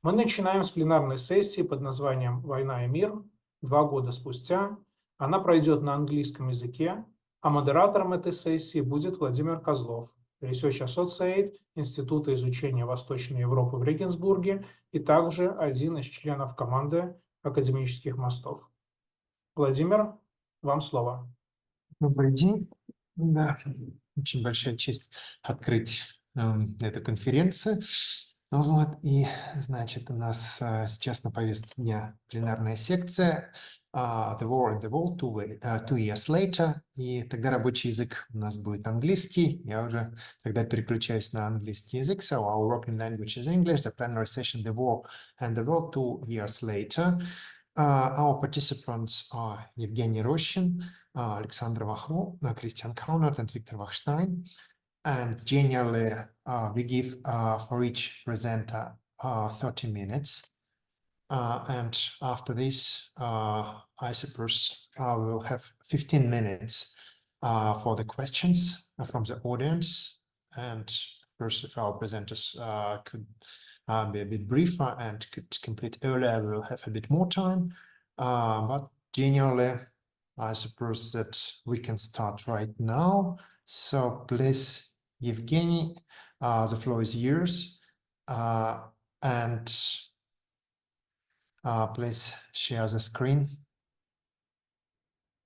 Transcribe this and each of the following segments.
Мы начинаем с пленарной сессии под названием «Война и мир. 2 года спустя». Она пройдет на английском языке, а модератором этой сессии будет Владимир Козлов, Research Associate Института изучения Восточной Европы в Регенсбурге и также один из членов команды академических мостов. Владимир, вам слово. Добрый день. Да, очень большая честь открыть эту конференцию. Вот, и, значит, у нас сейчас на повестке дня пленарная секция The War in the World, 2 years later, и тогда рабочий язык у нас будет английский. Я уже тогда переключаюсь на английский язык. So our working language is English. The plenary session, The War and the World, 2 years later. Our participants are Evgeny Roshchin, Alexandra Vacroux, Kристиан Каунерт, and Виктор Вахштаин. And generally, we give for each presenter 30 minutes. And after this, I suppose we will have 15 minutes for the questions from the audience. And of course, if our presenters could be a bit briefer and could complete earlier, we will have a bit more time. But generally, I suppose that we can start right now. So please, Evgeny, the floor is yours. And please share the screen.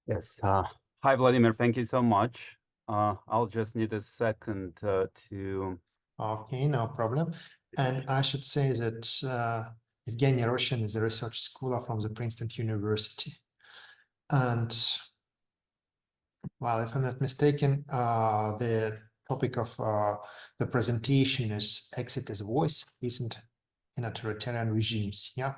Yes. Hi, Vladimir. Thank you so much. I'll just need a second to... Okay, no problem. And I should say that Evgeny Rощin is a research scholar from the Princeton University. And, well, if I'm not mistaken, the topic of the presentation is Exit as a Voice, isn't in authoritarian regimes, yeah?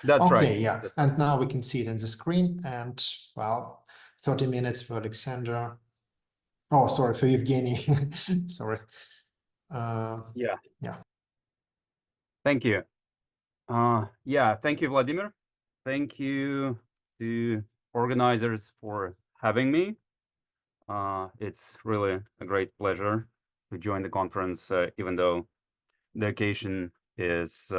That's right. Okay, yeah. And now we can see it on the screen. And, well, 30 minutes for Alexandra. Oh, sorry, for Evgeny. Sorry. Yeah. Thank you. Thank you, Vladimir. Thank you to organizers for having me. It's really a great pleasure to join the conference, even though the occasion is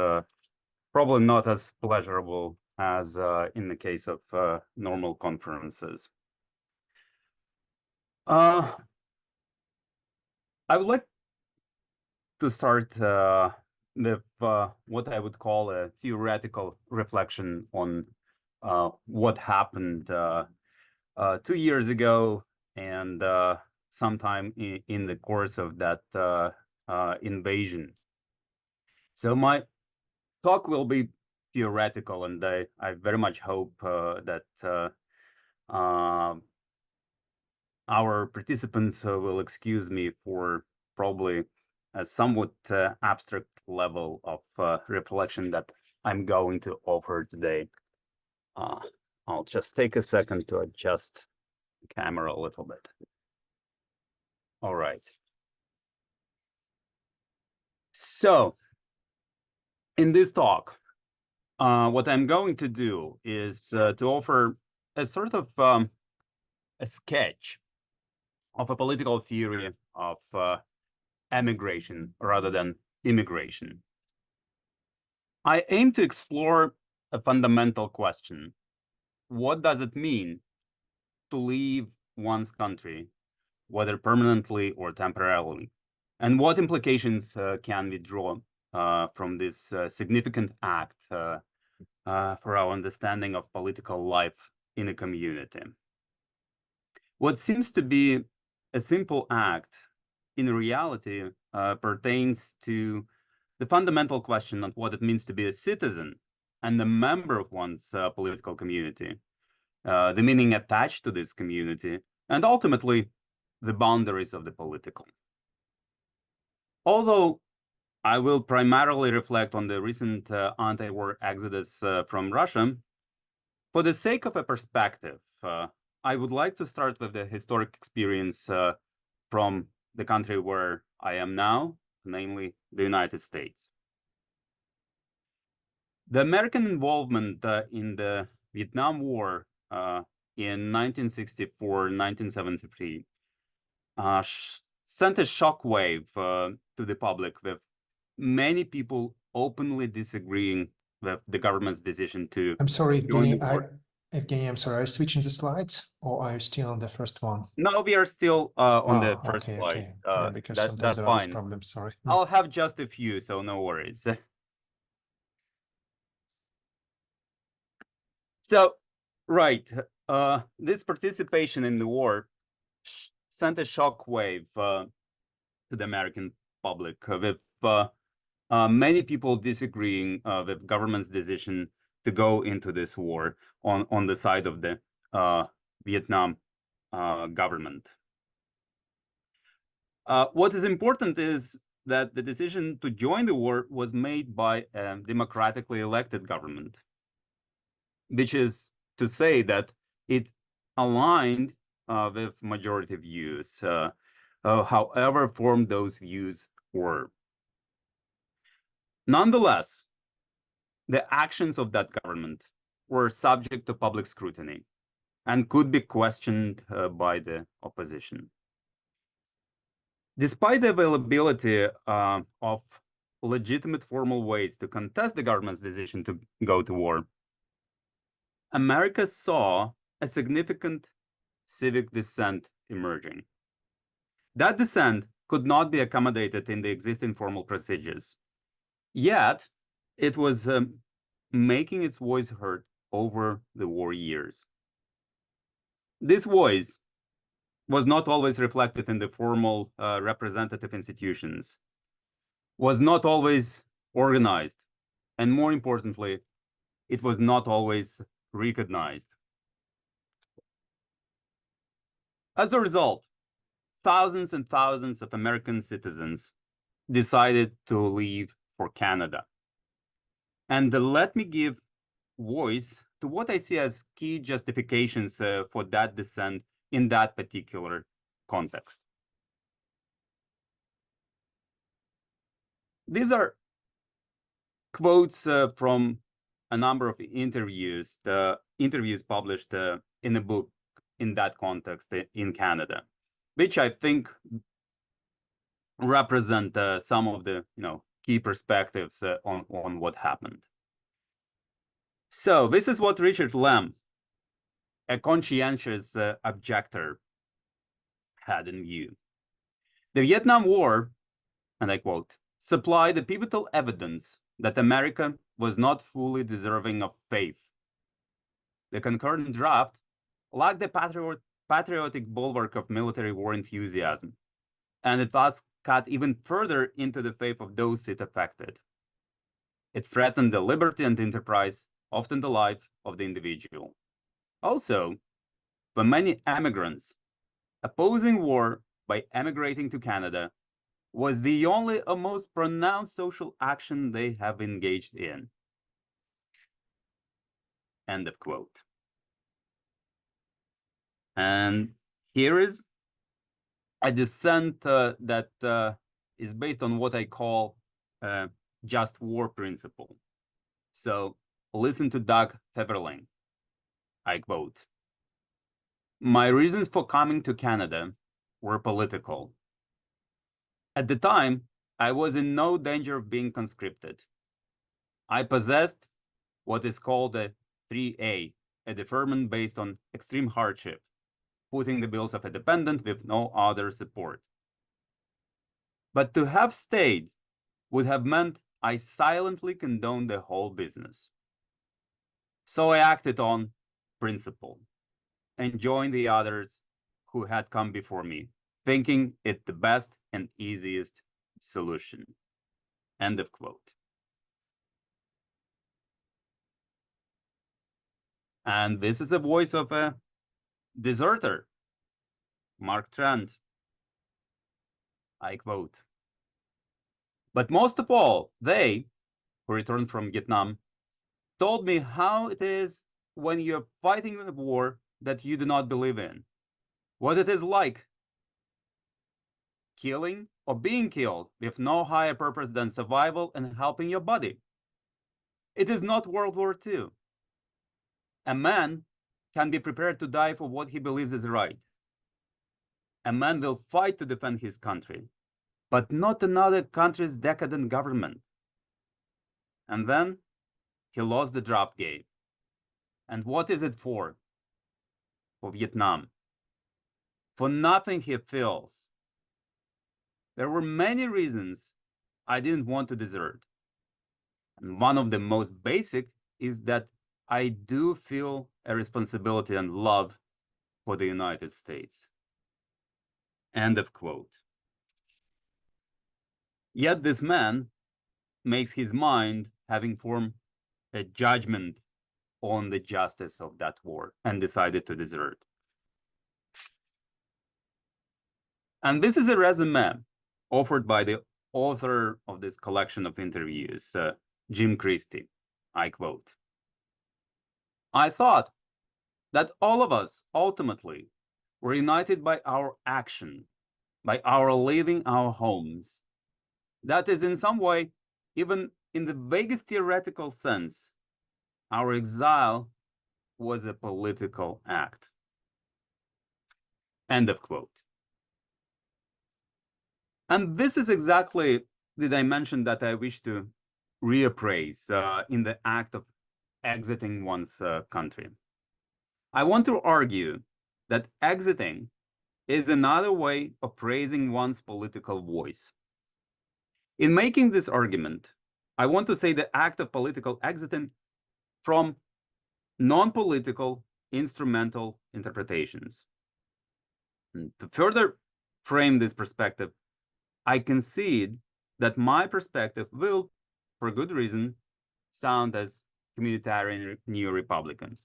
probably not as pleasurable as in the case of normal conferences. I would like to start with what I would call a theoretical reflection on what happened 2 years ago and sometime in the course of that invasion. So my talk will be theoretical, and I very much hope that our participants will excuse me for probably a somewhat abstract level of reflection that I'm going to offer today. I'll just take a second to adjust the camera a little bit. All right. So, in this talk, what I'm going to do is to offer a sort of a sketch of a political theory of emigration rather than immigration. I aim to explore a fundamental question. What does it mean to leave one's country, whether permanently or temporarily? And what implications can we draw from this significant act for our understanding of political life in a community? What seems to be a simple act in reality pertains to the fundamental question of what it means to be a citizen and a member of one's political community, the meaning attached to this community, and ultimately the boundaries of the political. Although I will primarily reflect on the recent anti-war exodus from Russia, for the sake of a perspective, I would like to start with the historic experience from the country where I am now, namely the United States. The American involvement in the Vietnam War in 1964-1973 sent a shockwave to the public, with many people openly disagreeing with the government's decision to I'm sorry, join the Evgeny, war. Evgeny, I'm sorry, are you switching the slides or are you still on the first one? No, we are still on the Oh, first okay, slide. okay. Yeah, because sometimes That's there are these fine. problems, sorry. I'll have just a few, so no worries. So, right, this participation in the war sent a shock wave to the American public, with many people disagreeing with government's decision to go into this war on the side of the Vietnam government. What is important is that the decision to join the war was made by a democratically elected government, which is to say that it aligned with majority views, however formed those views were. Nonetheless, the actions of that government were subject to public scrutiny and could be questioned by the opposition. Despite the availability of legitimate formal ways to contest the government's decision to go to war, America saw a significant civic dissent emerging. That dissent could not be accommodated in the existing formal procedures, yet it was making its voice heard over the war years. This voice was not always reflected in the formal representative institutions, was not always organized, and more importantly, it was not always recognized. As a result, thousands and thousands of American citizens decided to leave for Canada. And let me give voice to what I see as key justifications for that dissent in that particular context. These are quotes from a number of interviews, the interviews published in a book in that context in Canada, which I think represent some of the key perspectives on what happened. So this is what Richard Lamb, a conscientious objector, had in view. The Vietnam War, and I quote, supplied the pivotal evidence that America was not fully deserving of faith. The concurrent draft lacked the patriotic bulwark of military war enthusiasm, and it thus cut even further into the faith of those it affected. It threatened the liberty and enterprise, often the life of the individual. Also, for many emigrants, opposing war by emigrating to Canada was the only or most pronounced social action they have engaged in. End of quote. And here is a dissent that is based on what I call just war principle. So listen to Doug Feverling. I quote, "My reasons for coming to Canada were political. At the time, I was in no danger of being conscripted. I possessed what is called a 3A, a deferment based on extreme hardship, putting the bills of a dependent with no other support. But to have stayed would have meant I silently condoned the whole business. So I acted on principle and joined the others who had come before me, thinking it the best and easiest solution." End of quote. And this is a voice of a deserter, Mark Trent. I quote, "But most of all, they, who returned from Vietnam, told me how it is when you're fighting a war that you do not believe in, what it is like killing or being killed with no higher purpose than survival and helping your body. It is not World War II. A man can be prepared to die for what he believes is right. A man will fight to defend his country, but not another country's decadent government. And then he lost the draft game. And what is it for? For Vietnam. For nothing he feels. There were many reasons I didn't want to desert. And one of the most basic is that I do feel a responsibility and love for the United States. End of quote. Yet this man makes his mind having formed a judgment on the justice of that war and decided to desert. And this is a resume offered by the author of this collection of interviews, Jim Christie. I quote, "I thought that all of us ultimately were united by our action, by our leaving our homes. That is, in some way, even in the vaguest theoretical sense, our exile was a political act." End of quote. And this is exactly the dimension that I wish to reappraise in the act of exiting one's country. I want to argue that exiting is another way of praising one's political voice. In making this argument, I want to say the act of political exiting from non-political instrumental interpretations. And to further frame this perspective, I concede that my perspective will, for good reason, sound as communitarian New Republican.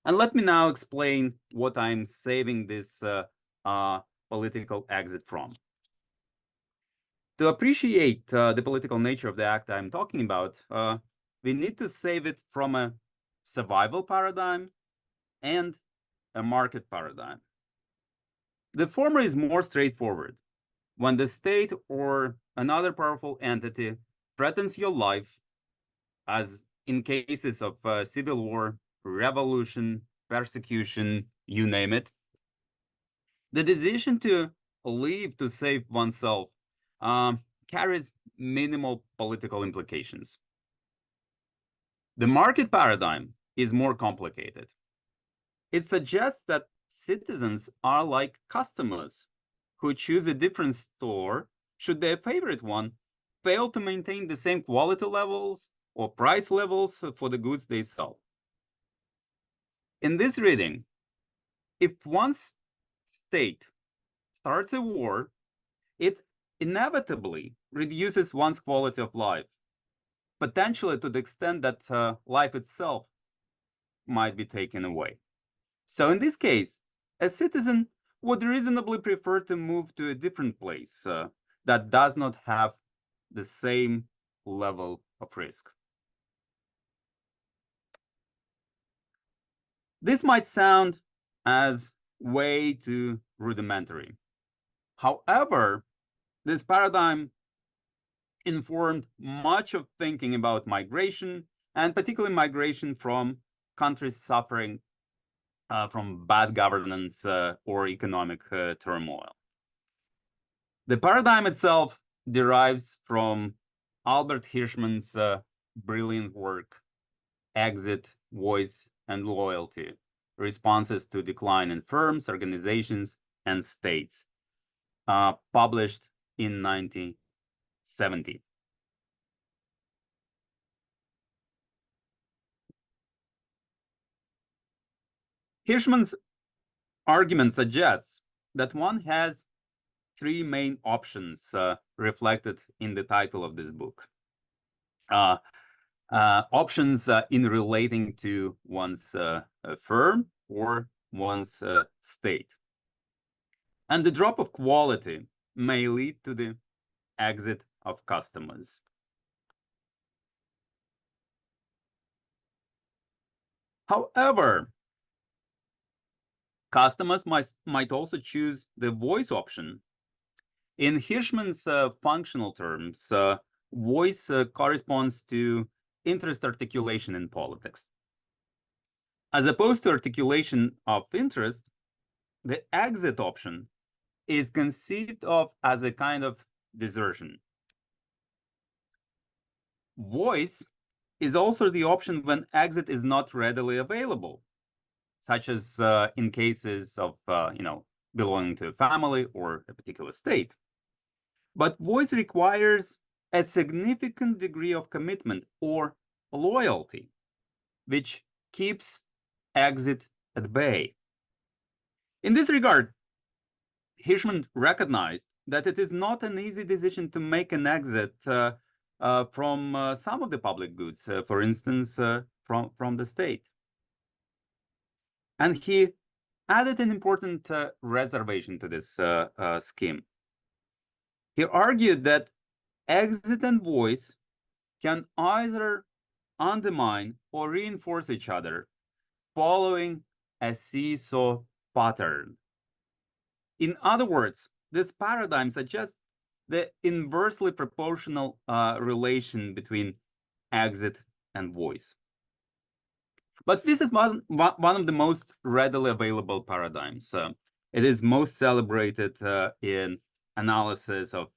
And let me now explain what I'm saving this political exit from. To appreciate the political nature of the act I'm talking about, we need to save it from a survival paradigm and a market paradigm. The former is more straightforward. When the state or another powerful entity threatens your life, as in cases of civil war, revolution, persecution, you name it, the decision to leave to save oneself carries minimal political implications. The market paradigm is more complicated. It suggests that citizens are like customers who choose a different store should their favorite one fail to maintain the same quality levels or price levels for the goods they sell. In this reading, if one's state starts a war, it inevitably reduces one's quality of life, potentially to the extent that life itself might be taken away. So in this case, a citizen would reasonably prefer to move to a different place that does not have the same level of risk. This might sound as way too rudimentary. However, this paradigm informed much of thinking about migration, and particularly migration from countries suffering from bad governance or economic turmoil. The paradigm itself derives from Albert Hirschman's brilliant work, Exit, Voice, and Loyalty, Responses to Decline in Firms, Organizations, and States, published in 1970. Hirschman's argument suggests that one has three main options reflected in the title of this book. Options in relating to one's firm or one's state. And the drop of quality may lead to the exit of customers. However, customers might also choose the voice option. In Hirschman's functional terms, voice corresponds to interest articulation in politics. As opposed to articulation of interest, the exit option is conceived of as a kind of desertion. voice is also the option when exit is not readily available, such as in cases of belonging to a family or a particular state. But voice requires a significant degree of commitment or loyalty, which keeps exit at bay. In this regard, Hirschman recognized that it is not an easy decision to make an exit from some of the public goods, for instance, from the state. And he added an important reservation to this scheme. He argued that exit and voice can either undermine or reinforce each other following a seesaw pattern. In other words, this paradigm suggests the inversely proportional relation between exit and voice. But this is one of the most readily available paradigms. It is most celebrated in analysis of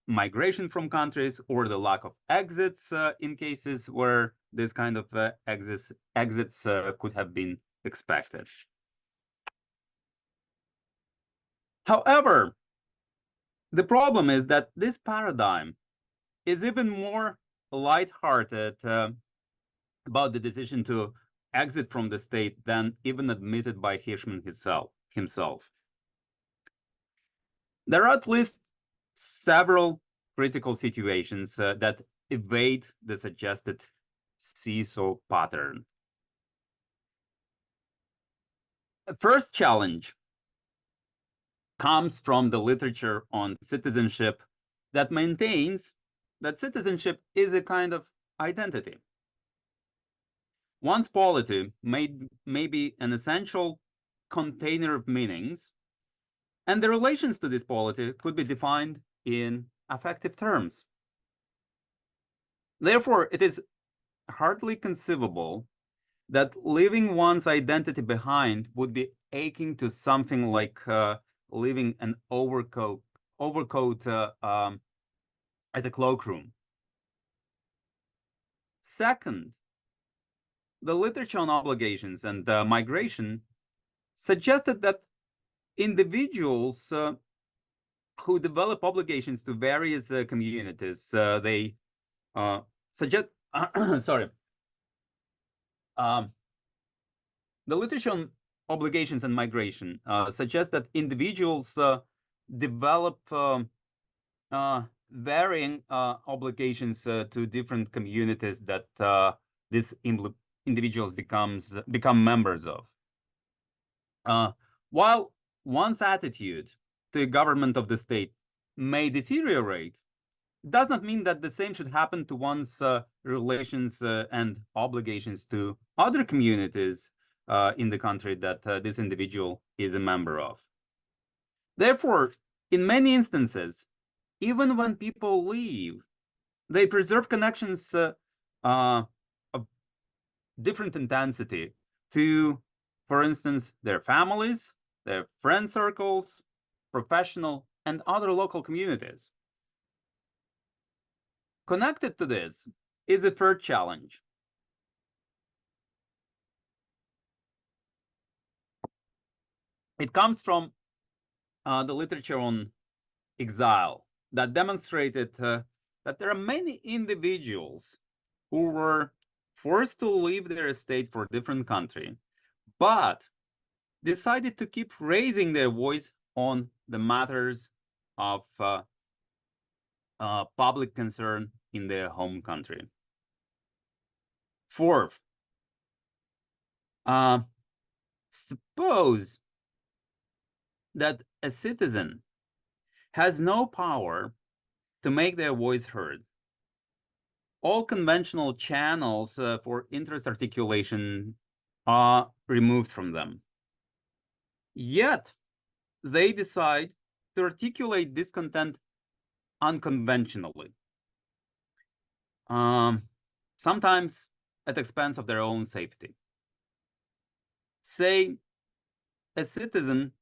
migration from countries or the lack of exits in cases where this kind of exits could have been expected. However, the problem is that this paradigm is even more lighthearted about the decision to exit from the state than even admitted by Hirschman himself. There are at least several critical situations that evade the suggested seesaw pattern. The first challenge comes from the literature on citizenship that maintains that citizenship is a kind of identity. One's polity may be an essential container of meanings, and the relations to this polity could be defined in affective terms. Therefore, it is hardly conceivable that leaving one's identity behind would be akin to something like leaving an overcoat at a cloakroom. Second, the literature on obligations and migration suggested that individuals who develop obligations to various communities, they suggest, sorry, the literature on obligations and migration suggests that individuals develop varying obligations to different communities that these individuals become members of. While one's attitude to the government of the state may deteriorate, does not mean that the same should happen to one's relations and obligations to other communities in the country that this individual is a member of. Therefore, in many instances, even when people leave, they preserve connections of different intensity to, for instance, their families, their friend circles, professional, and other local communities. Connected to this is a third challenge. It comes from the literature on exile that demonstrated that there are many individuals who were forced to leave their estate for a different country, but decided to keep raising their voice on the matters of public concern in their home country. Fourth, suppose that a citizen has no power to make their voice heard. All conventional channels for interest articulation are removed from them. Yet, they decide to articulate discontent unconventionally, sometimes at the expense of their own safety. Say, a citizen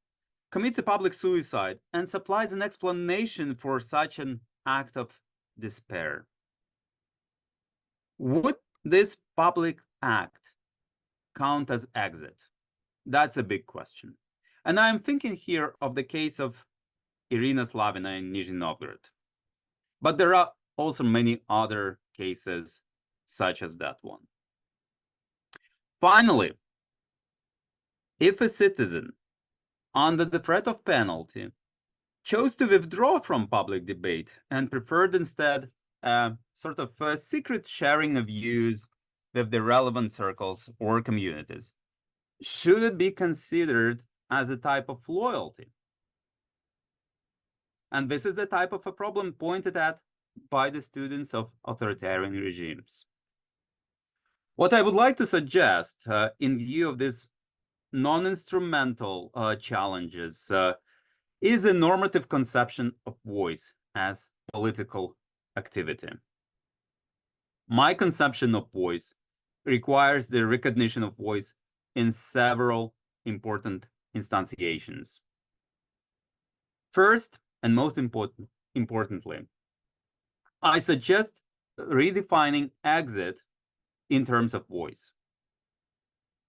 commits a public suicide and supplies an explanation for such an act of despair. Would this public act count as exit? That's a big question. And I'm thinking here of the case of Irina Slavina in Nizhny Novgorod. But there are also many other cases such as that one. Finally, if a citizen, under the threat of penalty, chose to withdraw from public debate and preferred instead a sort of a secret sharing of views with the relevant circles or communities, should it be considered as a type of loyalty? And this is the type of a problem pointed at by the students of authoritarian regimes. What I would like to suggest in view of these non-instrumental challenges is a normative conception of voice as political activity. My conception of voice requires the recognition of voice in several important instantiations. First, and most importantly, I suggest redefining exit in terms of voice.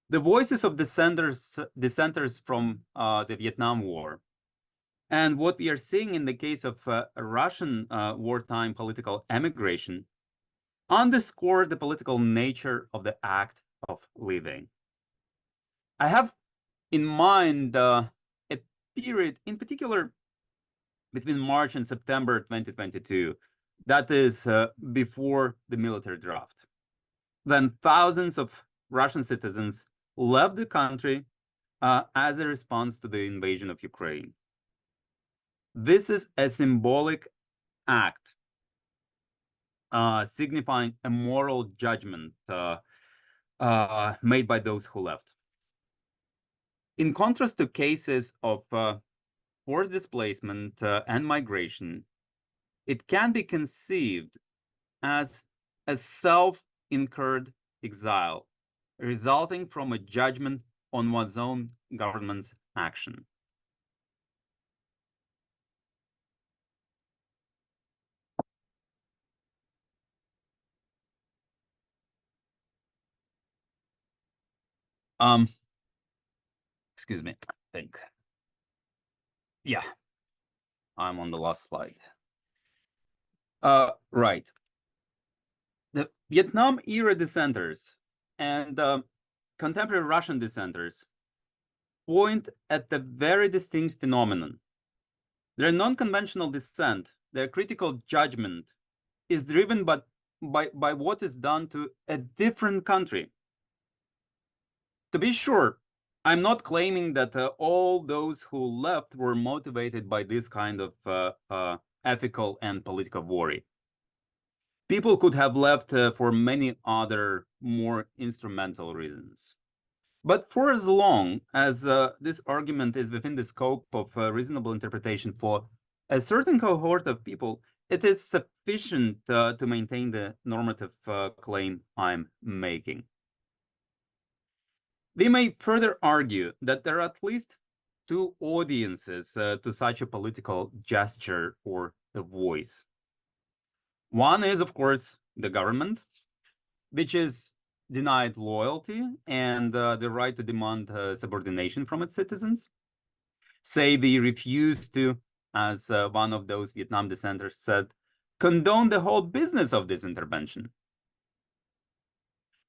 The voices of dissenters from the Vietnam War, and what we are seeing in the case of Russian wartime political emigration, underscore the political nature of the act of living. I have in mind a period, in particular, between March and September 2022, that is before the military draft, when thousands of Russian citizens left the country as a response to the invasion of Ukraine. This is a symbolic act signifying a moral judgment made by those who left. In contrast to cases of forced displacement and migration, it can be conceived as a self-incurred exile resulting from a judgment on one's own government's action. Excuse me, I think. Yeah, I'm on the last slide. Right. The Vietnam era dissenters and contemporary Russian dissenters point at the very distinct phenomenon. Their non-conventional dissent, their critical judgment, is driven by what is done to a different country. To be sure, I'm not claiming that all those who left were motivated by this kind of ethical and political worry. People could have left for many other more instrumental reasons. But for as long as this argument is within the scope of reasonable interpretation for a certain cohort of people, it is sufficient to maintain the normative claim I'm making. We may further argue that there are at least two audiences to such a political gesture or a voice. One is, of course, the government, which is denied loyalty and the right to demand subordination from its citizens. Say they refuse to, as one of those Vietnam dissenters said, condone the whole business of this intervention.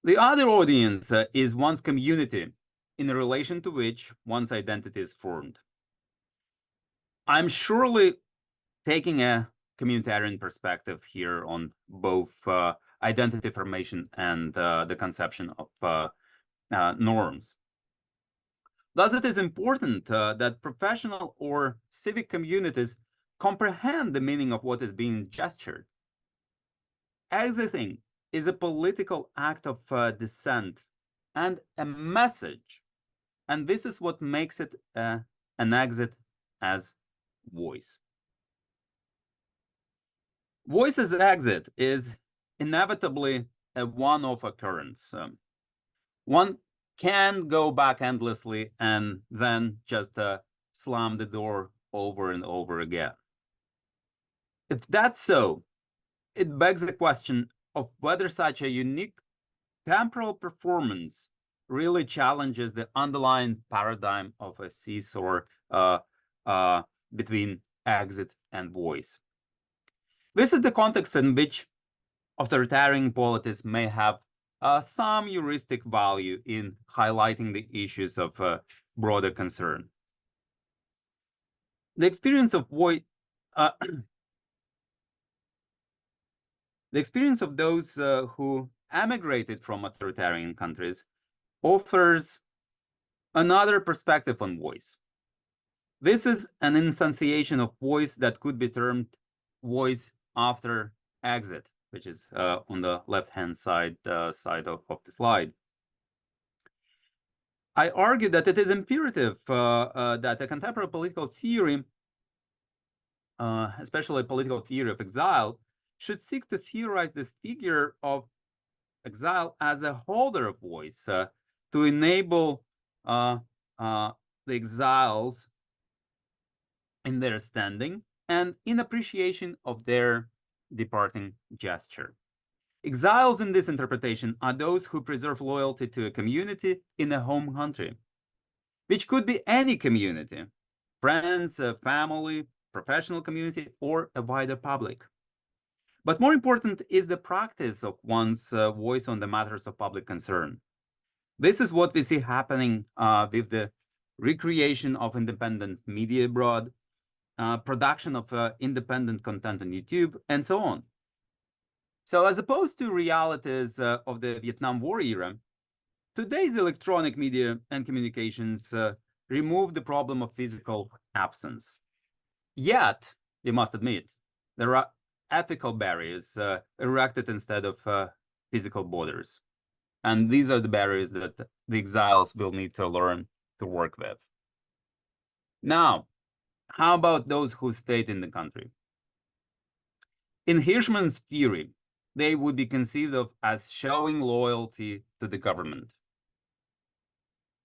The other audience is one's community, in relation to which one's identity is formed. I'm surely taking a communitarian perspective here on both identity formation and the conception of norms. Thus, it is important that professional or civic communities comprehend the meaning of what is being gestured. Exiting is a political act of dissent and a message, and this is what makes it an exit as voice. Voice as exit is inevitably a one-off occurrence. One can go back endlessly and then just slam the door over and over again. If that's so, it begs the question of whether such a unique temporal performance really challenges the underlying paradigm of a seesaw between exit and voice. This is the context in which authoritarian politics may have some heuristic value in highlighting the issues of broader concern. The experience of voice, the experience of those who emigrated from authoritarian countries offers another perspective on voice. This is an instantiation of voice that could be termed voice after exit, which is on the left-hand side of the slide. I argue that it is imperative that a contemporary political theory, especially political theory of exile, should seek to theorize this figure of exile as a holder of voice to enable the exiles in their standing and in appreciation of their departing gesture. Exiles in this interpretation are those who preserve loyalty to a community in a home country, which could be any community, friends, family, professional community, or a wider public. But more important is the practice of one's voice on the matters of public concern. This is what we see happening with the recreation of independent media abroad, production of independent content on YouTube, and so on. So as opposed to realities of the Vietnam War era, today's electronic media and communications remove the problem of physical absence. Yet, we must admit, there are ethical barriers erected instead of physical borders. And these are the barriers that the exiles will need to learn to work with. Now, how about those who stayed in the country? In Hirschman's theory, they would be conceived of as showing loyalty to the government.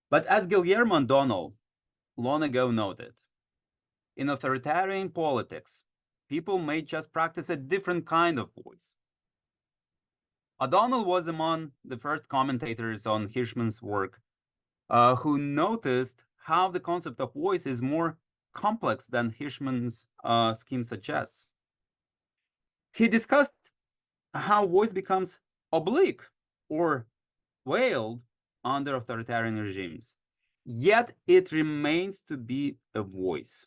But as Guillermo O'Donnell long ago noted, in authoritarian politics, people may just practice a different kind of voice. O'Donnell was among the first commentators on Hirschman's work who noticed how the concept of voice is more complex than Hirschman's scheme suggests. He discussed how voice becomes oblique or veiled under authoritarian regimes, yet it remains to be a voice.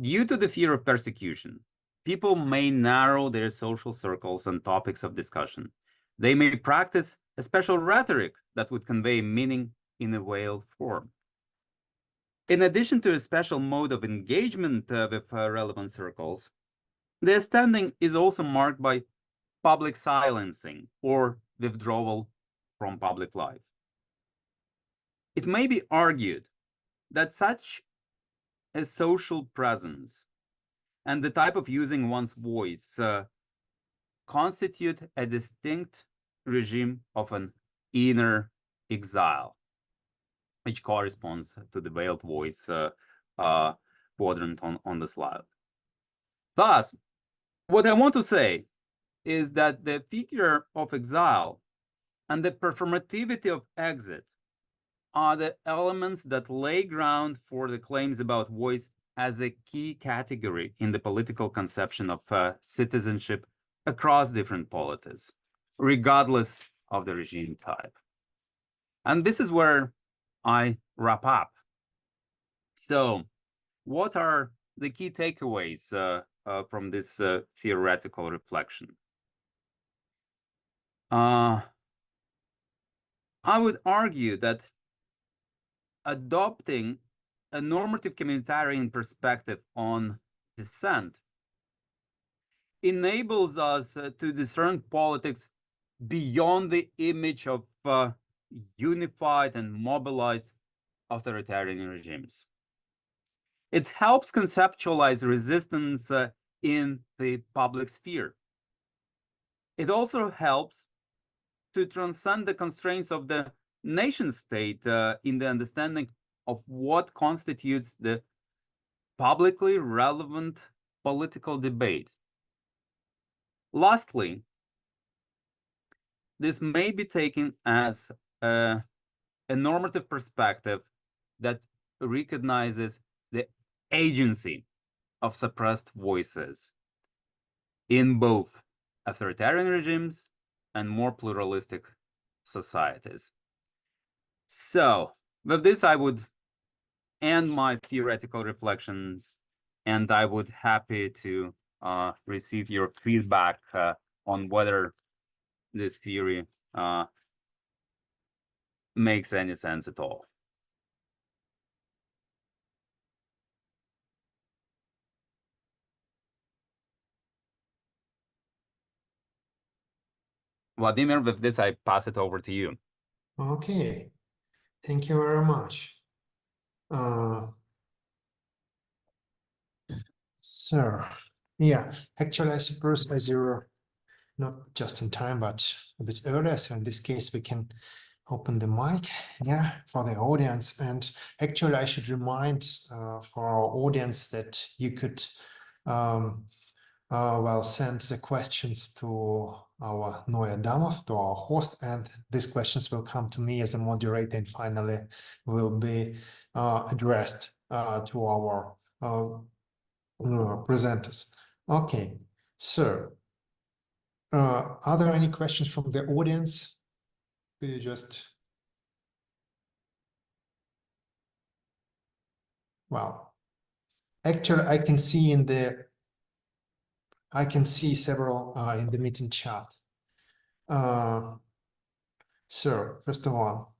Due to the fear of persecution, people may narrow their social circles and topics of discussion. They may practice a special rhetoric that would convey meaning in a veiled form. In addition to a special mode of engagement with relevant circles, their standing is also marked by public silencing or withdrawal from public life. It may be argued that such a social presence and the type of using one's voice constitute a distinct regime of an inner exile, which corresponds to the veiled voice quadrant on the slide. Thus, what I want to say is that the figure of exile and the performativity of exit are the elements that lay ground for the claims about voice as a key category in the political conception of citizenship across different polities, regardless of the regime type. And this is where I wrap up. So, what are the key takeaways from this theoretical reflection? I would argue that adopting a normative communitarian perspective on dissent enables us to discern politics beyond the image of unified and mobilized authoritarian regimes. It helps conceptualize resistance in the public sphere. It also helps to transcend the constraints of the nation state in the understanding of what constitutes the publicly relevant political debate. Lastly, this may be taken as a normative perspective that recognizes the agency of suppressed voices in both authoritarian regimes and more pluralistic societies. So with this, I would end my theoretical reflections, and I would happy to receive your feedback on whether this theory makes any sense at all. Vladimir, with this, I pass it over to you. Okay, thank you very much. So, yeah, actually, I suppose as you're not just in time, but a bit earlier, so in this case, we can open the mic, yeah, for the audience. And actually, I should remind for our audience that you could well, send the questions to our Noya Damov, to our host, and these questions will come to me as a moderator and finally will be addressed to our presenters. Okay, so are there any questions from the audience? Could you just... Well, actually, I can see several in the meeting chat. So first of all,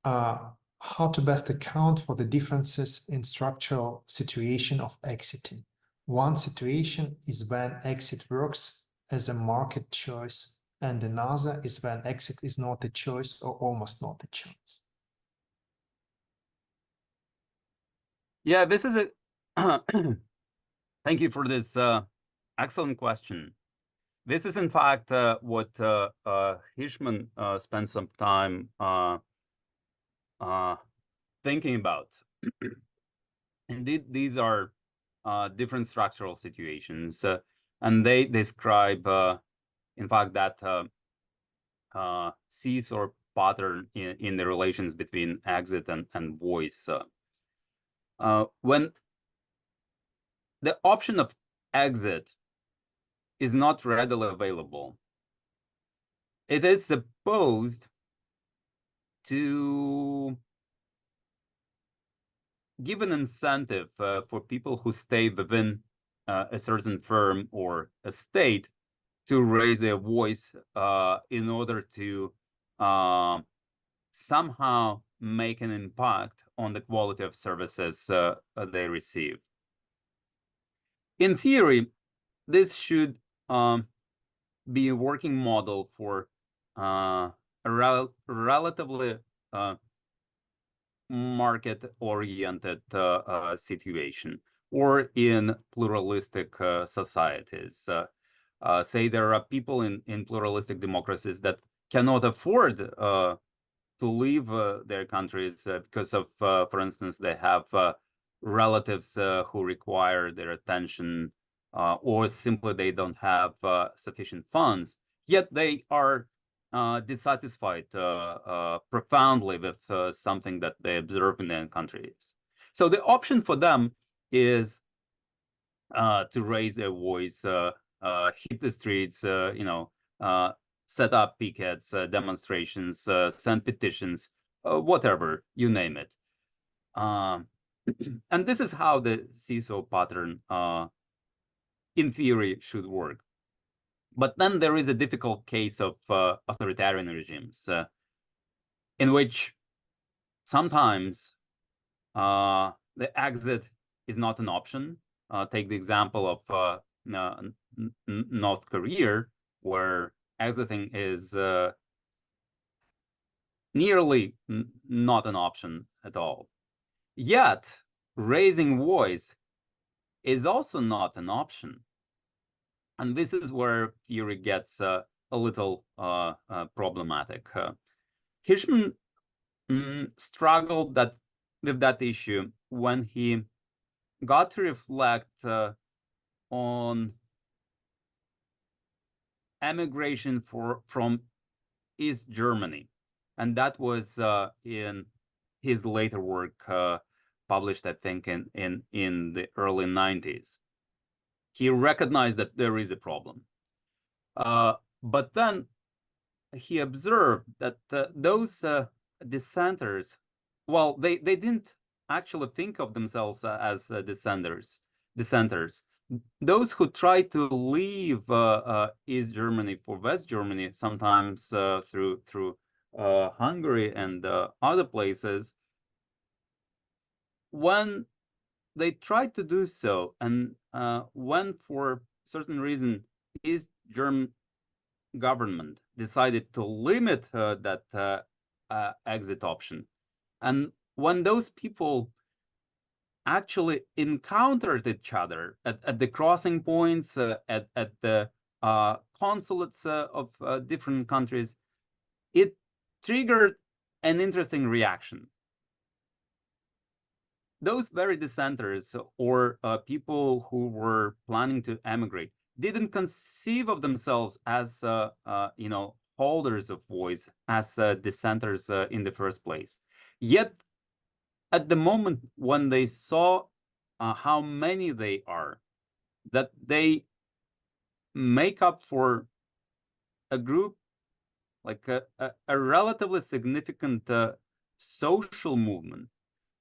how to best account for the differences in structural situation of exiting. One situation is when exit works as a market choice, and another is when exit is not a choice or almost not a choice. Yeah, this is a thank you for this excellent question. This is in fact what Hirschman spent some time thinking about. Indeed, these are different structural situations, and they describe, in fact, that seesaw pattern in the relations between exit and voice. When the option of exit is not readily available, it is supposed to give an incentive for people who stay within a certain firm or a state to raise their voice in order to somehow make an impact on the quality of services they receive. In theory, this should be a working model for a relatively market-oriented situation, or in pluralistic societies. Say there are people in pluralistic democracies that cannot afford to leave their countries because of, for instance, they have relatives who require their attention, or simply they don't have sufficient funds, yet they are dissatisfied profoundly with something that they observe in their countries. So the option for them is to raise their voice, hit the streets, set up pickets, demonstrations, send petitions, whatever, you name it. And this is how the seesaw pattern, in theory, should work. But then there is a difficult case of authoritarian regimes, in which sometimes the exit is not an option. Take the example of North Korea, where exiting is nearly not an option at all. Yet, raising voice is also not an option. And this is where theory gets a little problematic. Hirschman struggled with that issue when he got to reflect on emigration from East Germany. And that was in his later work, published, I think, in the early 90s. He recognized that there is a problem. But then he observed that those dissenters, well, they didn't actually think of themselves as dissenters. Those who tried to leave East Germany for West Germany, sometimes through Hungary and other places, when they tried to do so, and when for certain reason East German government decided to limit that exit option, and when those people actually encountered each other at the crossing points, at the consulates of different countries, it triggered an interesting reaction. Those very dissenters or people who were planning to emigrate didn't conceive of themselves as holders of voice, as dissenters in the first place. Yet, at the moment when they saw how many they are, that they make up for a group, like a relatively significant social movement,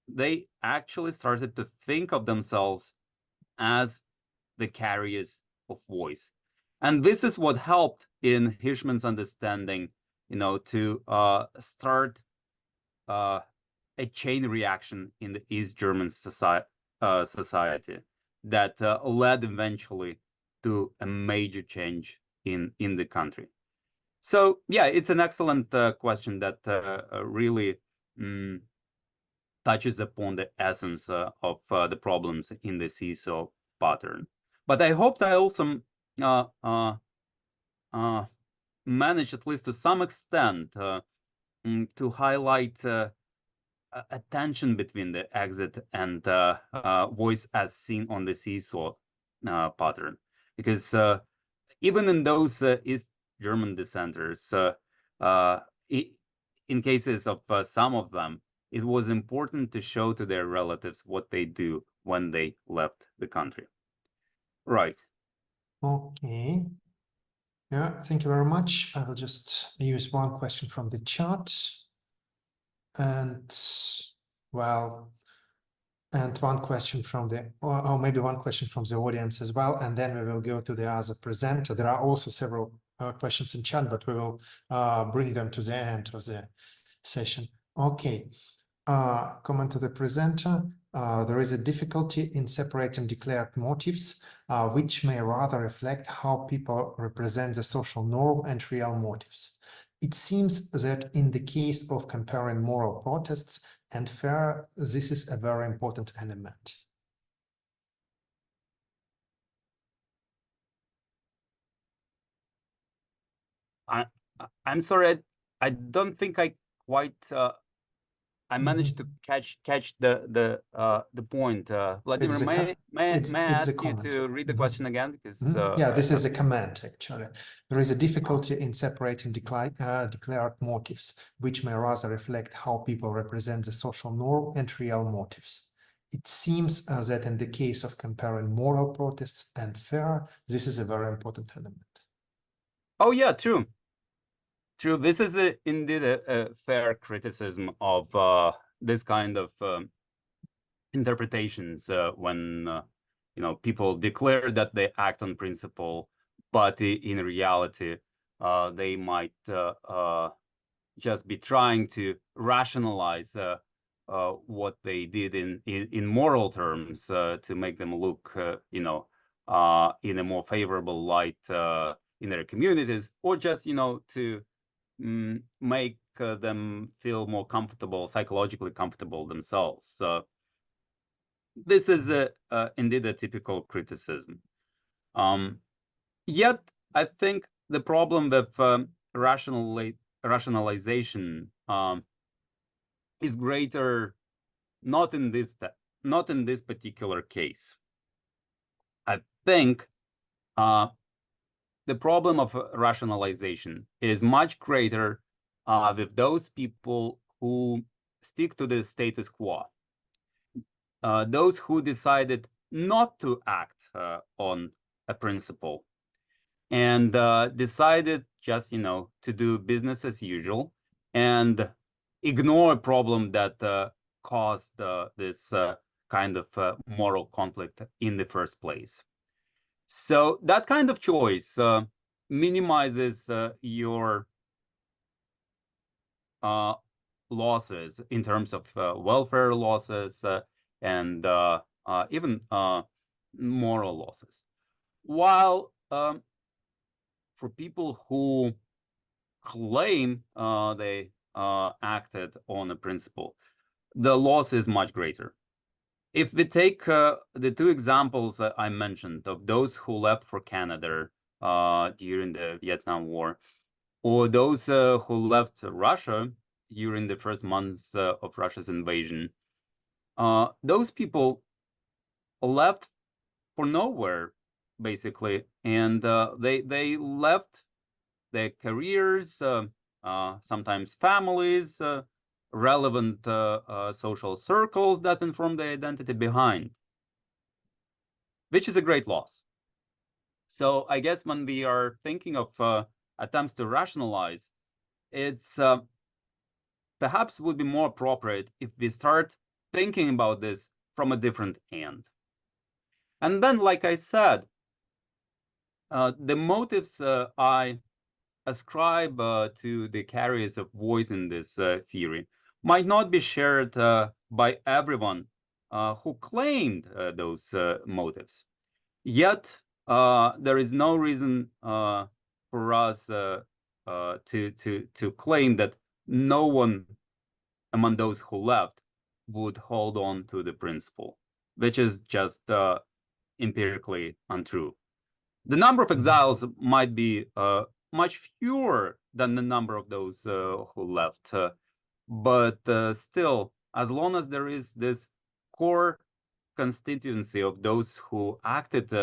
they actually started to think of themselves as the carriers of voice. And this is what helped in Hirschman's understanding, to start a chain reaction in the East German society that led eventually to a major change in the country. So yeah, it's an excellent question that really touches upon the essence of the problems in the seesaw pattern. But I hope I also managed, at least to some extent, to highlight a tension between the exit and voice as seen on the seesaw pattern. Because even in those East German dissenters, in cases of some of them, it was important to show to their relatives what they do when they left the country. Right. Okay. Yeah, thank you very much. I will just use one question from the chat. And well, and one question from the, or maybe one question from the audience as well, and then we will go to the other presenter. There are also several questions in chat, but we will bring them to the end of the session. Okay, comment to the presenter. There is a difficulty in separating declared motives, which may rather reflect how people represent the social norm and real motives. It seems that in the case of comparing moral protests and fair, this is a very important element. I'm sorry, I don't think I quite I managed to catch the point. Vladimir, may I ask you to read the question again? Because yeah, this is a comment actually. There is a difficulty in separating declared motives, which may rather reflect how people represent the social norm and real motives. It seems that in the case of comparing moral protests and fair, this is a very important element. Oh yeah, true. True. This is indeed a fair criticism of this kind of interpretations when people declare that they act on principle, but in reality they might just be trying to rationalize what they did in moral terms to make them look in a more favorable light in their communities, or just to make them feel more comfortable, psychologically comfortable themselves. So this is indeed a typical criticism. Yet I think the problem with rationalization is greater, not in this particular case. I think the problem of rationalization is much greater with those people who stick to the status quo. Those who decided not to act on a principle and decided just, to do business as usual and ignore a problem that caused this kind of moral conflict in the first place. So that kind of choice minimizes your losses in terms of welfare losses and even moral losses. While for people who claim they acted on a principle, the loss is much greater. If we take the two examples I mentioned of those who left for Canada during the Vietnam War, or those who left Russia during the first months of Russia's invasion, those people left for nowhere, basically, and they left their careers, sometimes families, relevant social circles that inform their identity behind, which is a great loss. So I guess when we are thinking of attempts to rationalize, it's perhaps would be more appropriate if we start thinking about this from a different end. And then, like I said, the motives I ascribe to the carriers of voice in this theory might not be shared by everyone who claimed those motives. Yet, there is no reason for us to claim that no one among those who left would hold on to the principle, which is just empirically untrue. The number of exiles might be much fewer than the number of those who left, but still, as long as there is this core constituency of those who acted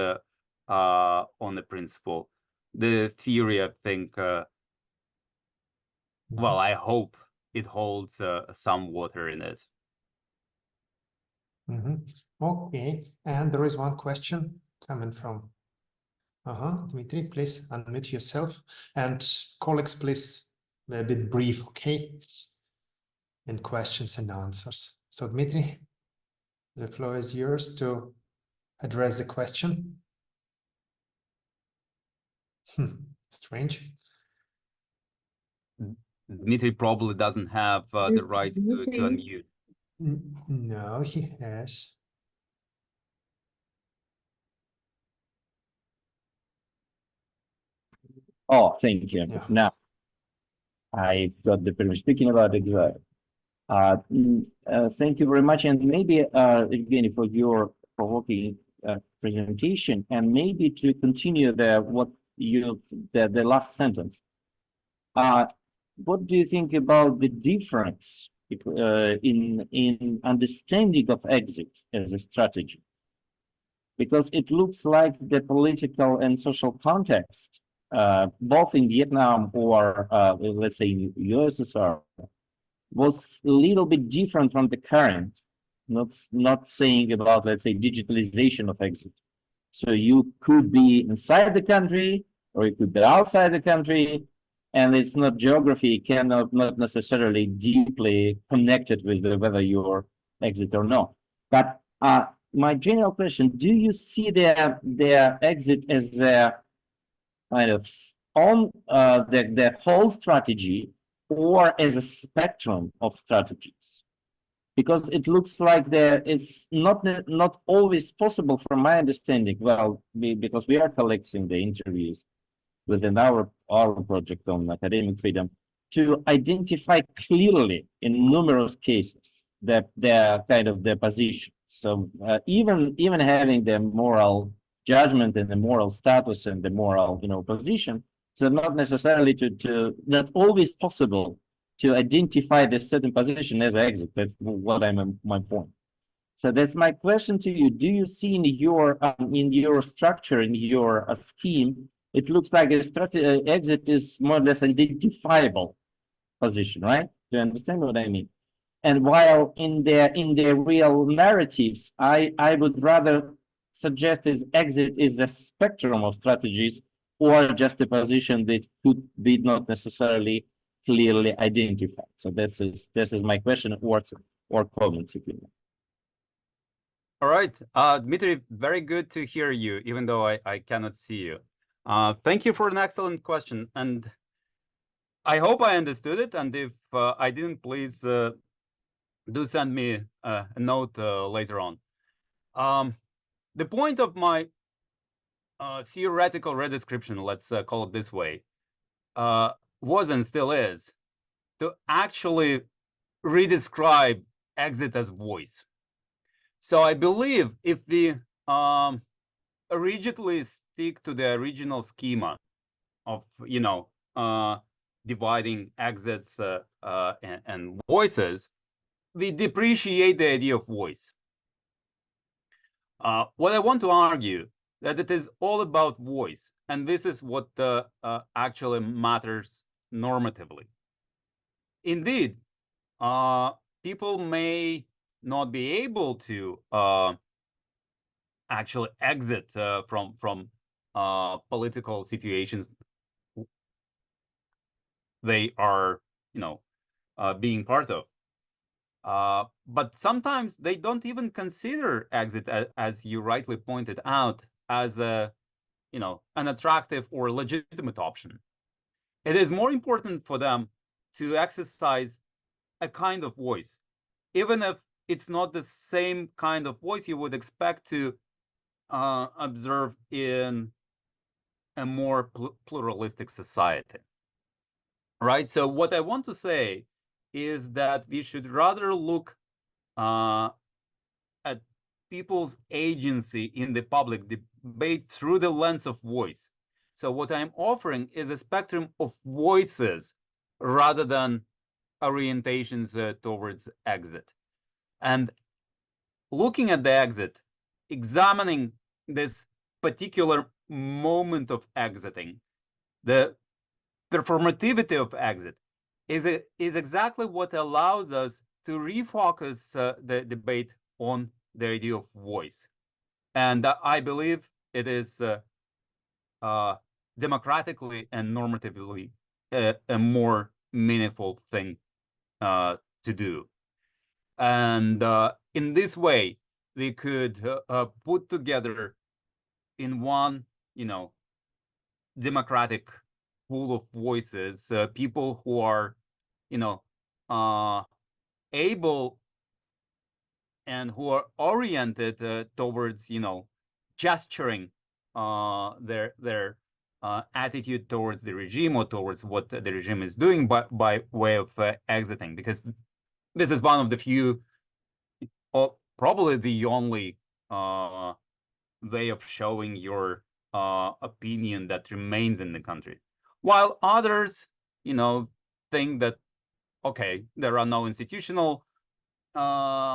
on the principle, the theory, I think, well, I hope it holds some water in it. Okay, and there is one question coming from Dmitry. Please unmute yourself, and colleagues, please be a bit brief, okay? In questions and answers. So Dmitry, the floor is yours to address the question. Strange. Dmitry probably doesn't have the right to unmute. No, he has. Oh, thank you. Yeah. Now, I got the privilege speaking about exile. Thank you very much, and maybe Evgeny, for your provoking presentation, and maybe to continue the last sentence. What do you think about the difference in understanding of exit as a strategy? Because it looks like the political and social context, both in Vietnam or let's say in USSR, was a little bit different from the current. Not saying about, let's say, digitalization of exit. So you could be inside the country or you could be outside the country, and it's not geography, not necessarily deeply connected with whether you're exit or not. But my general question: do you see their exit as a kind of on the whole strategy, or as a spectrum of strategies? Because it looks like it's not always possible, from my understanding. Well, because we are collecting the interviews within our project on academic freedom, to identify clearly in numerous cases their position. So even having the moral judgment and the moral status and the moral position, so not necessarily not always possible to identify the certain position as exit. That's what my point. So that's my question to you. Do you see in your structure, in your scheme, it looks like a strategy exit is more or less identifiable position, right? Do you understand what I mean? And while in their real narratives, I would rather suggest is exit is a spectrum of strategies or just a position that could be not necessarily clearly identified. So this is my question or comments, if you know. All right, Dmitry, very good to hear you, even though I cannot see you. Thank you for an excellent question, and I hope I understood it. And if I didn't, please do send me a note later on. The point of my theoretical redescription, let's call it this way, was and still is to actually redescribe exit as voice. So I believe if we rigidly stick to the original schema of, you know, dividing exits and voices, we depreciate the idea of voice. What I want to argue that it is all about voice, and this is what actually matters normatively. Indeed, people may not be able to actually exit from political situations they are, you know, being part of. But sometimes they don't even consider exit, as you rightly pointed out, as a, you know, an attractive or legitimate option. It is more important for them to exercise a kind of voice, even if it's not the same kind of voice you would expect to observe in a more pluralistic society, right? So what I want to say is that we should rather look at people's agency in the public debate through the lens of voice. So what I'm offering is a spectrum of voices rather than orientations towards exit. And looking at the exit, examining this particular moment of exiting, the performativity of exit is exactly what allows us to refocus the debate on the idea of voice. And I believe it is democratically and normatively a more meaningful thing to do. And in this way, we could put together in one, you know, democratic pool of voices, people who are, you know, able and who are oriented towards, you know, gesturing their attitude towards the regime or towards what the regime is doing by way of exiting, because this is one of the few, or probably the only way of showing your opinion that remains in the country. While others, you know, think that, okay, there are no institutional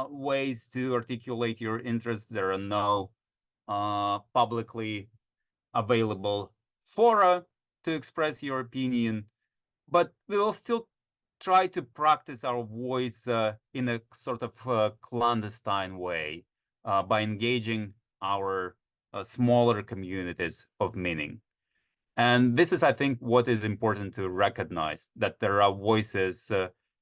ways to articulate your interests. There are no publicly available fora to express your opinion, but we will still try to practice our voice in a sort of clandestine way by engaging our smaller communities of meaning. And this is, I think, what is important to recognize, that there are voices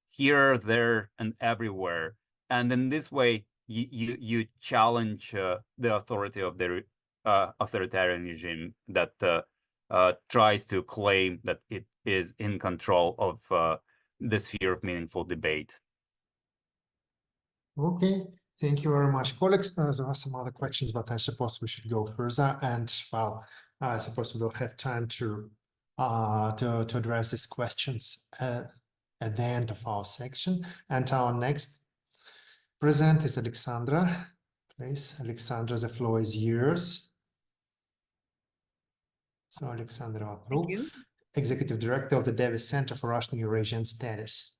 here, there, and everywhere. And in this way, you challenge the authority of the authoritarian regime that tries to claim that it is in control of the sphere of meaningful debate. Okay, thank you very much, colleagues. There are some other questions, but I suppose we should go further. And well, I suppose we will have time to address these questions at the end of our section. And our next present is Alexandra. Please, Alexandra, the floor is yours. So, Alexandra Vacroux, Executive Director of the Davis Center for Russian and Eurasian Studies.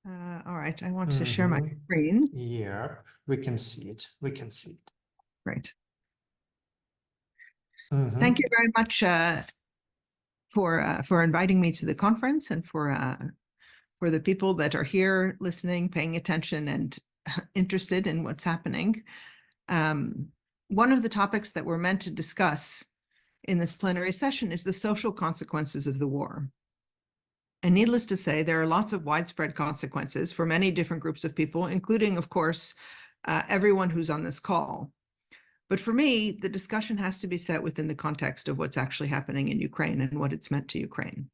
All right, I want to share my screen. Yeah, we can see it. We can see it. Great. Thank you very much for inviting me to the conference, and for the people that are here listening, paying attention, and interested in what's happening. One of the topics that we're meant to discuss in this plenary session is the social consequences of the war. And needless to say, there are lots of widespread consequences for many different groups of people, including, of course, everyone who's on this call. But for me, the discussion has to be set within the context of what's actually happening in Ukraine and what it's meant to Ukraine.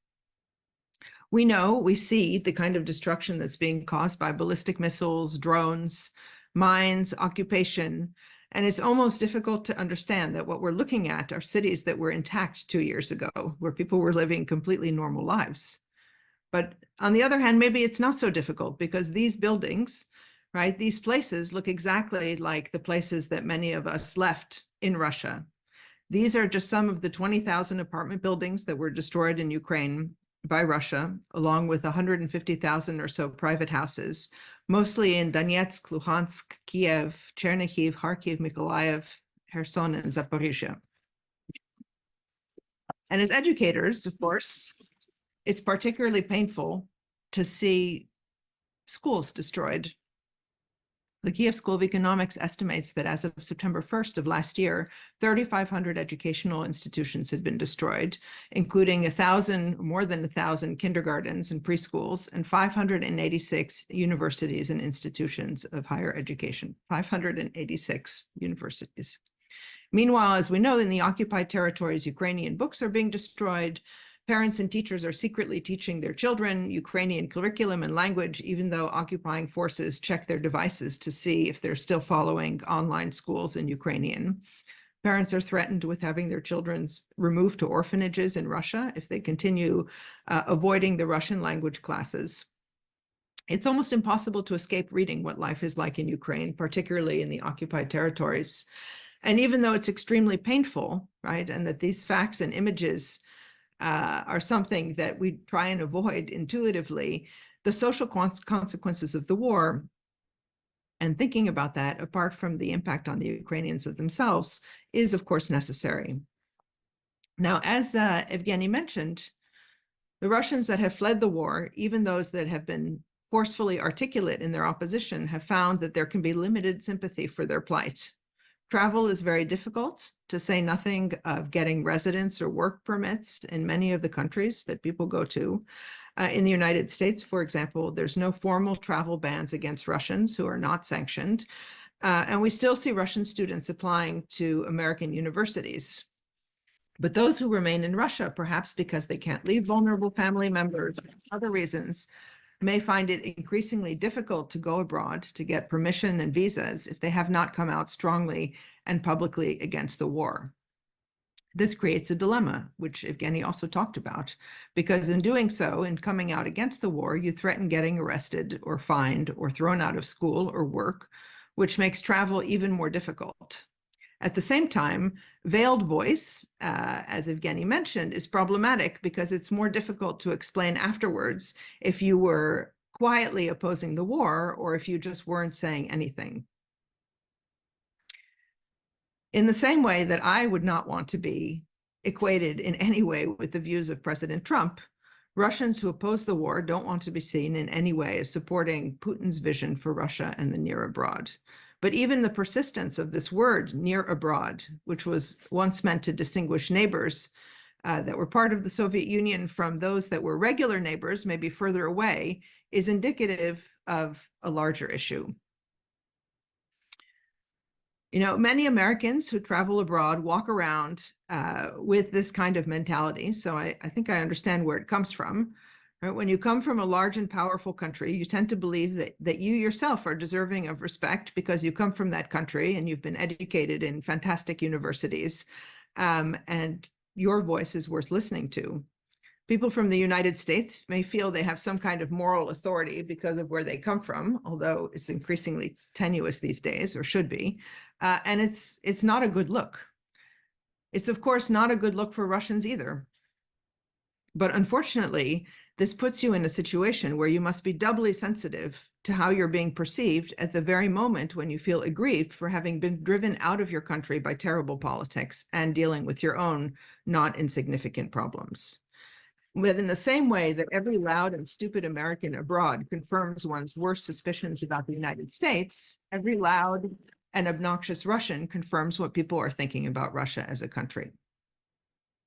We see the kind of destruction that's being caused by ballistic missiles, drones, mines, occupation, and it's almost difficult to understand that what we're looking at are cities that were intact 2 years ago, where people were living completely normal lives. But on the other hand, maybe it's not so difficult, because these buildings, right, these places look exactly like the places that many of us left in Russia. These are just some of the 20,000 apartment buildings that were destroyed in Ukraine by Russia, along with 150,000 or so private houses, mostly in Donetsk, Luhansk, Kiev, Chernihiv, Kharkiv, Mykolaiv, Kherson, and Zaporizhia. And as educators, of course, it's particularly painful to see schools destroyed. The Kiev School of Economics estimates that as of September 1st of last year, 3,500 educational institutions had been destroyed, including more than 1,000 kindergartens and preschools, and 586 universities and institutions of higher education, 586 universities. Meanwhile, as we know, in the occupied territories, Ukrainian books are being destroyed. Parents and teachers are secretly teaching their children Ukrainian curriculum and language, even though occupying forces check their devices to see if they're still following online schools in Ukrainian. Parents are threatened with having their children removed to orphanages in Russia if they continue avoiding the Russian language classes. It's almost impossible to escape reading what life is like in Ukraine, particularly in the occupied territories. And even though it's extremely painful, right, and that these facts and images are something that we try and avoid intuitively, the social consequences of the war, and thinking about that apart from the impact on the Ukrainians themselves, is of course necessary. Now, as Evgeny mentioned, the Russians that have fled the war, even those that have been forcefully articulate in their opposition, have found that there can be limited sympathy for their plight. Travel is very difficult, to say nothing of getting residence or work permits in many of the countries that people go to. In the United States, for example, there's no formal travel bans against Russians who are not sanctioned. And we still see Russian students applying to American universities. But those who remain in Russia, perhaps because they can't leave vulnerable family members or other reasons, may find it increasingly difficult to go abroad to get permission and visas if they have not come out strongly and publicly against the war. This creates a dilemma, which Evgeny also talked about, because in doing so, in coming out against the war, you threaten getting arrested or fined or thrown out of school or work, which makes travel even more difficult. At the same time, veiled voice, as Evgeny mentioned, is problematic because it's more difficult to explain afterwards if you were quietly opposing the war or if you just weren't saying anything. In the same way that I would not want to be equated in any way with the views of President Trump, Russians who oppose the war don't want to be seen in any way as supporting Putin's vision for Russia and the near abroad. But even the persistence of this word, near abroad, which was once meant to distinguish neighbors that were part of the Soviet Union from those that were regular neighbors, maybe further away, is indicative of a larger issue. You know, many Americans who travel abroad walk around with this kind of mentality. So I think I understand where it comes from. Right? When you come from a large and powerful country, you tend to believe that you yourself are deserving of respect because you come from that country and you've been educated in fantastic universities, and your voice is worth listening to. People from the United States may feel they have some kind of moral authority because of where they come from, although it's increasingly tenuous these days, or should be, and it's not a good look. It's, of course, not a good look for Russians either. But unfortunately, this puts you in a situation where you must be doubly sensitive to how you're being perceived at the very moment when you feel aggrieved for having been driven out of your country by terrible politics and dealing with your own not insignificant problems. But in the same way that every loud and stupid American abroad confirms one's worst suspicions about the United States, every loud and obnoxious Russian confirms what people are thinking about Russia as a country.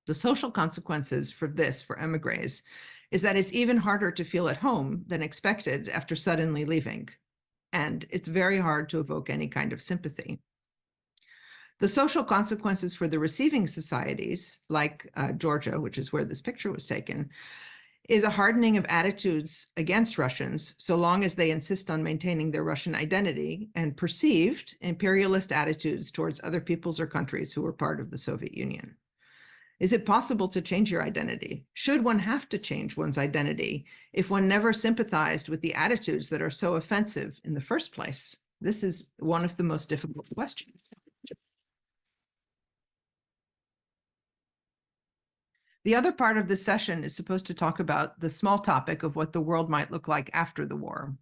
The social consequences for this, for emigres, is that it's even harder to feel at home than expected after suddenly leaving. And it's very hard to evoke any kind of sympathy. The social consequences for the receiving societies, like Georgia, which is where this picture was taken, is a hardening of attitudes against Russians so long as they insist on maintaining their Russian identity, and perceived imperialist attitudes towards other peoples or countries who were part of the Soviet Union. Is it possible to change your identity? Should one have to change one's identity if one never sympathized with the attitudes that are so offensive in the first place? This is one of the most difficult questions. The other part of this session is supposed to talk about the small topic of what the world might look like after the war.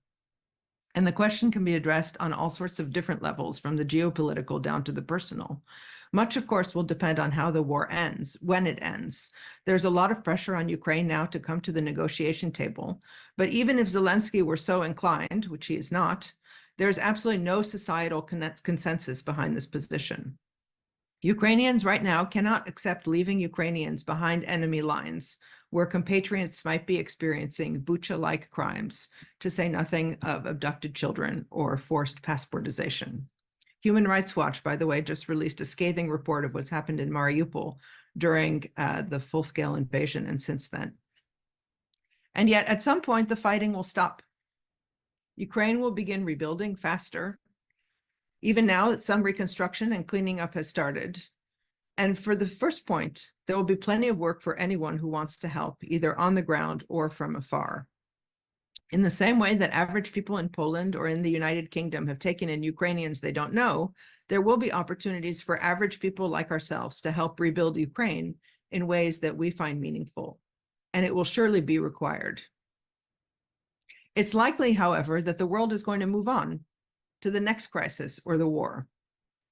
And the question can be addressed on all sorts of different levels, from the geopolitical down to the personal. Much, of course, will depend on how the war ends, when it ends. There's a lot of pressure on Ukraine now to come to the negotiation table. But even if Zelensky were so inclined, which he is not, there's absolutely no societal consensus behind this position. Ukrainians right now cannot accept leaving Ukrainians behind enemy lines, where compatriots might be experiencing Bucha-like crimes, to say nothing of abducted children or forced passportization. Human Rights Watch, by the way, just released a scathing report of what's happened in Mariupol during the full-scale invasion and since then. And yet, at some point, the fighting will stop. Ukraine will begin rebuilding faster. Even now, some reconstruction and cleaning up has started. And for the first point, there will be plenty of work for anyone who wants to help, either on the ground or from afar. In the same way that average people in Poland or in the United Kingdom have taken in Ukrainians they don't know, there will be opportunities for average people like ourselves to help rebuild Ukraine in ways that we find meaningful. And it will surely be required. It's likely, however, that the world is going to move on to the next crisis or the war.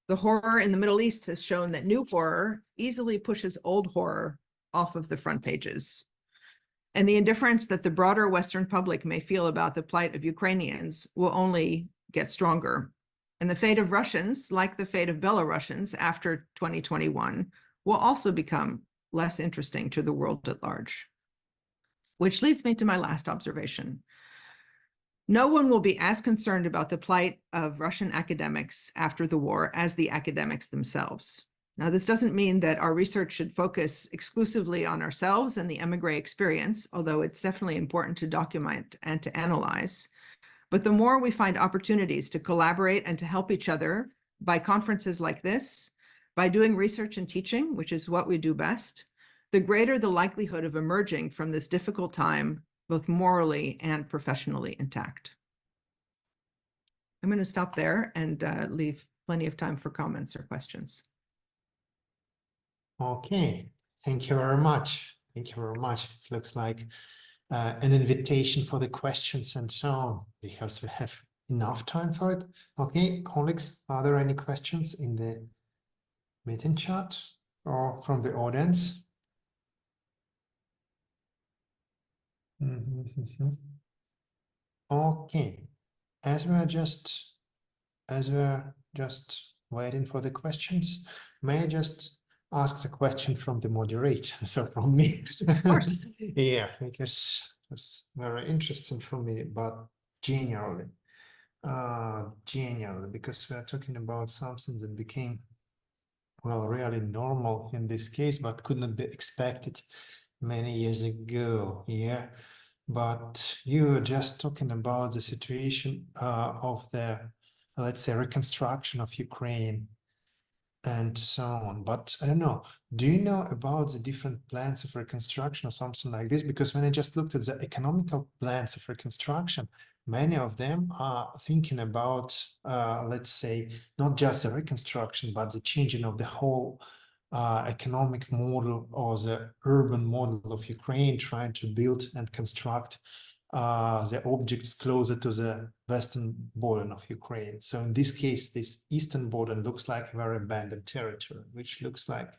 The horror in the Middle East has shown that new horror easily pushes old horror off of the front pages. And the indifference that the broader Western public may feel about the plight of Ukrainians will only get stronger. And the fate of Russians, like the fate of Belarusians after 2021, will also become less interesting to the world at large. Which leads me to my last observation. No one will be as concerned about the plight of Russian academics after the war as the academics themselves. Now, this doesn't mean that our research should focus exclusively on ourselves and the emigre experience, although it's definitely important to document and to analyze. But the more we find opportunities to collaborate and to help each other by conferences like this, by doing research and teaching, which is what we do best, the greater the likelihood of emerging from this difficult time, both morally and professionally intact. I'm going to stop there and leave plenty of time for comments or questions. Okay, thank you very much. Thank you very much. It looks like an invitation for the questions and so on, because we have enough time for it. Okay, colleagues, are there any questions in the meeting chat or from the audience? Okay, as we're just waiting for the questions, may I just ask the question from the moderator, so from me? Of course. Yeah, because it's very interesting for me, but generally, because we're talking about something that became, well, really normal in this case, but could not be expected many years ago. Yeah, but you were just talking about the situation of the, let's say, reconstruction of Ukraine and so on. But I don't know, do you know about the different plans of reconstruction or something like this? Because when I just looked at the economical plans of reconstruction, many of them are thinking about, let's say, not just the reconstruction, but the changing of the whole economic model or the urban model of Ukraine, trying to build and construct the objects closer to the western border of Ukraine. So in this case, this eastern border looks like a very abandoned territory, which looks like,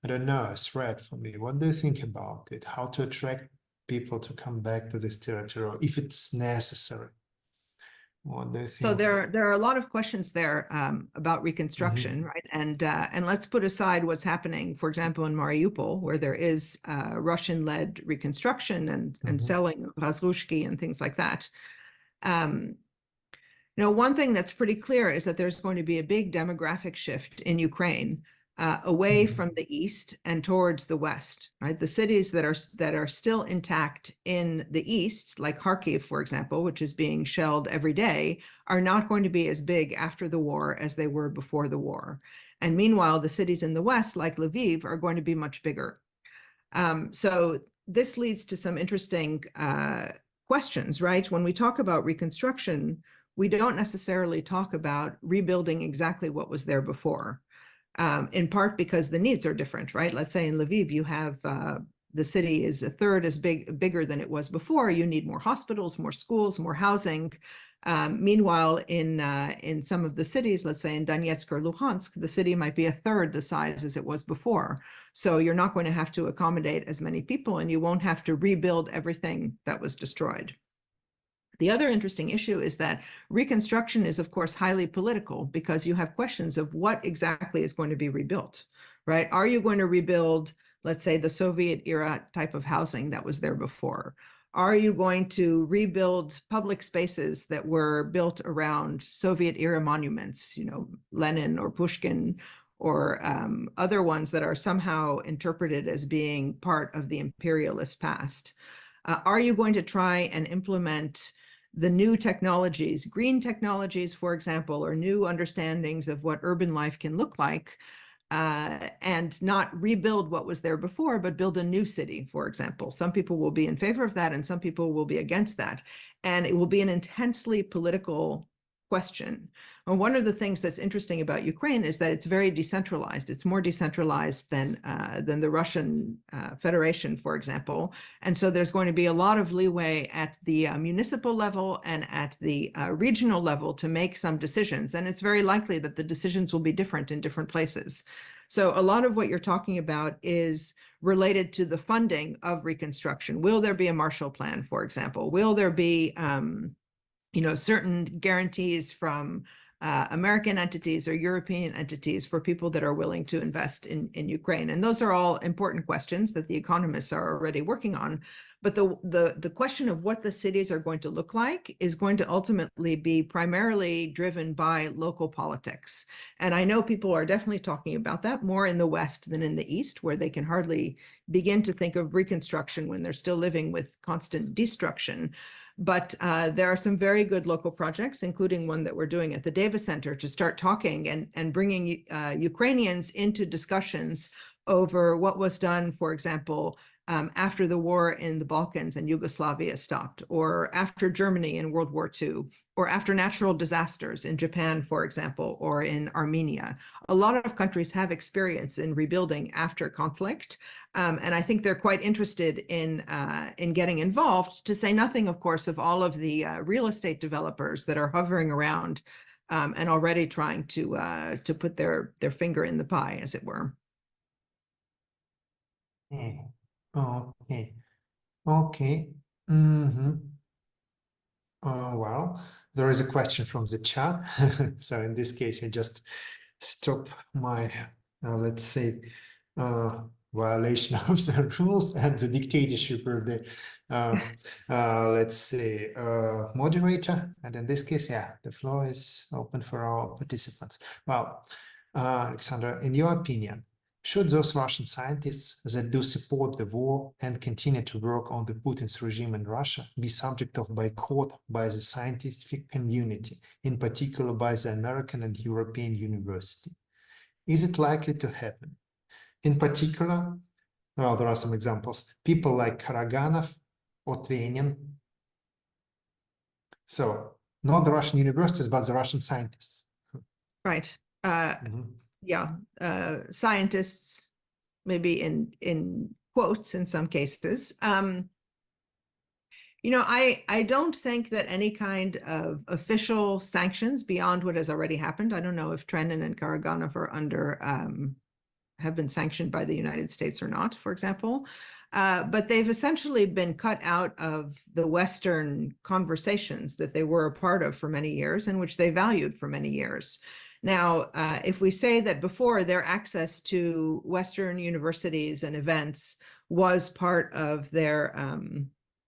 I don't know, a threat for me. What do you think about it? How to attract people to come back to this territory, or if it's necessary? What do you think? So there are a lot of questions there about reconstruction, right? And let's put aside what's happening, for example, in Mariupol, where there is Russian-led reconstruction and selling of Razrushki and things like that. One thing that's pretty clear is that there's going to be a big demographic shift in Ukraine away from the east and towards the west, right? The cities that are still intact in the east, like Kharkiv, for example, which is being shelled every day, are not going to be as big after the war as they were before the war. And meanwhile, the cities in the west, like Lviv, are going to be much bigger. So this leads to some interesting questions, right? When we talk about reconstruction, we don't necessarily talk about rebuilding exactly what was there before. In part because the needs are different, right? Let's say in Lviv, you have the city is a third as bigger than it was before. You need more hospitals, more schools, more housing. Meanwhile, in some of the cities, let's say in Donetsk or Luhansk, the city might be a third the size as it was before. So you're not going to have to accommodate as many people, and you won't have to rebuild everything that was destroyed. The other interesting issue is that reconstruction is, of course, highly political, because you have questions of what exactly is going to be rebuilt, right? Are you going to rebuild, let's say, the Soviet era type of housing that was there before? Are you going to rebuild public spaces that were built around Soviet era monuments, Lenin or Pushkin, or other ones that are somehow interpreted as being part of the imperialist past? Are you going to try and implement the new technologies, green technologies, for example, or new understandings of what urban life can look like, and not rebuild what was there before, but build a new city, for example? Some people will be in favor of that, and some people will be against that. And it will be an intensely political question. And one of the things that's interesting about Ukraine is that it's very decentralized. It's more decentralized than the Russian Federation, for example. And so there's going to be a lot of leeway at the municipal level and at the regional level to make some decisions. And it's very likely that the decisions will be different in different places. So a lot of what you're talking about is related to the funding of reconstruction. Will there be a Marshall Plan, for example? Will there be certain guarantees from American entities or European entities for people that are willing to invest in Ukraine? And those are all important questions that the economists are already working on. But the question of what the cities are going to look like is going to ultimately be primarily driven by local politics. And I know people are definitely talking about that more in the West than in the East, where they can hardly begin to think of reconstruction when they're still living with constant destruction. But there are some very good local projects, including one that we're doing at the Davis Center, to start talking and bringing Ukrainians into discussions over what was done, for example, after the war in the Balkans and Yugoslavia stopped, or after Germany in World War II, or after natural disasters in Japan, for example, or in Armenia. A lot of countries have experience in rebuilding after conflict. And I think they're quite interested in getting involved, to say nothing, of course, of all of the real estate developers that are hovering around and already trying to put their finger in the pie, as it were. Okay. Well, there is a question from the chat. So in this case, I just stop my, let's say, violation of the rules and the dictatorship of the, let's say, moderator. And in this case, yeah, the floor is open for our participants. Well, Alexandra, in your opinion, should those Russian scientists that do support the war and continue to work on the Putin's regime in Russia be subject of boycott by the scientific community, in particular by the American and European university? Is it likely to happen? In particular, well, there are some examples, people like Karaganov or Trenin. So not the Russian universities, but the Russian scientists. Right. Yeah, scientists, maybe in quotes in some cases. You know, I don't think that any kind of official sanctions beyond what has already happened. I don't know if Trenin and Karaganov are under have been sanctioned by the United States or not, for example. But they've essentially been cut out of the Western conversations that they were a part of for many years and which they valued for many years. Now, if we say that before their access to Western universities and events was part of their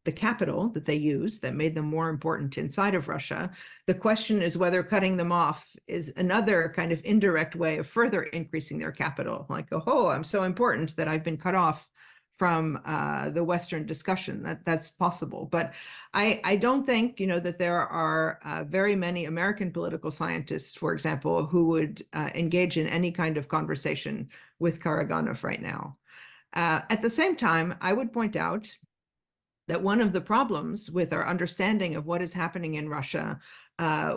the capital that they used that made them more important inside of Russia, the question is whether cutting them off is another kind of indirect way of further increasing their capital. Like, oh, I'm so important that I've been cut off from the Western discussion. That's possible. But I don't think, you know, that there are very many American political scientists, for example, who would engage in any kind of conversation with Karaganov right now. At the same time, I would point out that one of the problems with our understanding of what is happening in Russia,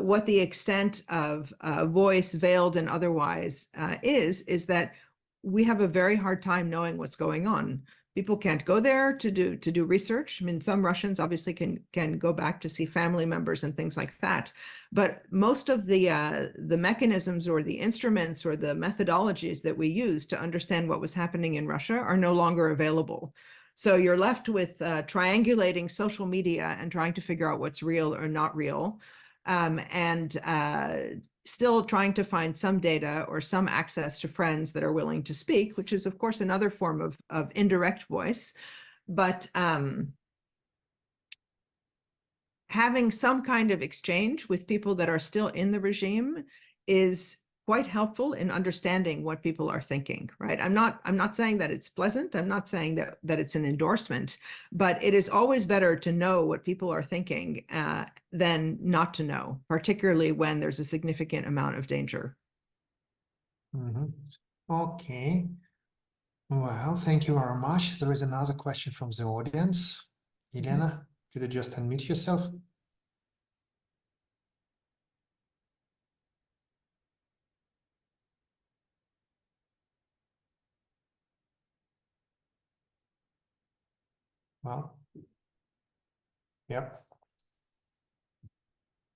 what the extent of voice, veiled and otherwise, is that we have a very hard time knowing what's going on. People can't go there to do research. I mean, some Russians obviously can go back to see family members and things like that. But most of the mechanisms or the instruments or the methodologies that we use to understand what was happening in Russia are no longer available. So you're left with triangulating social media and trying to figure out what's real or not real, and still trying to find some data or some access to friends that are willing to speak, which is, of course, another form of indirect voice. But having some kind of exchange with people that are still in the regime is quite helpful in understanding what people are thinking, right? I'm not saying that it's pleasant. I'm not saying that it's an endorsement, but it is always better to know what people are thinking than not to know, particularly when there's a significant amount of danger. Mm-hmm. Okay. Well, thank you very much. There is another question from the audience. Elena, could you just unmute yourself? Well, yep.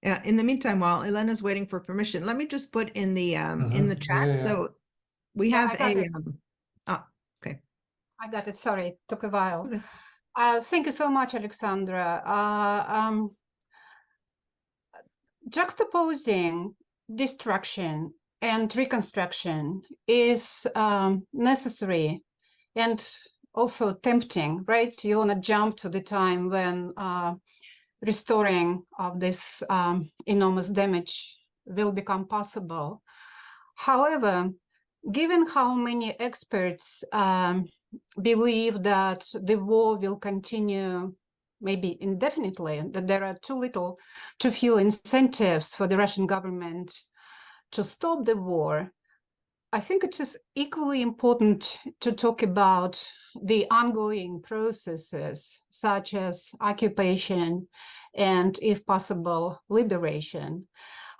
Yeah. In the meantime, while Elena's waiting for permission, let me just put in the chat. Yeah. So we Yeah, have okay. I got it. Sorry, it took a while. Thank you so much, Alexandra. Juxtaposing destruction and reconstruction is necessary and also tempting, right? You want to jump to the time when restoring of this enormous damage will become possible. However, given how many experts believe that the war will continue maybe indefinitely, that there are too few incentives for the Russian government to stop the war, I think it is equally important to talk about the ongoing processes such as occupation and, if possible, liberation.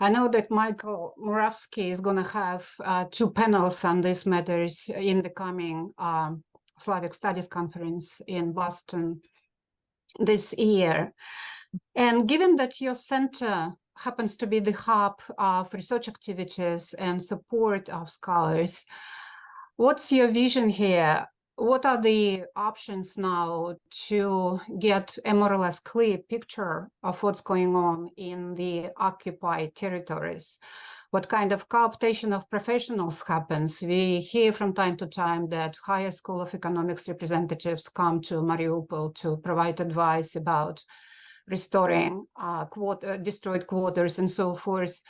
I know that Michael Murawski is going to have 2 panels on these matters in the coming Slavic Studies Conference in Boston this year. And given that your center happens to be the hub of research activities and support of scholars, what's your vision here? What are the options now to get a more or less clear picture of what's going on in the occupied territories? What kind of cooptation of professionals happens? We hear from time to time that higher school of economics representatives come to Mariupol to provide advice about restoring destroyed quarters and so forth.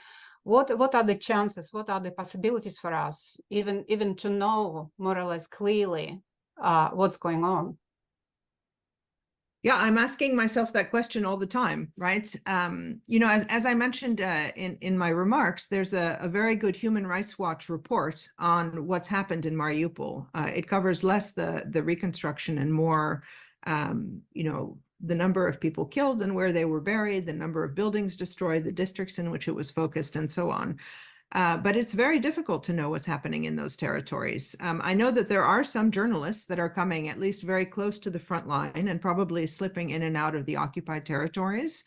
What are the chances? What are the possibilities for us, even to know more or less clearly what's going on? Yeah, I'm asking myself that question all the time, right? You know, as I mentioned in my remarks, there's a very good Human Rights Watch report on what's happened in Mariupol. It covers less the reconstruction and more, you know, the number of people killed and where they were buried, the number of buildings destroyed, the districts in which it was focused, and so on. But it's very difficult to know what's happening in those territories. I know that there are some journalists that are coming at least very close to the front line and probably slipping in and out of the occupied territories.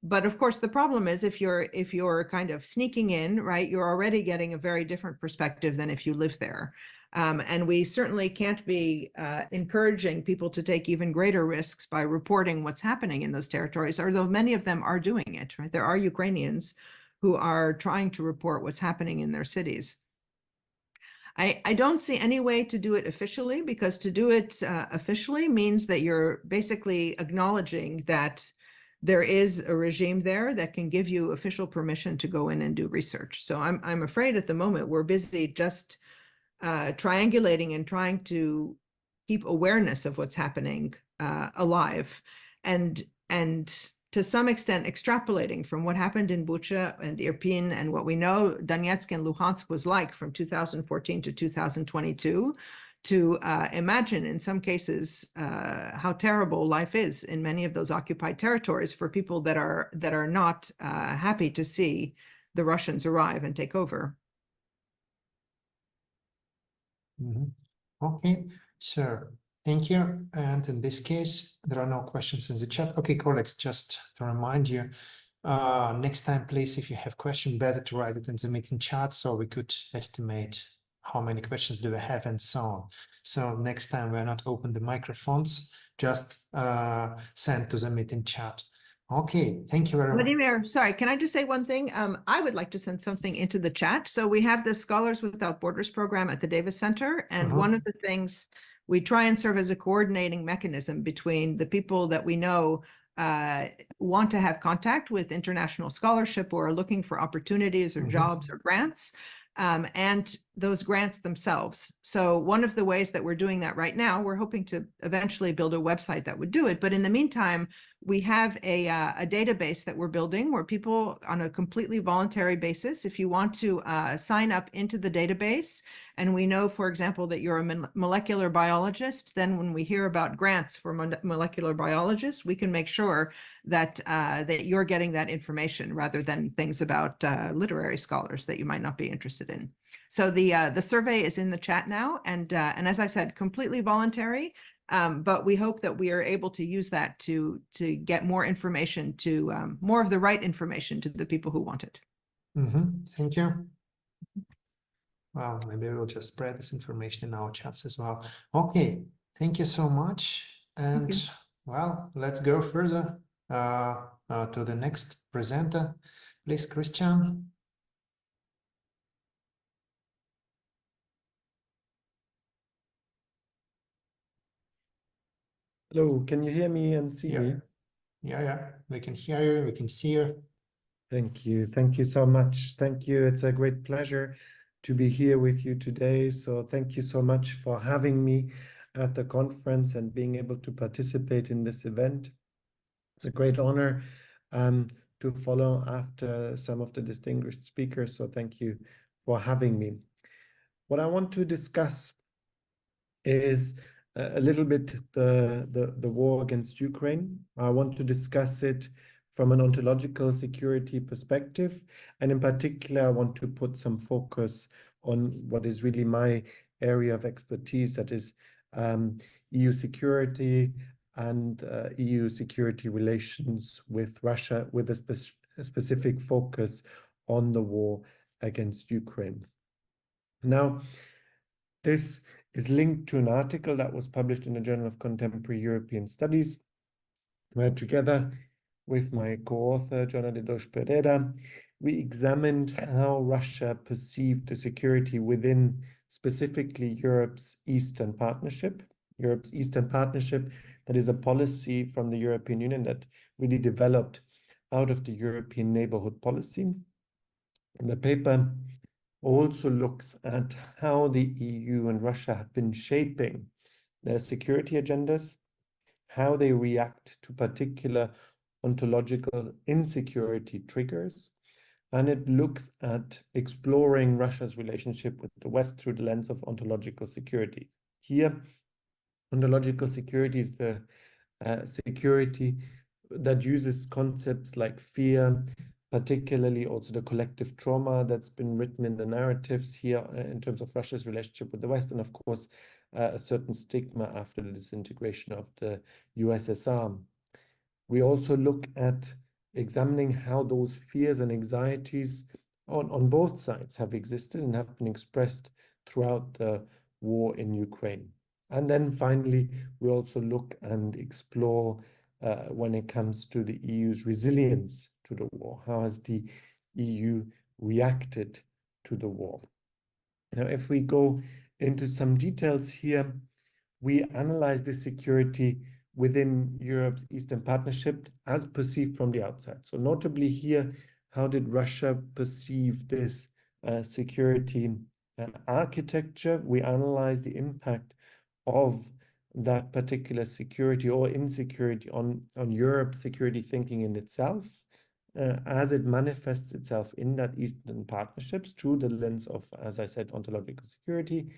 But of course, the problem is if you're kind of sneaking in, right, you're already getting a very different perspective than if you live there. And we certainly can't be encouraging people to take even greater risks by reporting what's happening in those territories, although many of them are doing it, right? There are Ukrainians who are trying to report what's happening in their cities. I don't see any way to do it officially, because to do it officially means that you're basically acknowledging that there is a regime there that can give you official permission to go in and do research. So I'm afraid at the moment we're busy just triangulating and trying to keep awareness of what's happening alive, and to some extent extrapolating from what happened in Bucha and Irpin and what we know Donetsk and Luhansk was like from 2014 to 2022, to imagine in some cases how terrible life is in many of those occupied territories for people that are not happy to see the Russians arrive and take over. Okay, so thank you. And in this case, there are no questions in the chat. Okay, colleagues, just to remind you, next time, please, if you have questions, better to write it in the meeting chat so we could estimate how many questions do we have and so on. So next time we're not open the microphones, just send to the meeting chat. Okay, thank you very much. Vladimir, sorry, can I just say one thing? I would like to send something into the chat. So we have the Scholars Without Borders program at the Davis Center. And one of the things we try and serve as a coordinating mechanism between the people that we know want to have contact with international scholarship or are looking for opportunities or jobs or grants, and those grants themselves. So one of the ways that we're doing that right now, we're hoping to eventually build a website that would do it. But in the meantime, we have a database that we're building where people on a completely voluntary basis, if you want to sign up into the database, and we know, for example, that you're a molecular biologist, then when we hear about grants for molecular biologists, we can make sure that that you're getting that information rather than things about literary scholars that you might not be interested in. So the survey is in the chat now, and as I said, completely voluntary. But we hope that we are able to use that to get more information to more of the right information to the people who want it. Thank you. Well, maybe we'll just spread this information in our chats as well. Okay, thank you so much. And well, let's go further to the next presenter. Please, Christian. Hello, can you hear me and see me? Yeah, we can hear you, we can see you. Thank you so much. Thank you. It's a great pleasure to be here with you today. So thank you so much for having me at the conference and being able to participate in this event. It's a great honor to follow after some of the distinguished speakers. So thank you for having me. What I want to discuss is a little bit the war against Ukraine. I want to discuss it from an ontological security perspective, and in particular, I want to put some focus on what is really my area of expertise, that is EU security and EU security relations with Russia, with a specific focus on the war against Ukraine. Now, this is linked to an article that was published in the Journal of Contemporary European Studies, where together with my co-author, Joana de Dos Pereira, we examined how Russia perceived the security within specifically Europe's Eastern Partnership. Europe's Eastern Partnership, that is a policy from the European Union that really developed out of the European neighborhood policy. And the paper also looks at how the EU and Russia have been shaping their security agendas, how they react to particular ontological insecurity triggers, and it looks at exploring Russia's relationship with the West through the lens of ontological security. Here, ontological security is the security that uses concepts like fear, particularly also the collective trauma that's been written in the narratives here in terms of Russia's relationship with the West, and of course, a certain stigma after the disintegration of the USSR. We also look at examining how those fears and anxieties on both sides have existed and have been expressed throughout the war in Ukraine. And then finally, we also look and explore when it comes to the EU's resilience to the war. How has the EU reacted to the war? Now, if we go into some details here, we analyze the security within Europe's Eastern Partnership as perceived from the outside. So notably here, how did Russia perceive this security architecture? We analyze the impact of that particular security or insecurity on Europe's security thinking in itself, as it manifests itself in that Eastern Partnerships through the lens of, as I said, ontological security.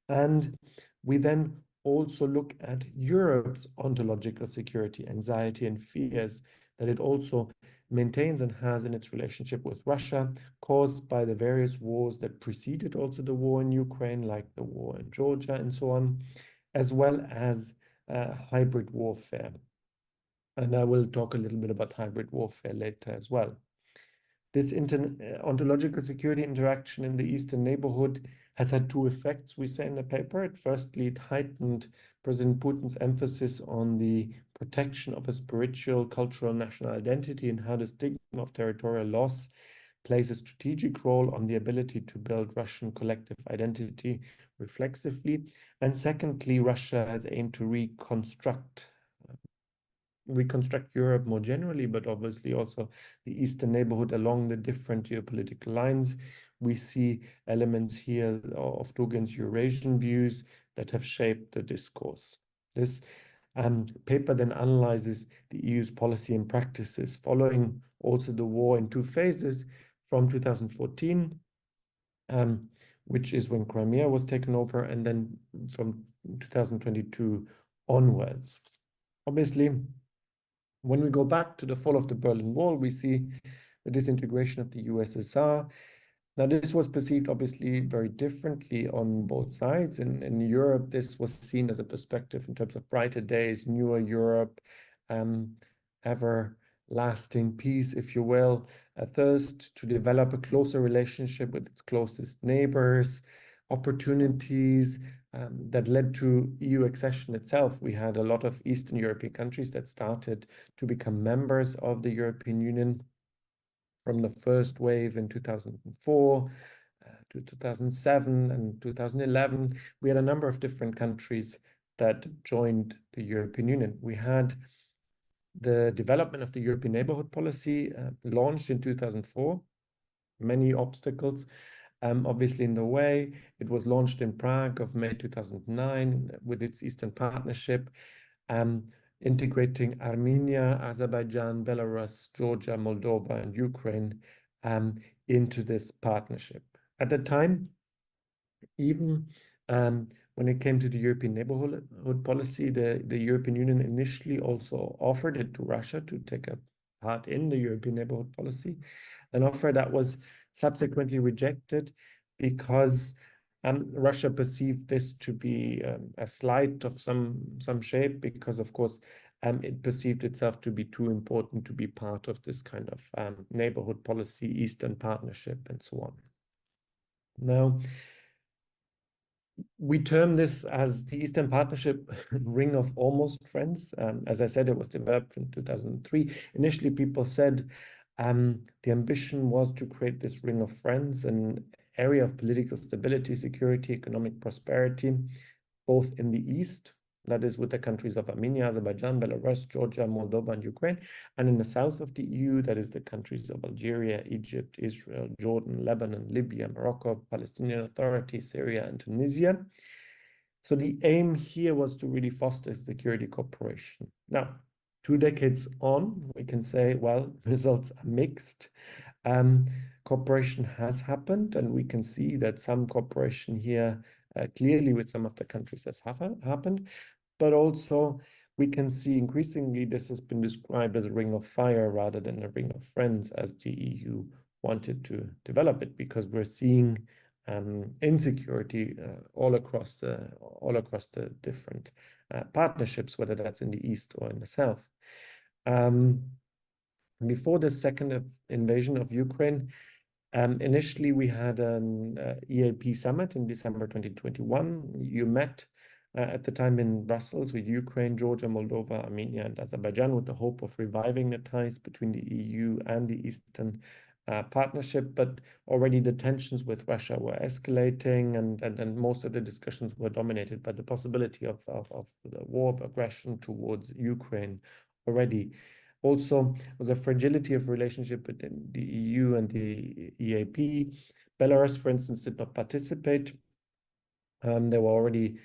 And we then also look at Europe's ontological security, anxiety, and fears that it also maintains and has in its relationship with Russia, caused by the various wars that preceded also the war in Ukraine, like the war in Georgia and so on, as well as hybrid warfare. And I will talk a little bit about hybrid warfare later as well. This ontological security interaction in the Eastern neighborhood has had two effects, we say in the paper. Firstly, it heightened President Putin's emphasis on the protection of a spiritual, cultural, national identity and how the stigma of territorial loss plays a strategic role on the ability to build Russian collective identity reflexively. And secondly, Russia has aimed to reconstruct Europe more generally, but obviously also the Eastern neighborhood along the different geopolitical lines. We see elements here of Dugin's Eurasian views that have shaped the discourse. This paper then analyzes the EU's policy and practices following also the war in two phases from 2014, which is when Crimea was taken over, and then from 2022 onwards. Obviously, when we go back to the fall of the Berlin Wall, we see the disintegration of the USSR. Now, this was perceived obviously very differently on both sides. In Europe, this was seen as a perspective in terms of brighter days, newer Europe, everlasting peace, if you will, a thirst to develop a closer relationship with its closest neighbors, opportunities that led to EU accession itself. We had a lot of Eastern European countries that started to become members of the European Union from the first wave in 2004 to 2007 and 2011. We had a number of different countries that joined the European Union. We had the development of the European Neighborhood Policy launched in 2004, many obstacles obviously in the way. It was launched in Prague of May 2009 with its Eastern Partnership, integrating Armenia, Azerbaijan, Belarus, Georgia, Moldova, and Ukraine into this partnership. At the time, even when it came to the European Neighborhood Policy, the European Union initially also offered it to Russia to take a part in the European Neighborhood Policy, an offer that was subsequently rejected because Russia perceived this to be a slight of some shape, because of course it perceived itself to be too important to be part of this kind of neighborhood policy, Eastern Partnership, and so on. Now, we term this as the Eastern Partnership Ring of Almost Friends. As I said, it was developed in 2003. Initially, people said the ambition was to create this ring of friends, an area of political stability, security, economic prosperity, both in the East, that is with the countries of Armenia, Azerbaijan, Belarus, Georgia, Moldova, and Ukraine, and in the south of the EU, that is the countries of Algeria, Egypt, Israel, Jordan, Lebanon, Libya, Morocco, Palestinian Authority, Syria, and Tunisia. So the aim here was to really foster security cooperation. Now, 2 decades on, we can say, well, results are mixed. Cooperation has happened, and we can see that some cooperation here clearly with some of the countries has happened, but also we can see increasingly this has been described as a ring of fire rather than a ring of friends, as the EU wanted to develop it, because we're seeing insecurity all across the different partnerships, whether that's in the East or in the South. Before the second invasion of Ukraine, initially we had an EAP summit in December 2021. You met at the time in Brussels with Ukraine, Georgia, Moldova, Armenia, and Azerbaijan, with the hope of reviving the ties between the EU and the Eastern Partnership. But already the tensions with Russia were escalating, and most of the discussions were dominated by the possibility of the war of aggression towards Ukraine already. Also, was a fragility of relationship between the EU and the EAP. Belarus, for instance, did not participate. There were already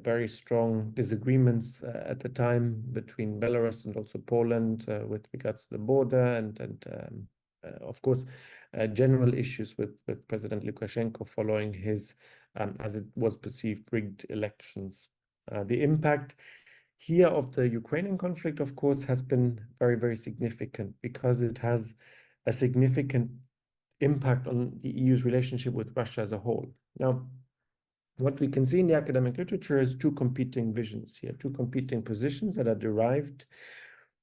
very strong disagreements at the time between Belarus and also Poland with regards to the border, and of course, general issues with President Lukashenko following his, as it was perceived, rigged elections. The impact here of the Ukrainian conflict, of course, has been very, very significant, because it has a significant impact on the EU's relationship with Russia as a whole. Now, what we can see in the academic literature is two competing visions here, two competing positions that are derived.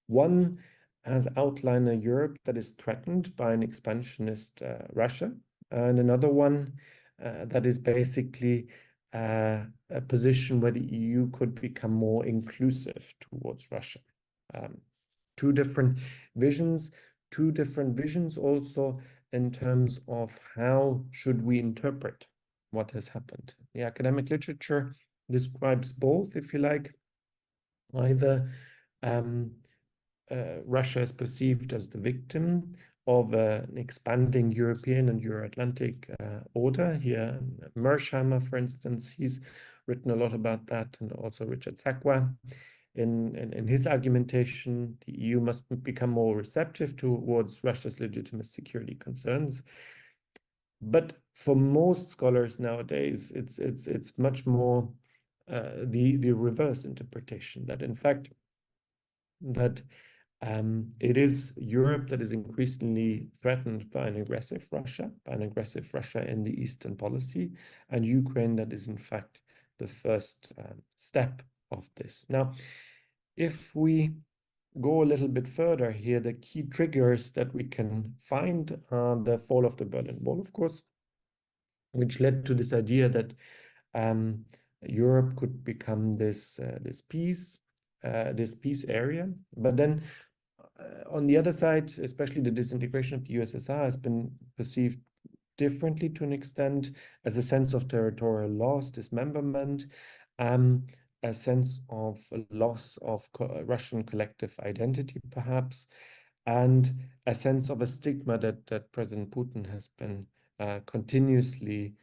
One has outlined a Europe that is threatened by an expansionist Russia, and another one that is basically a position where the EU could become more inclusive towards Russia. Two different visions also in terms of how should we interpret what has happened. The academic literature describes both, if you like. Either Russia is perceived as the victim of an expanding European and Euro-Atlantic order. Here, Mersheimer, for instance, he's written a lot about that, and also Richard Sakwa. In his argumentation, the EU must become more receptive towards Russia's legitimate security concerns. But for most scholars nowadays, it's much more the reverse interpretation, that in fact that it is Europe that is increasingly threatened by an aggressive Russia in the Eastern policy, and Ukraine that is in fact the first step of this. Now, if we go a little bit further here, the key triggers that we can find are the fall of the Berlin Wall, of course, which led to this idea that Europe could become this peace area. But then on the other side, especially the disintegration of the USSR has been perceived differently to an extent, as a sense of territorial loss, dismemberment, a sense of loss of Russian collective identity, perhaps, and a sense of a stigma that President Putin has been continuously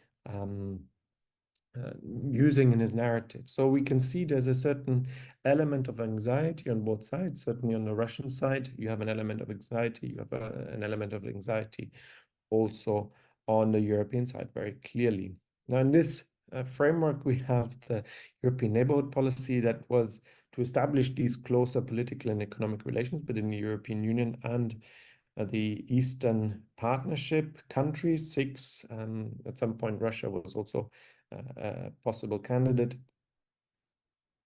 using in his narrative. So we can see there's a certain element of anxiety on both sides. Certainly on the Russian side, you have an element of anxiety. You have an element of anxiety also on the European side, very clearly. Now, in this framework, we have the European Neighborhood Policy that was to establish these closer political and economic relations between the European Union and the Eastern Partnership countries, 6. At some point, Russia was also a possible candidate.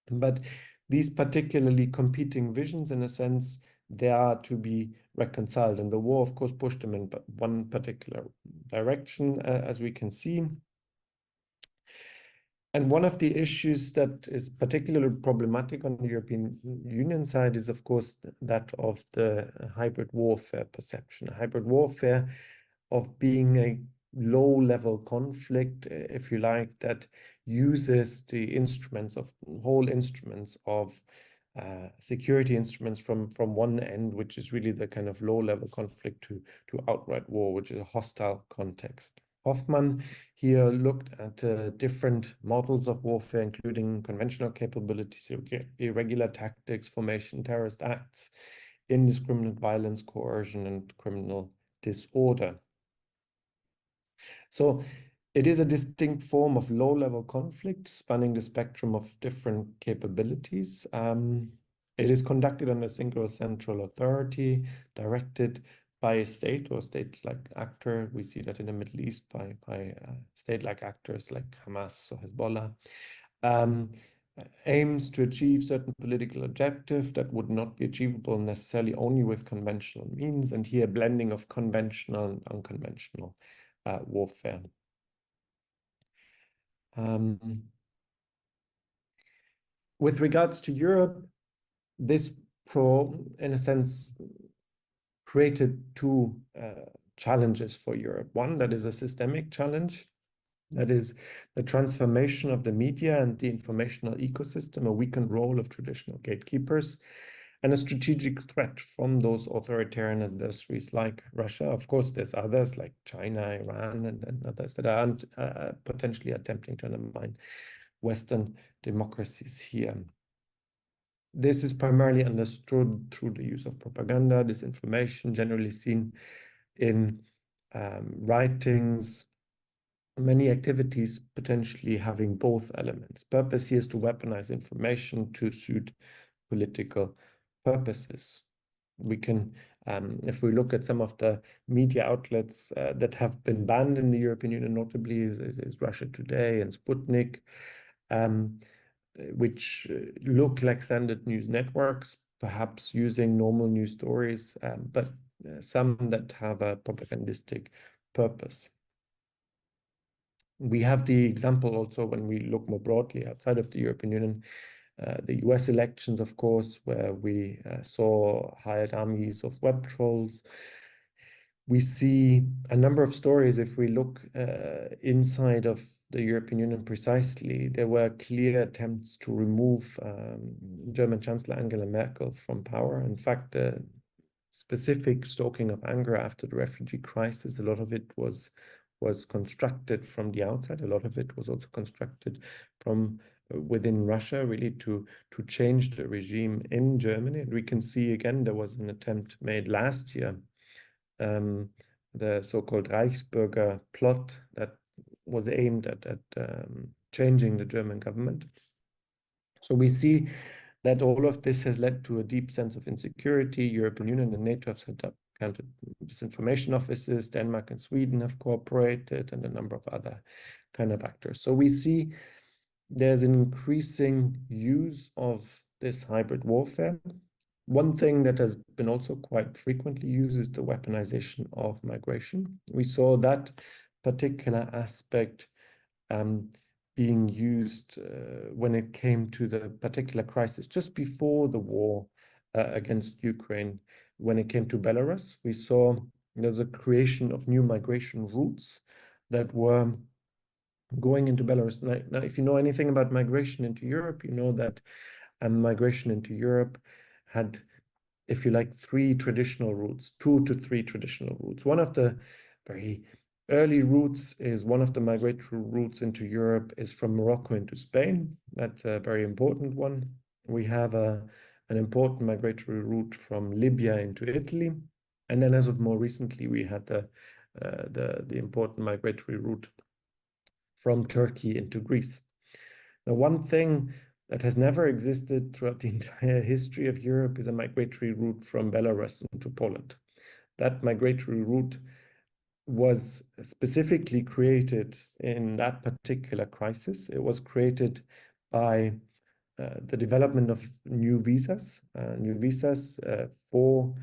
But these particularly competing visions, in a sense, they are to be reconciled. And the war, of course, pushed them in one particular direction, as we can see. And one of the issues that is particularly problematic on the European Union side is, of course, that of the hybrid warfare perception. Hybrid warfare of being a low-level conflict, if you like, that uses the instruments of security instruments from one end, which is really the kind of low-level conflict, to outright war, which is a hostile context. Hoffman here looked at different models of warfare, including conventional capabilities, irregular tactics, formation, terrorist acts, indiscriminate violence, coercion, and criminal disorder. So It is a distinct form of low-level conflict spanning the spectrum of different capabilities. It is conducted under a single central authority, directed by a state or state-like actor. We see that in the Middle East by state-like actors like Hamas or Hezbollah. Aims to achieve certain political objective that would not be achievable necessarily only with conventional means, and here blending of conventional and unconventional warfare. With regards to Europe, this in a sense, created two challenges for Europe. One that is a systemic challenge, that is the transformation of the media and the informational ecosystem, a weakened role of traditional gatekeepers, and a strategic threat from those authoritarian adversaries like Russia. Of course, there's others like China, Iran, and others that are potentially attempting to undermine Western democracies here. This is primarily understood through the use of propaganda, disinformation, generally seen in writings, many activities potentially having both elements. Purpose here is to weaponize information to suit political purposes. We can, if we look at some of the media outlets that have been banned in the European Union, notably is Russia Today and Sputnik, which look like standard news networks, perhaps using normal news stories, but some that have a propagandistic purpose. We have the example also when we look more broadly outside of the European Union, the US elections, of course, where we saw hired armies of web trolls. We see a number of stories. If we look inside of the European Union precisely, there were clear attempts to remove German Chancellor Angela Merkel from power. In fact, specific stoking of anger after the refugee crisis, a lot of it was constructed from the outside. A lot of it was also constructed from within Russia, really to change the regime in Germany. And we can see again, there was an attempt made last year, the so-called Reichsbürger plot that was aimed at changing the German government. So we see that all of this has led to a deep sense of insecurity. European Union and NATO have set up counter disinformation offices. Denmark and Sweden have cooperated, and a number of other kind of actors. So we see there's an increasing use of this hybrid warfare. One thing that has been also quite frequently used is the weaponization of migration. We saw that particular aspect being used when it came to the particular crisis just before the war against Ukraine. When it came to Belarus, we saw there was a creation of new migration routes that were going into Belarus. Now, if you know anything about migration into Europe, you know that migration into Europe had, if you like, three traditional routes, 2 to 3 traditional routes. One of the very early routes is one of the migratory routes into Europe is from Morocco into Spain. That's a very important one. We have an important migratory route from Libya into Italy. And then as of more recently, we had the important migratory route from Turkey into Greece. Now, one thing that has never existed throughout the entire history of Europe is a migratory route from Belarus into Poland. That migratory route was specifically created in that particular crisis. It was created by the development of new visas for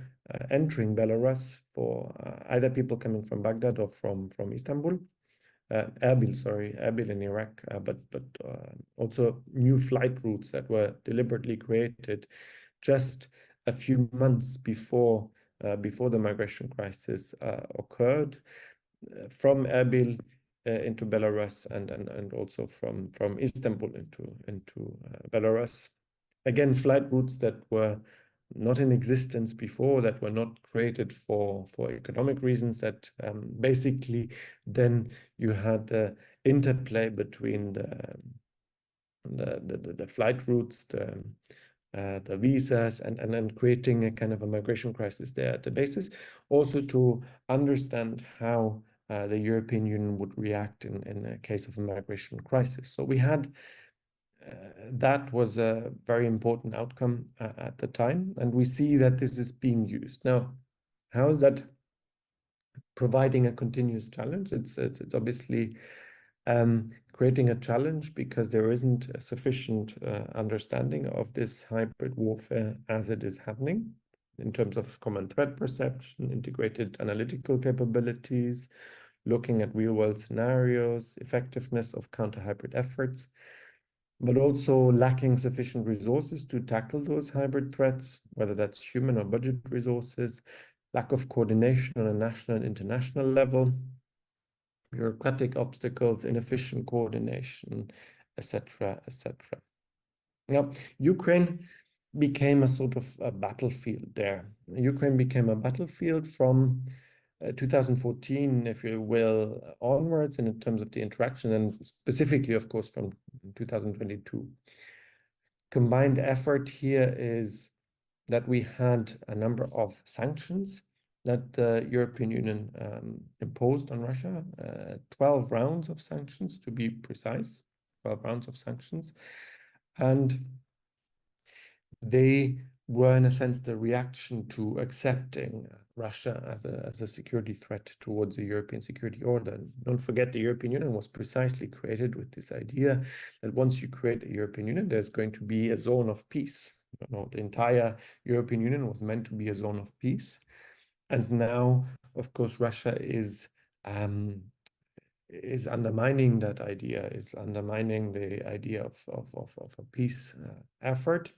entering Belarus for either people coming from Baghdad or from Istanbul. Erbil in Iraq, but also new flight routes that were deliberately created just a few months before the migration crisis occurred, from Erbil into Belarus and also from Istanbul into Belarus. Again, flight routes that were not in existence before, that were not created for economic reasons, that basically then you had the interplay between the flight routes, the visas, and then creating a kind of a migration crisis there at the basis. Also to understand how the European Union would react in a case of a migration crisis. So we had that was a very important outcome at the time, and we see that this is being used. Now, how is that providing a continuous challenge? It's obviously creating a challenge because there isn't a sufficient understanding of this hybrid warfare as it is happening in terms of common threat perception, integrated analytical capabilities, looking at real-world scenarios, effectiveness of counter-hybrid efforts, but also lacking sufficient resources to tackle those hybrid threats, whether that's human or budget resources, lack of coordination on a national and international level, bureaucratic obstacles, inefficient coordination, etc., etc. Now, Ukraine became a sort of a battlefield there. Ukraine became a battlefield from 2014, if you will, onwards, and in terms of the interaction, and specifically, of course, from 2022. Combined effort here is that we had a number of sanctions that the European Union imposed on Russia, 12 rounds of sanctions to be precise, 12 rounds of sanctions. And they were, in a sense, the reaction to accepting Russia as a security threat towards the European security order. And don't forget, the European Union was precisely created with this idea that once you create a European Union, there's going to be a zone of peace. You know, the entire European Union was meant to be a zone of peace. And now, of course, Russia is undermining that idea, is undermining the idea of a peace effort.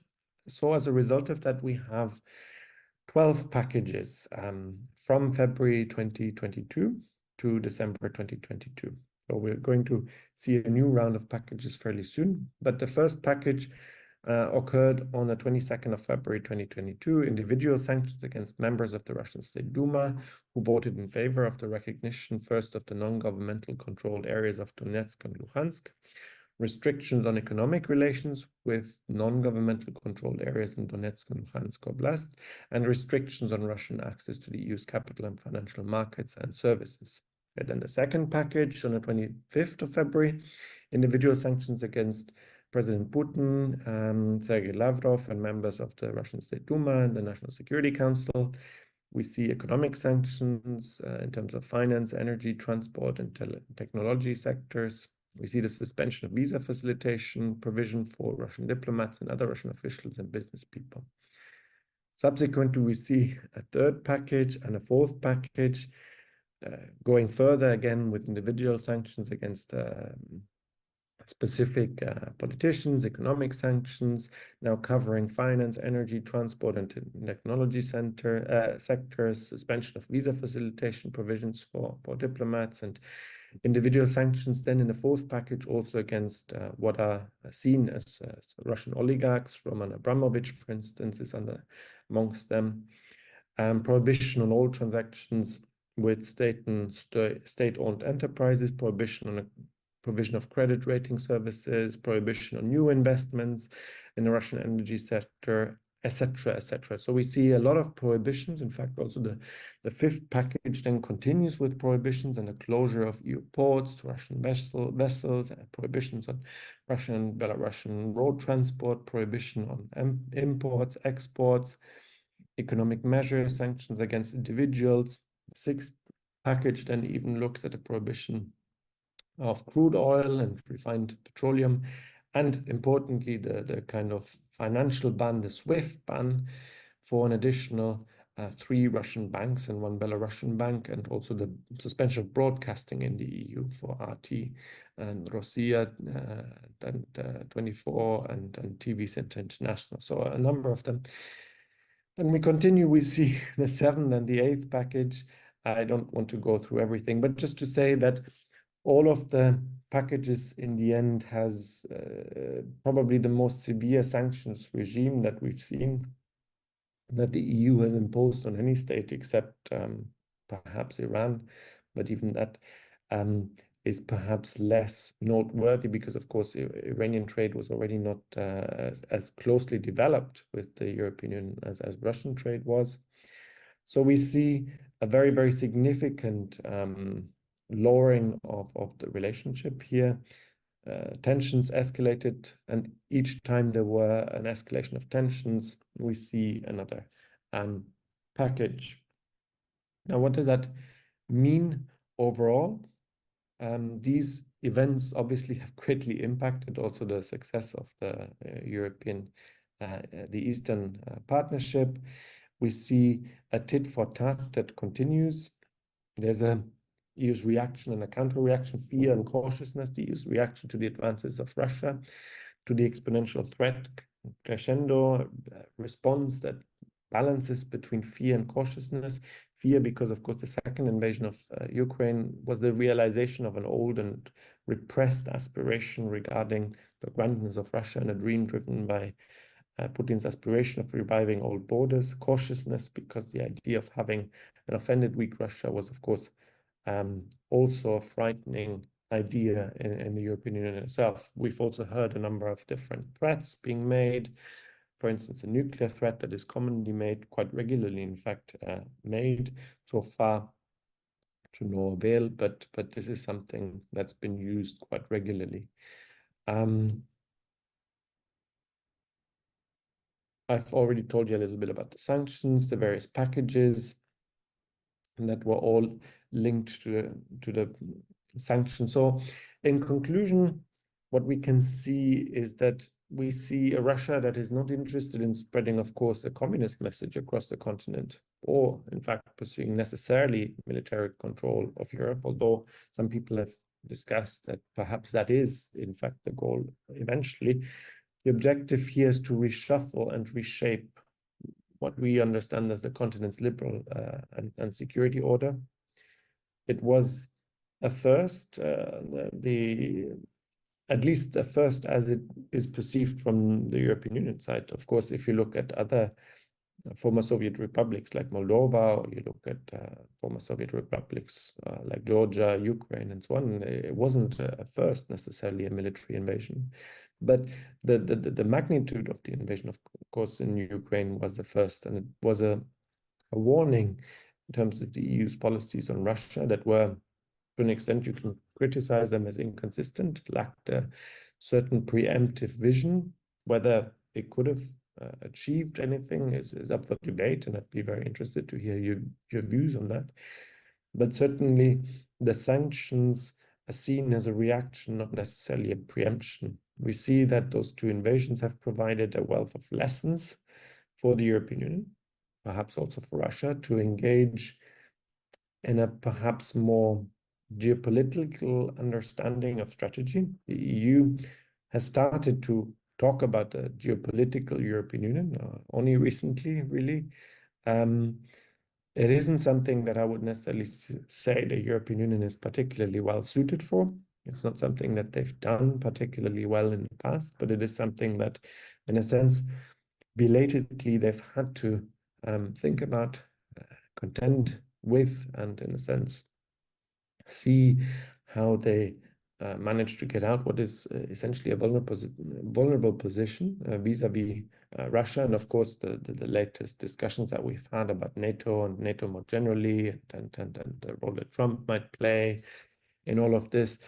So as a result of that, we have 12 packages from February 2022 to December 2022. So we're going to see a new round of packages fairly soon. But the first package occurred on the 22nd of February 2022, individual sanctions against members of the Russian State Duma who voted in favor of the recognition first of the non-governmental controlled areas of Donetsk and Luhansk, restrictions on economic relations with non-governmental controlled areas in Donetsk and Luhansk Oblast, and restrictions on Russian access to the EU's capital and financial markets and services. And then the second package on the 25th of February, individual sanctions against President Putin, Sergei Lavrov, and members of the Russian State Duma and the National Security Council. We see economic sanctions in terms of finance, energy, transport, and technology sectors. We see the suspension of visa facilitation, provision for Russian diplomats and other Russian officials and business people. Subsequently, we see a third package and a fourth package going further again with individual sanctions against specific politicians, economic sanctions, now covering finance, energy, transport, and technology sectors, suspension of visa facilitation provisions for diplomats, and individual sanctions then in the fourth package also against what are seen as Russian oligarchs. Roman Abramovich, for instance, is amongst them. Prohibition on all transactions with state-owned enterprises, prohibition on a provision of credit rating services, prohibition on new investments in the Russian energy sector, etc., etc. So we see a lot of prohibitions. In fact, also the fifth package then continues with prohibitions and the closure of EU ports to Russian vessels, prohibitions on Russian and Belarusian road transport, prohibition on imports, exports, economic measures, sanctions against individuals. The sixth package then even looks at a prohibition of crude oil and refined petroleum, and importantly, the kind of financial ban, the SWIFT ban, for an additional 3 Russian banks and 1 Belarusian bank, and also the suspension of broadcasting in the EU for RT and Rossiya and 24 and TV Center International. So a number of them. Then we continue, we see the 7th and the 8th package. I don't want to go through everything, but just to say that all of the packages in the end has probably the most severe sanctions regime that we've seen, that the EU has imposed on any state except perhaps Iran. But even that is perhaps less noteworthy because, of course, Iranian trade was already not as closely developed with the European Union as Russian trade was. So we see a very, very significant lowering of the relationship here. Tensions escalated, and each time there were an escalation of tensions, we see another package. Now, what does that mean overall? These events obviously have greatly impacted also the success of the the Eastern Partnership. We see a tit for tat that continues. There's a EU's reaction and a counter-reaction, fear and cautiousness, the EU's reaction to the advances of Russia, to the exponential threat crescendo, response that balances between fear and cautiousness. Fear because, of course, the second invasion of Ukraine was the realization of an old and repressed aspiration regarding the grandness of Russia and a dream driven by Putin's aspiration of reviving old borders. Cautiousness because the idea of having an offended weak Russia was, of course, also a frightening idea in the European Union itself. We've also heard a number of different threats being made. For instance, a nuclear threat that is commonly made, quite regularly, in fact, made so far to no avail, but this is something that's been used quite regularly. I've already told you a little bit about the sanctions, the various packages, and that were all linked to the sanctions. So in conclusion, what we can see is that we see a Russia that is not interested in spreading, of course, a communist message across the continent, or in fact pursuing necessarily military control of Europe, although some people have discussed that perhaps that is in fact the goal eventually. The objective here is to reshuffle and reshape what we understand as the continent's liberal and security order. It was a first, at least a first as it is perceived from the European Union side. Of course, if you look at other former Soviet republics like Moldova, or you look at former Soviet republics like Georgia, Ukraine, and so on, it wasn't a first necessarily a military invasion. But the magnitude of the invasion, of course, in Ukraine was the first, and it was a warning in terms of the EU's policies on Russia that were, to an extent, you can criticize them as inconsistent, lacked a certain preemptive vision. Whether it could have achieved anything is up for debate, and I'd be very interested to hear your views on that. But certainly the sanctions are seen as a reaction, not necessarily a preemption. We see that those two invasions have provided a wealth of lessons for the European Union, perhaps also for Russia, to engage in a perhaps more geopolitical understanding of strategy. The EU has started to talk about the geopolitical European Union only recently, really. It isn't something that I would necessarily say the European Union is particularly well suited for. It's not something that they've done particularly well in the past, but it is something that, in a sense, belatedly they've had to think about, contend with, and in a sense, see how they manage to get out what is essentially a vulnerable position vis-a-vis Russia, and of course the latest discussions that we've had about NATO and NATO more generally, and the role that Trump might play in all of this.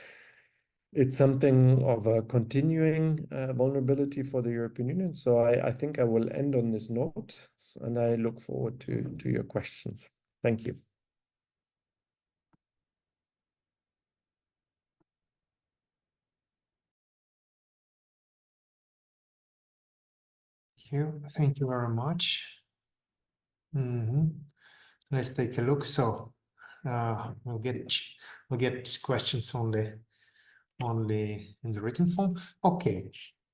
It's something of a continuing vulnerability for the European Union. So I think I will end on this note, and I look forward to your questions. Thank you. Thank you very much. Let's take a look. So we'll get questions only in the written form. Okay.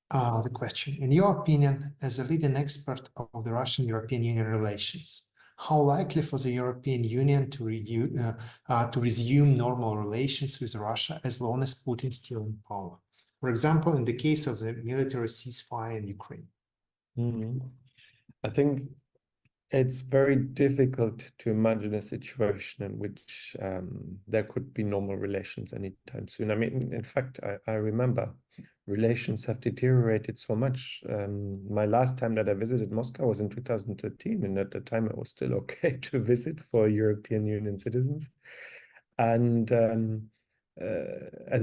The question: in your opinion, as a leading expert of the Russian-European Union relations, how likely for the European Union to resume normal relations with Russia as long as Putin is still in power? For example, in the case of the military ceasefire in Ukraine. I think it's very difficult to imagine a situation in which there could be normal relations anytime soon. I mean, in fact, I remember relations have deteriorated so much. My last time that I visited Moscow was in 2013, and at the time it was still okay to visit for European Union citizens. And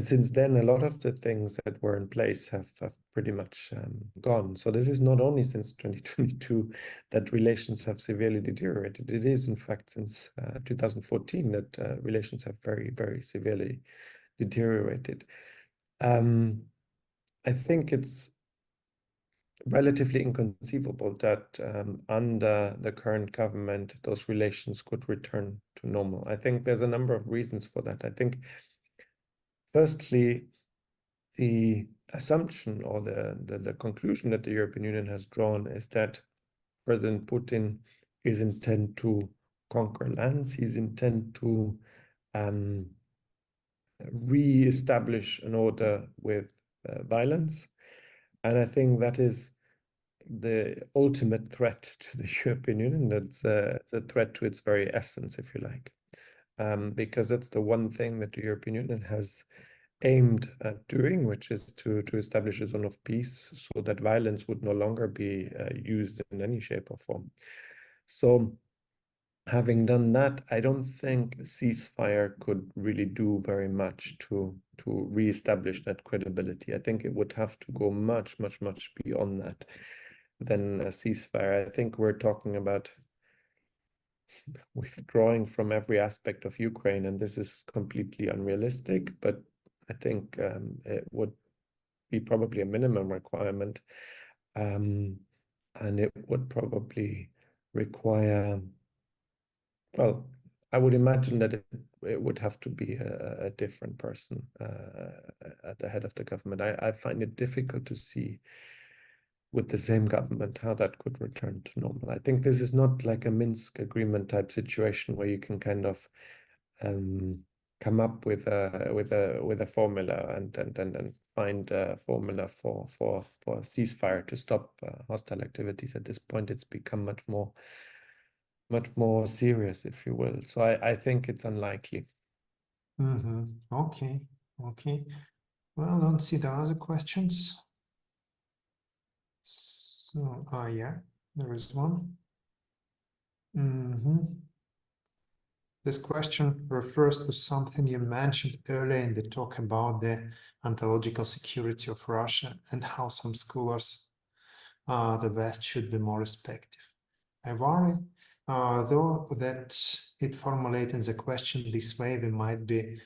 since then, a lot of the things that were in place have pretty much gone. So this is not only since 2022 that relations have severely deteriorated. It is, in fact, since 2014 that relations have very, very severely deteriorated. I think it's relatively inconceivable that under the current government, those relations could return to normal. I think there's a number of reasons for that. I think, firstly, the assumption or the conclusion that the European Union has drawn is that President Putin is intent to conquer lands. He's intent to re-establish an order with violence. And I think that is the ultimate threat to the European Union. That's it's a threat to its very essence, if you like, because that's the one thing that the European Union has aimed at doing, which is to establish a zone of peace so that violence would no longer be used in any shape or form. So having done that, I don't think a ceasefire could really do very much to reestablish that credibility. I think it would have to go much, much, much beyond that than a ceasefire. I think we're talking about withdrawing from every aspect of Ukraine, and this is completely unrealistic, but I think it would be probably a minimum requirement, and it would probably require, well, I would imagine that it would have to be a different person at the head of the government. I find it difficult to see with the same government how that could return to normal. I think this is not like a Minsk agreement type situation where you can kind of come up with a formula and find a formula for a ceasefire to stop hostile activities. At this point, it's become much more serious, if you will. So I think it's unlikely. Okay. Well, I don't see the other questions. So, yeah, there is one. This question refers to something you mentioned earlier in the talk about the ontological security of Russia and how some scholars, the West, should be more respective. I worry, though, that it formulating the question this way, we might be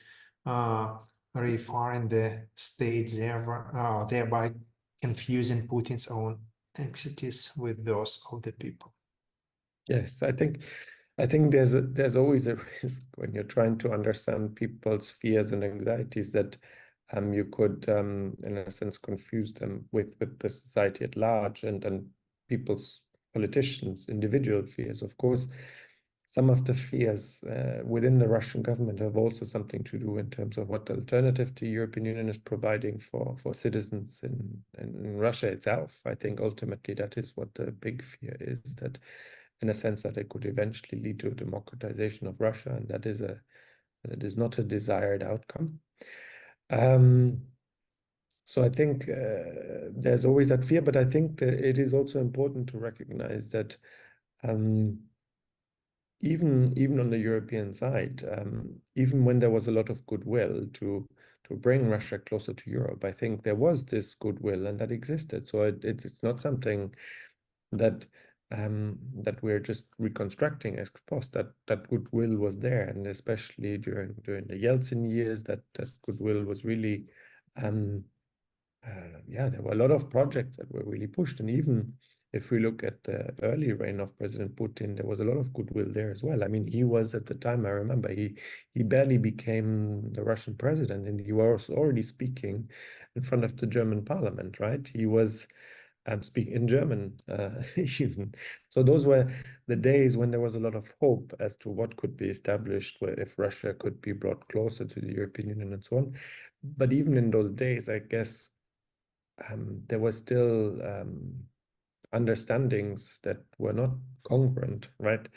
referring the state thereby confusing Putin's own anxieties with those of the people. Yes, I think there's always a risk when you're trying to understand people's fears and anxieties that you could in a sense confuse them with the society at large and people's politicians' individual fears. Of course, some of the fears within the Russian government have also something to do in terms of what the alternative to European Union is providing for citizens in Russia itself. I think ultimately that is what the big fear is, that in a sense that it could eventually lead to a democratization of Russia, and that is not a desired outcome. So I think there's always that fear, but I think that it is also important to recognize that even on the European side, even when there was a lot of goodwill to bring Russia closer to Europe, I think there was this goodwill and that existed. So it's not something that we're just reconstructing ex post. That goodwill was there, and especially during the Yeltsin years, that goodwill was really there were a lot of projects that were really pushed, and even if we look at the early reign of President Putin, there was a lot of goodwill there as well. I mean, he was at the time, I remember, he barely became the Russian president, and he was already speaking in front of the German parliament, right? He was speaking in German even. So those were the days when there was a lot of hope as to what could be established, where if Russia could be brought closer to the European Union and so on. But even in those days, I guess there was still understandings that were not congruent, right?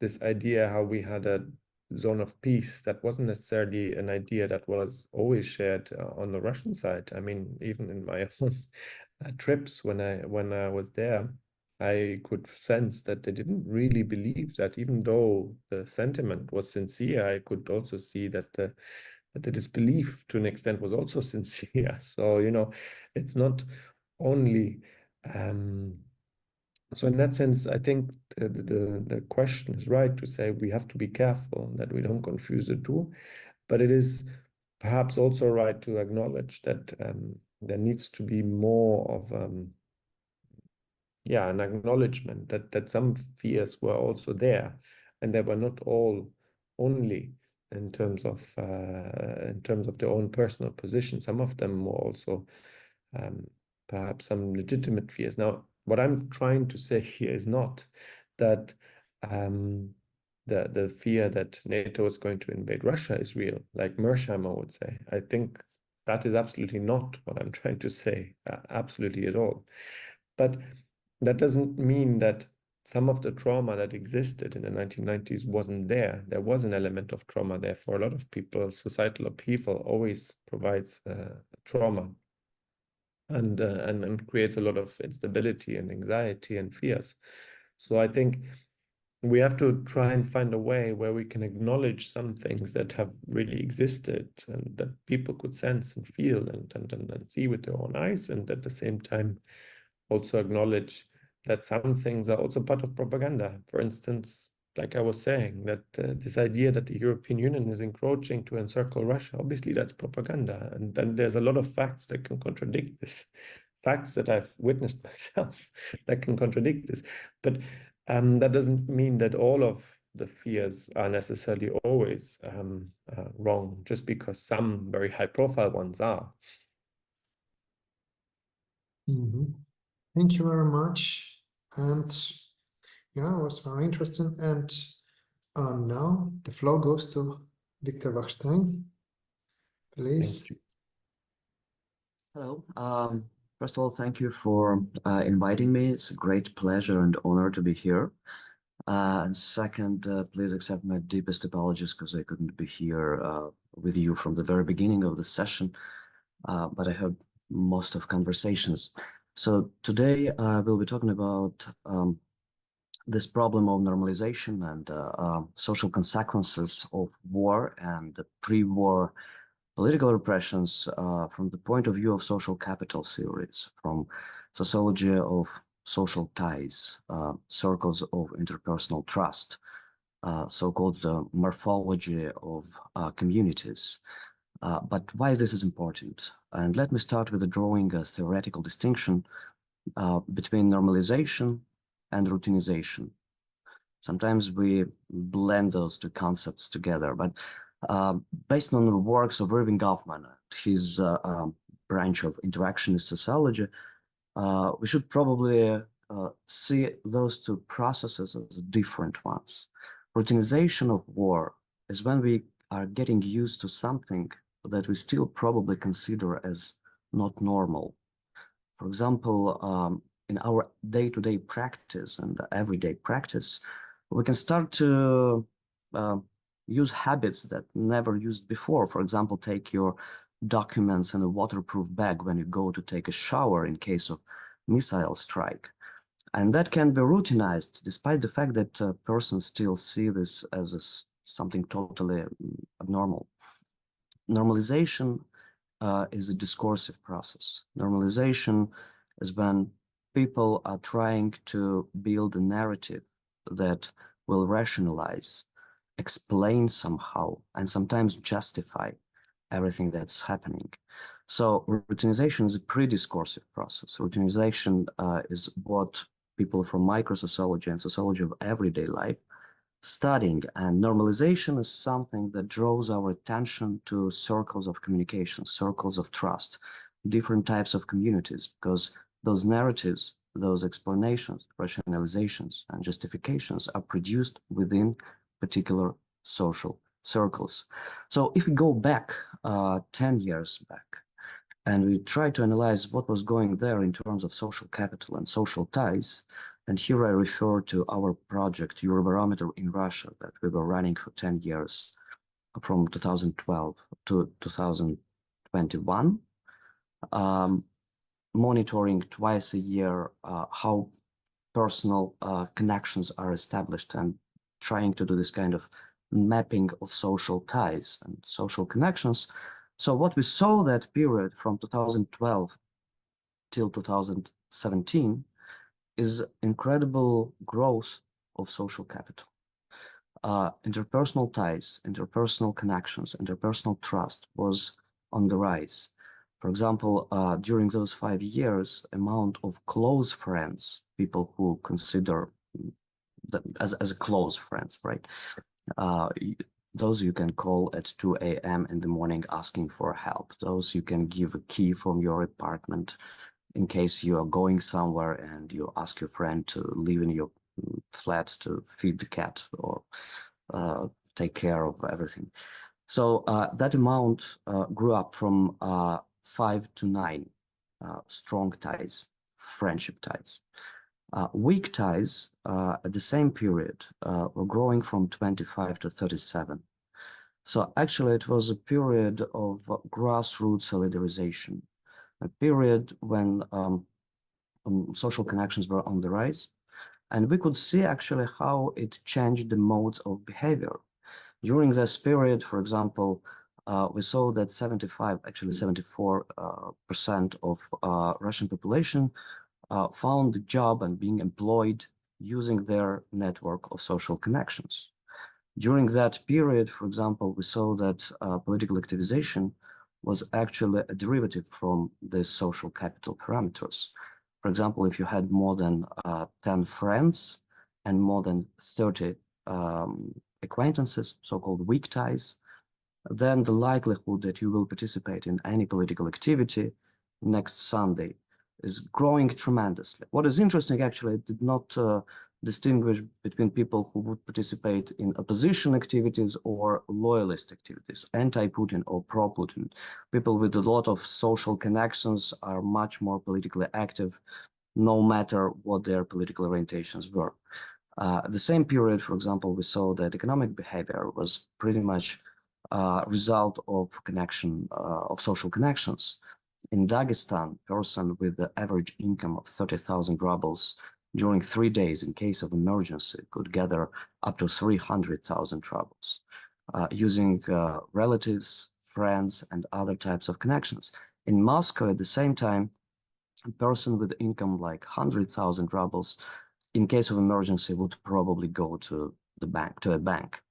This idea how we had a zone of peace, that wasn't necessarily an idea that was always shared on the Russian side. I mean, even in my own trips when I was there, I could sense that they didn't really believe that, even though the sentiment was sincere. I could also see that the disbelief to an extent was also sincere. So, you know, it's not only so in that sense, I think the question is right to say we have to be careful that we don't confuse the two, but it is perhaps also right to acknowledge that there needs to be more of an acknowledgement that some fears were also there, and they were not all only in terms of their own personal position. Some of them were also perhaps some legitimate fears. Now, what I'm trying to say here is not that the fear that NATO is going to invade Russia is real, like Mersheimer would say. I think that is absolutely not what I'm trying to say, absolutely at all. But that doesn't mean that some of the trauma that existed in the 1990s wasn't there. There was an element of trauma there. For a lot of people, societal upheaval always provides trauma and creates a lot of instability and anxiety and fears. So I think we have to try and find a way where we can acknowledge some things that have really existed and that people could sense and feel and see with their own eyes, and at the same time also acknowledge that some things are also part of propaganda. For instance, like I was saying, that this idea that the European Union is encroaching to encircle Russia, obviously that's propaganda. And then there's a lot of facts that can contradict this, facts that I've witnessed myself that can contradict this. But that doesn't mean that all of the fears are necessarily always wrong, just because some very high-profile ones are. Thank you very much. And yeah, it was very interesting. And now the floor goes to Viktor Vahshtain. Please. Hello. First of all, thank you for inviting me. It's a great pleasure and honor to be here. And second, please accept my deepest apologies because I couldn't be here with you from the very beginning of the session, but I heard most of conversations. So today we'll be talking about this problem of normalization and social consequences of war and the pre-war political repressions from the point of view of social capital theories, from sociology of social ties, circles of interpersonal trust, so-called morphology of communities. But why this is important? And let me start with drawing a theoretical distinction between normalization and routinization. Sometimes we blend those two concepts together, but based on the works of Irving Goffman, his branch of interactionist sociology, we should probably see those two processes as different ones. Routinization of war is when we are getting used to something that we still probably consider as not normal. For example, in our day-to-day practice and everyday practice, we can start to use habits that never used before. For example, take your documents in a waterproof bag when you go to take a shower in case of missile strike. And that can be routinized despite the fact that persons still see this as something totally abnormal. Normalization is a discursive process. Normalization is when people are trying to build a narrative that will rationalize, explain somehow, and sometimes justify everything that's happening. So routinization is a pre-discursive process. Routinization is what people from microsociology and sociology of everyday life studying, and normalization is something that draws our attention to circles of communication, circles of trust, different types of communities, because those narratives, those explanations, rationalizations, and justifications are produced within particular social circles. So if we go back 10 years back, and we try to analyze what was going there in terms of social capital and social ties, and here I refer to our project Eurobarometer in Russia that we were running for 10 years from 2012 to 2021, monitoring twice a year how interpersonal connections are established, and trying to do this kind of mapping of social ties and social connections. So what we saw that period from 2012 till 2017 is incredible growth of social capital. Interpersonal ties, interpersonal connections, interpersonal trust was on the rise. For example, during those 5 years, amount of close friends, people who consider them as close friends, right? Those you can call at 2 a.m. in the morning asking for help. Those you can give a key from your apartment in case you are going somewhere and you ask your friend to live in your flat to feed the cat or take care of everything. So that amount grew up from 5 to 9 strong ties, friendship ties. Weak ties at the same period were growing from 25 to 37. So actually it was a period of grassroots solidarization, a period when social connections were on the rise. And we could see actually how it changed the modes of behavior. During this period, for example, we saw that 74% of Russian population found a job and being employed using their network of social connections. During that period, for example, we saw that political activization was actually a derivative from the social capital parameters. For example, if you had more than 10 friends and more than 30 acquaintances, so-called weak ties, then the likelihood that you will participate in any political activity next Sunday is growing tremendously. What is interesting, actually, it did not distinguish between people who would participate in opposition activities or loyalist activities, anti-Putin or pro-Putin. People with a lot of social connections are much more politically active, no matter what their political orientations were. At the same period, for example, we saw that economic behavior was pretty much a result of connection, of social connections. In Dagestan, a person with the average income of 30,000 rubles during 3 days in case of emergency could gather up to 300,000 rubles using relatives, friends, and other types of connections. In Moscow, at the same time, a person with income like 100,000 rubles in case of emergency would probably go to the bank, to a bank.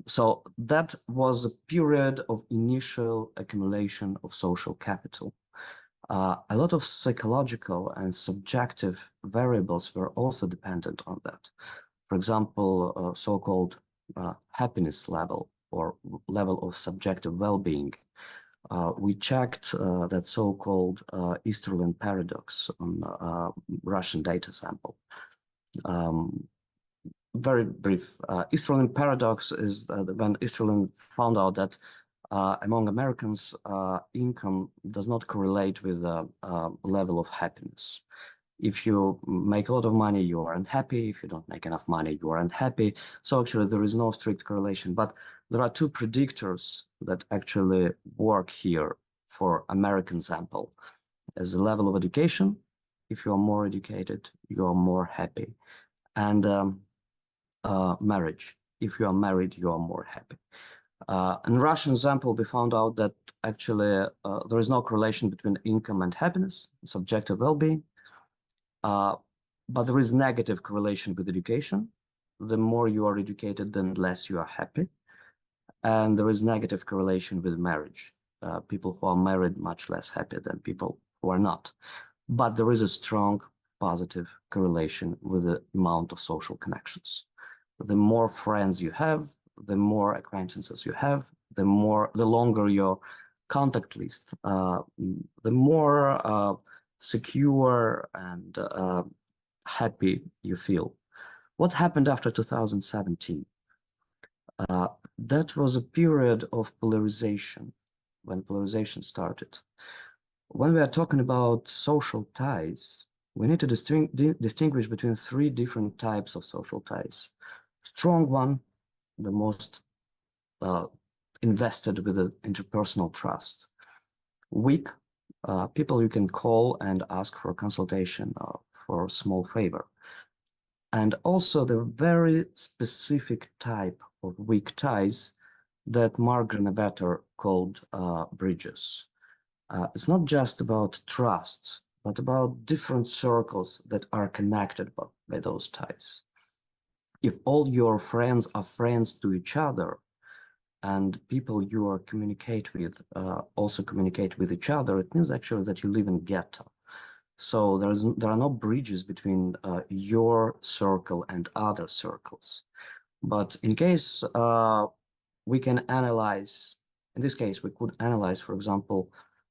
So that was a period of initial accumulation of social capital. A lot of psychological and subjective variables were also dependent on that. For example, so-called happiness level or level of subjective well-being. We checked that so-called Easterlin paradox on Russian data sample. Very brief. Easterlin paradox is when Easterlin found out that among Americans, income does not correlate with the level of happiness. If you make a lot of money, you are unhappy. If you don't make enough money, you are unhappy. So actually, there is no strict correlation. But there are two predictors that actually work here for American sample. As the level of education, if you are more educated, you are more happy. And marriage, if you are married, you are more happy. In Russian sample, we found out that actually there is no correlation between income and happiness, subjective well-being. But there is negative correlation with education. The more you are educated, then less you are happy. And there is negative correlation with marriage. People who are married much less happy than people who are not. But there is a strong positive correlation with the amount of social connections. The more friends you have, the more acquaintances you have, the longer your contact list, the more secure and happy you feel. What happened after 2017? That was a period of polarization, when polarization started. When we are talking about social ties, we need to distinguish between 3 different types of social ties. Strong one, the most invested with the interpersonal trust. Weak, people you can call and ask for a consultation or for a small favor. and also the very specific type of weak ties that Mark Granovetter called bridges. It's not just about trust, but about different circles that are connected by those ties. If all your friends are friends to each other, and people you are communicate with also communicate with each other, it means actually that you live in ghetto. So there are no bridges between your circle and other circles. But in case we can analyze, in this case, we could analyze, for example,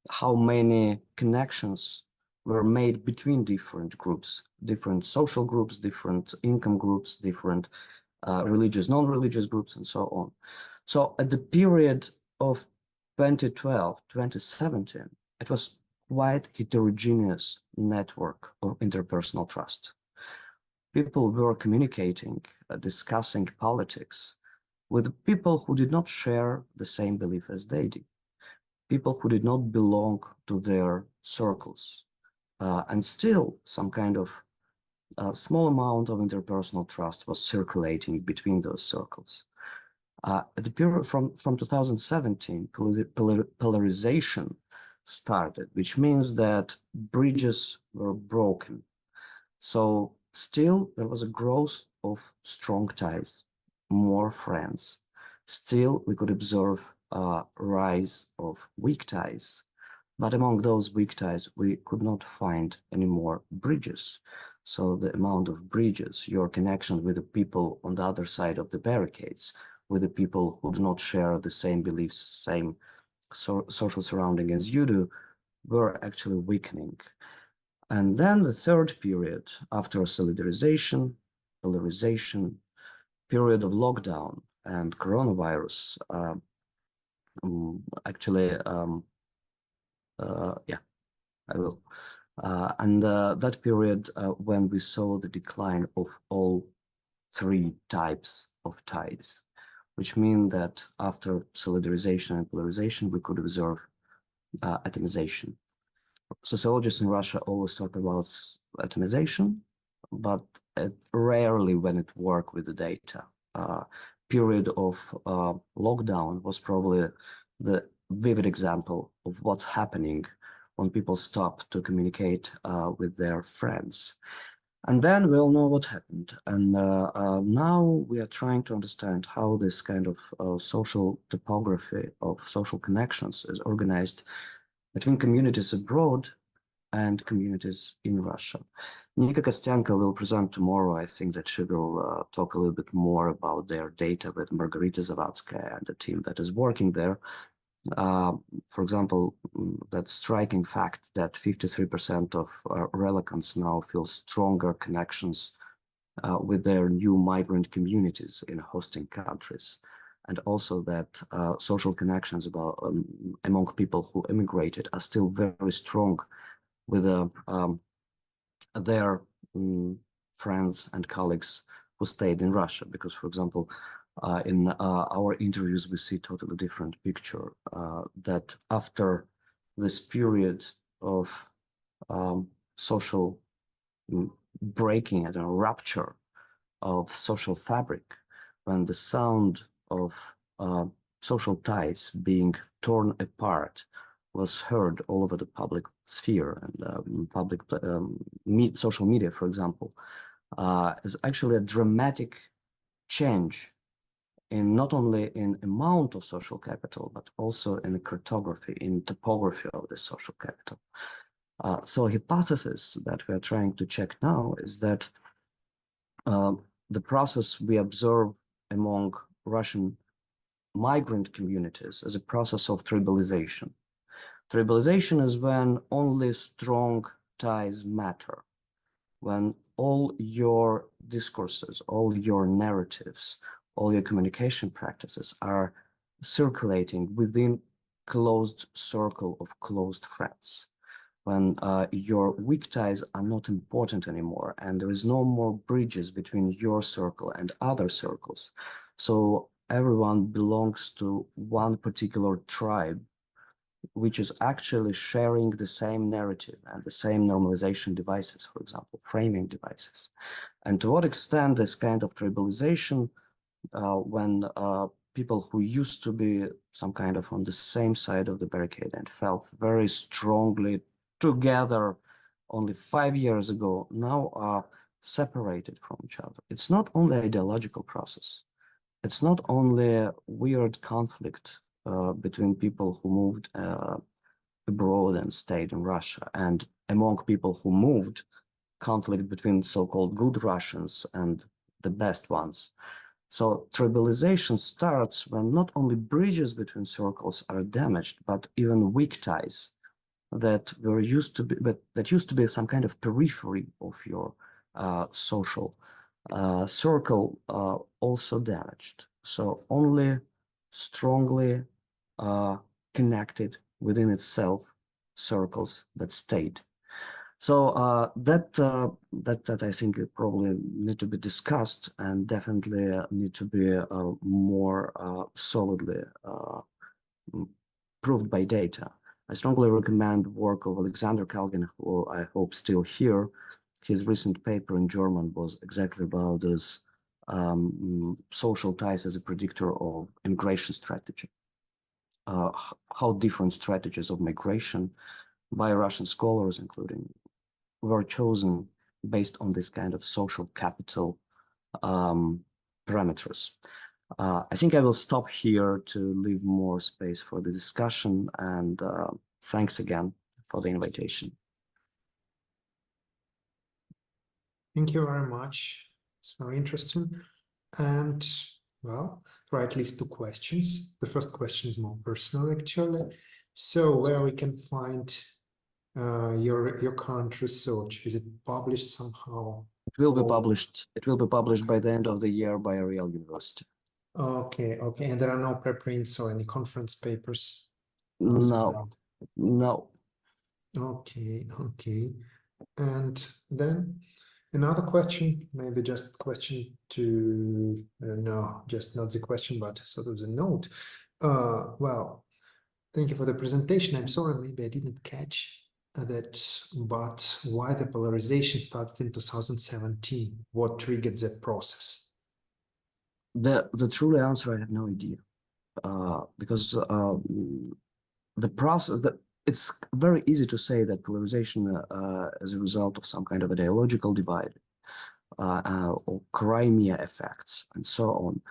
how many connections were made between different groups, different social groups, different income groups, different religious, non-religious groups, and so on. So at the period of 2012, 2017, it was quite heterogeneous network of interpersonal trust. People were communicating, discussing politics with people who did not share the same belief as they did, people who did not belong to their circles, and still some kind of small amount of interpersonal trust was circulating between those circles. At the period from 2017, polarization started, which means that bridges were broken. So still there was a growth of strong ties, more friends. Still we could observe a rise of weak ties, but among those weak ties we could not find any more bridges. So the amount of bridges, your connection with the people on the other side of the barricades, with the people who do not share the same beliefs, same social surrounding as you do, were actually weakening. And then the third period, after solidarization, polarization, period of lockdown and coronavirus, yeah, I will. And that period when we saw the decline of all three types of ties, which mean that after solidarization and polarization, we could observe atomization. Sociologists in Russia always talk about atomization, but rarely when it works with the data. Period of lockdown was probably the vivid example of what's happening when people stop to communicate with their friends. And then we all know what happened. And now we are trying to understand how this kind of social topography of social connections is organized between communities abroad and communities in Russia. Nika Kostianko will present tomorrow. I think that she will talk a little bit more about their data with Margarita Zavadskaya and the team that is working there. For example, that striking fact that 53% of relicants now feel stronger connections with their new migrant communities in hosting countries. And also that social connections among people who immigrated are still very strong with their friends and colleagues who stayed in Russia. Because, for example, in our interviews, we see totally different picture that after this period of social breaking and a rupture of social fabric, when the sound of social ties being torn apart was heard all over the public sphere and public social media, for example, is actually a dramatic change in not only in amount of social capital, but also in the cartography, in topography of the social capital. So hypothesis that we are trying to check now is that the process we observe among Russian migrant communities is a process of tribalization. Tribalization is when only strong ties matter, when all your discourses, all your narratives, all your communication practices are circulating within closed circle of closed friends, when your weak ties are not important anymore and there is no more bridges between your circle and other circles. So everyone belongs to one particular tribe which is actually sharing the same narrative and the same normalization devices, for example, framing devices. And to what extent this kind of tribalization, when people who used to be some kind of on the same side of the barricade and felt very strongly together only 5 years ago, now are separated from each other. It's not only ideological process. It's not only a weird conflict between people who moved abroad and stayed in Russia, and among people who moved, conflict between so-called good Russians and the best ones. So tribalization starts when not only bridges between circles are damaged, but even weak ties that were used to be, that used to be some kind of periphery of your social circle also damaged. So only strongly connected within itself circles that stayed. So that I think it probably need to be discussed and definitely need to be more solidly proved by data. I strongly recommend work of Alexander Kalgan, who I hope still here. His recent paper in German was exactly about this social ties as a predictor of immigration strategy. How different strategies of migration by Russian scholars, including, were chosen based on this kind of social capital parameters. I think I will stop here to leave more space for the discussion, and thanks again for the invitation. Thank you very much. It's very interesting. And well, there are at least 2 questions. The first question is more personal, actually. So where we can find your current research? Is it published somehow? It will be published. It will be published by the end of the year by Ariel University. Okay, okay. And there are no preprints or any conference papers? No, no. Okay, okay. And then another question, maybe just a question to, no, just not the question, but sort of the note. Well, thank you for the presentation. I'm sorry, maybe I didn't catch that, but why the polarization started in 2017? What triggered that process? The true answer, I have no idea, because the process, that it's very easy to say that polarization as a result of some kind of ideological divide or Crimea effects and so on.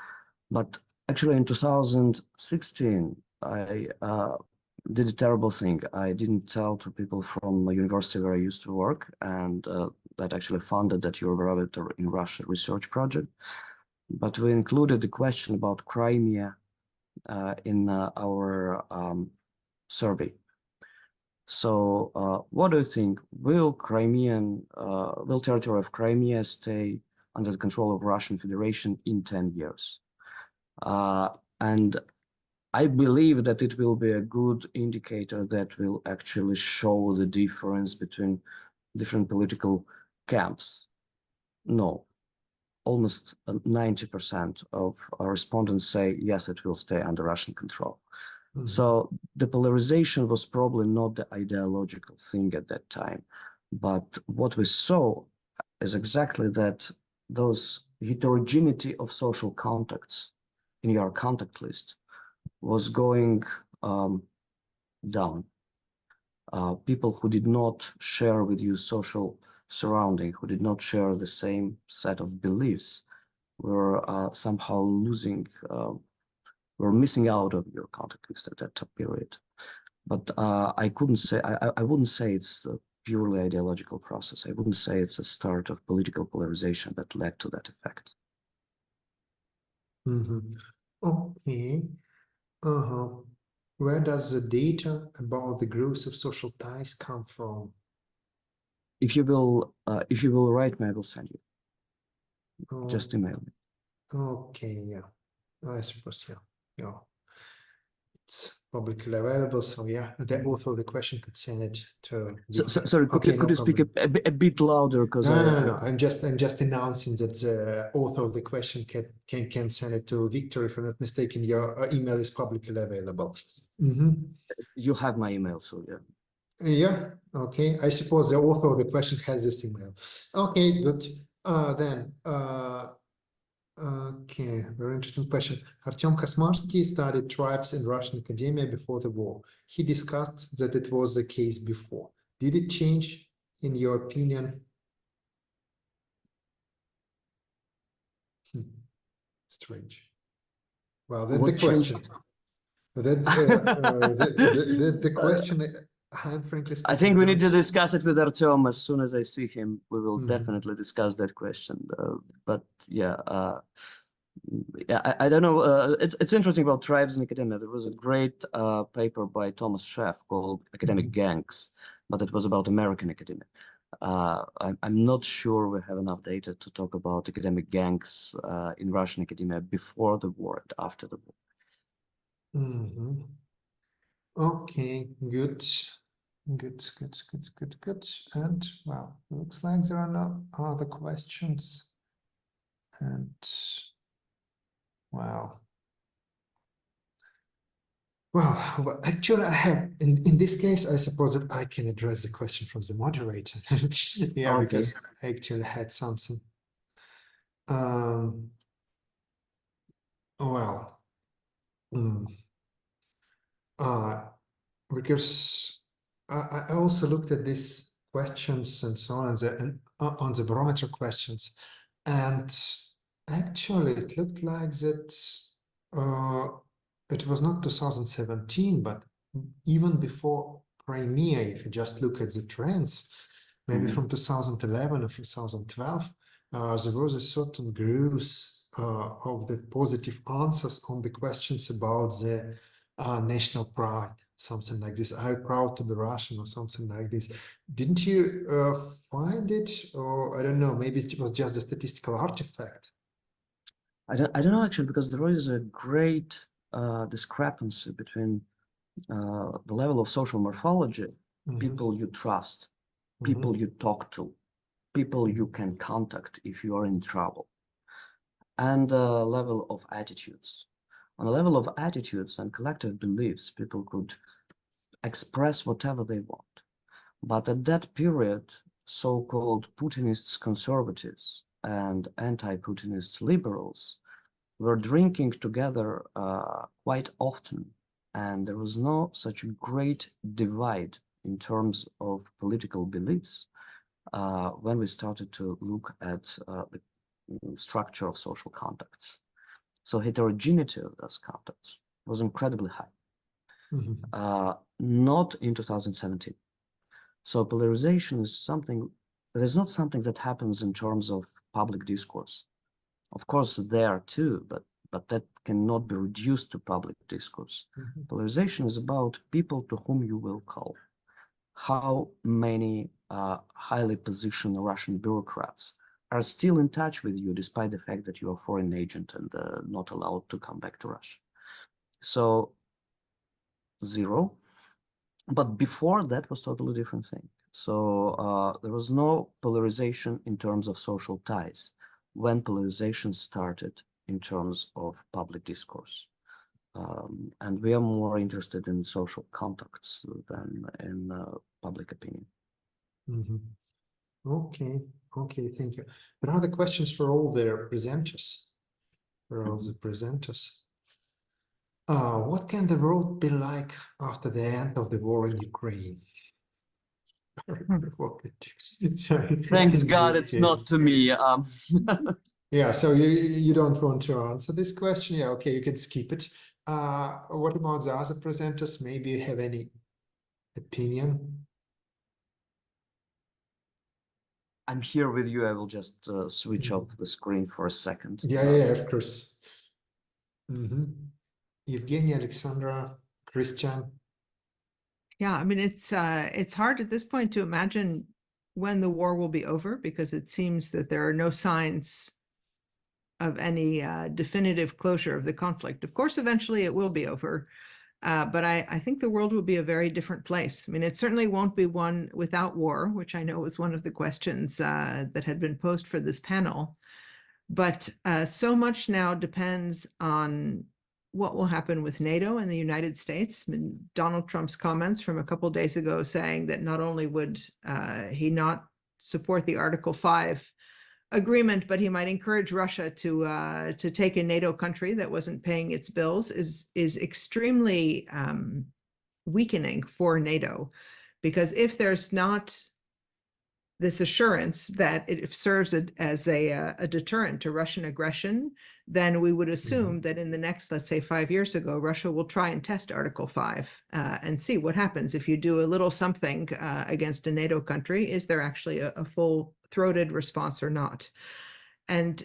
But actually in 2016, I did a terrible thing. I didn't tell to people from a university where I used to work and that actually funded that Eurobarometer in Russia research project. But we included the question about Crimea in our survey. So what do you think? Will territory of Crimea stay under the control of Russian Federation in 10 years? And I believe that it will be a good indicator that will actually show the difference between different political camps. No. Almost 90% of our respondents say, yes, it will stay under Russian control. Mm-hmm. So the polarization was probably not the ideological thing at that time. But what we saw is exactly that those heterogeneity of social contacts in your contact list was going down. People who did not share with you social surrounding, who did not share the same set of beliefs, were somehow losing, were missing out of your contact list at that period. But I couldn't say, I wouldn't say it's a purely ideological process. I wouldn't say it's a start of political polarization that led to that effect. Mm-hmm. Okay. Where does the data about the growth of social ties come from? If you will write me, I will send you. Just email me. Okay, yeah. I suppose, yeah. It's publicly available. So yeah, the author of the question could send it to. Sorry, Okay, could you speak a bit louder? Because no. I'm just announcing that the author of the question can send it to Victor. If I'm not mistaken, your email is publicly available. You have my email, so yeah. Yeah, okay. I suppose the author of the question has this email. Okay, good. Okay, very interesting question. Artem Kosmarsky studied tribes in Russian academia before the war. He discussed that it was the case before. Did it change, in your opinion? Strange. Well, that's the question. The question, I'm frankly speaking, I think we need to discuss it with Artem as soon as I see him. We will definitely discuss that question. But yeah, I don't know. It's interesting about tribes in academia. There was a great paper by Thomas Sheff called Academic Gangs, but it was about American academia. I'm not sure we have enough data to talk about academic gangs in Russian academia before the war and after the war. Okay, good. And well, looks like there are no other questions. And well, actually, I have in this case, I suppose that I can address the question from the moderator. Yeah, okay. Because I actually had something. Because I also looked at these questions and so on, on the barometer questions, and actually it looked like that it was not 2017, but even before Crimea, if you just look at the trends, maybe from 2011 or 2012, there was a certain growth of the positive answers on the questions about the national pride, something like this. Are you proud to be Russian or something like this? Didn't you find it, or I don't know, maybe it was just a statistical artifact? I don't know actually, because there is a great discrepancy between the level of social morphology, people you trust, people you talk to, people you can contact if you are in trouble, and level of attitudes. On the level of attitudes and collective beliefs, people could express whatever they want. But at that period, so-called Putinists conservatives and anti-Putinists liberals were drinking together quite often, and there was no such great divide in terms of political beliefs when we started to look at the structure of social contacts. So heterogeneity of those contacts was incredibly high. Not in 2017. So polarization is something that is not something that happens in terms of public discourse. Of course, there too, but that cannot be reduced to public discourse. Polarization is about people to whom you will call. How many highly positioned Russian bureaucrats are still in touch with you despite the fact that you are a foreign agent and not allowed to come back to Russia? So 0. But before that was totally different thing. So there was no polarization in terms of social ties when polarization started in terms of public discourse. And we are more interested in social contacts than in public opinion. Okay, thank you. There are the questions for all the presenters. What can the world be like after the end of the war in Ukraine? Thanks God it's not to me. Yeah, so you don't want to answer this question? Yeah, okay, you can skip it. What about the other presenters? Maybe you have any opinion? I'm here with you. I will just switch off the screen for a second. Yeah, of course. Evgeny, Alexandra, Christian. Yeah, I mean, it's hard at this point to imagine when the war will be over, because it seems that there are no signs of any definitive closure of the conflict. Of course, eventually it will be over. But I think the world will be a very different place. I mean, it certainly won't be one without war, which I know was one of the questions that had been posed for this panel. But so much now depends on what will happen with NATO and the United States. I mean, Donald Trump's comments from a couple of days ago saying that not only would he not support the Article 5 agreement, but he might encourage Russia to take a NATO country that wasn't paying its bills is extremely weakening for NATO, because if there's not this assurance that it serves as a deterrent to Russian aggression, then we would assume that in the next, let's say 5 years ago, Russia will try and test Article 5 and see what happens if you do a little something against a NATO country. Is there actually a full-throated response or not? And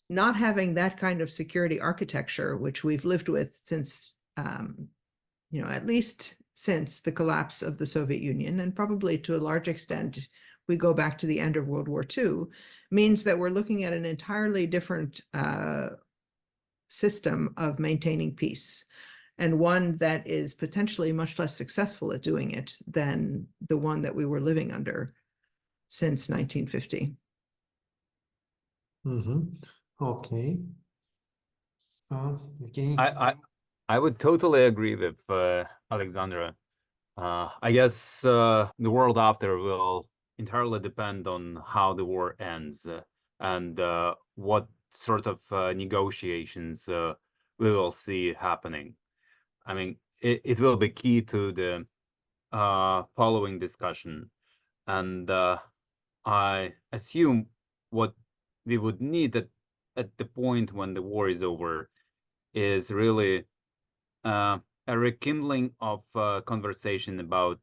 not having that kind of security architecture, which we've lived with since, at least since the collapse of the Soviet Union, and probably to a large extent, we go back to the end of World War II, means that we're looking at an entirely different system of maintaining peace, and one that is potentially much less successful at doing it than the one that we were living under since 1950. Okay. Okay. I would totally agree with Alexandra. I guess the world after will entirely depend on how the war ends and what sort of negotiations we will see happening. I mean, it will be key to the following discussion. And I assume what we would need at the point when the war is over is really a rekindling of conversation about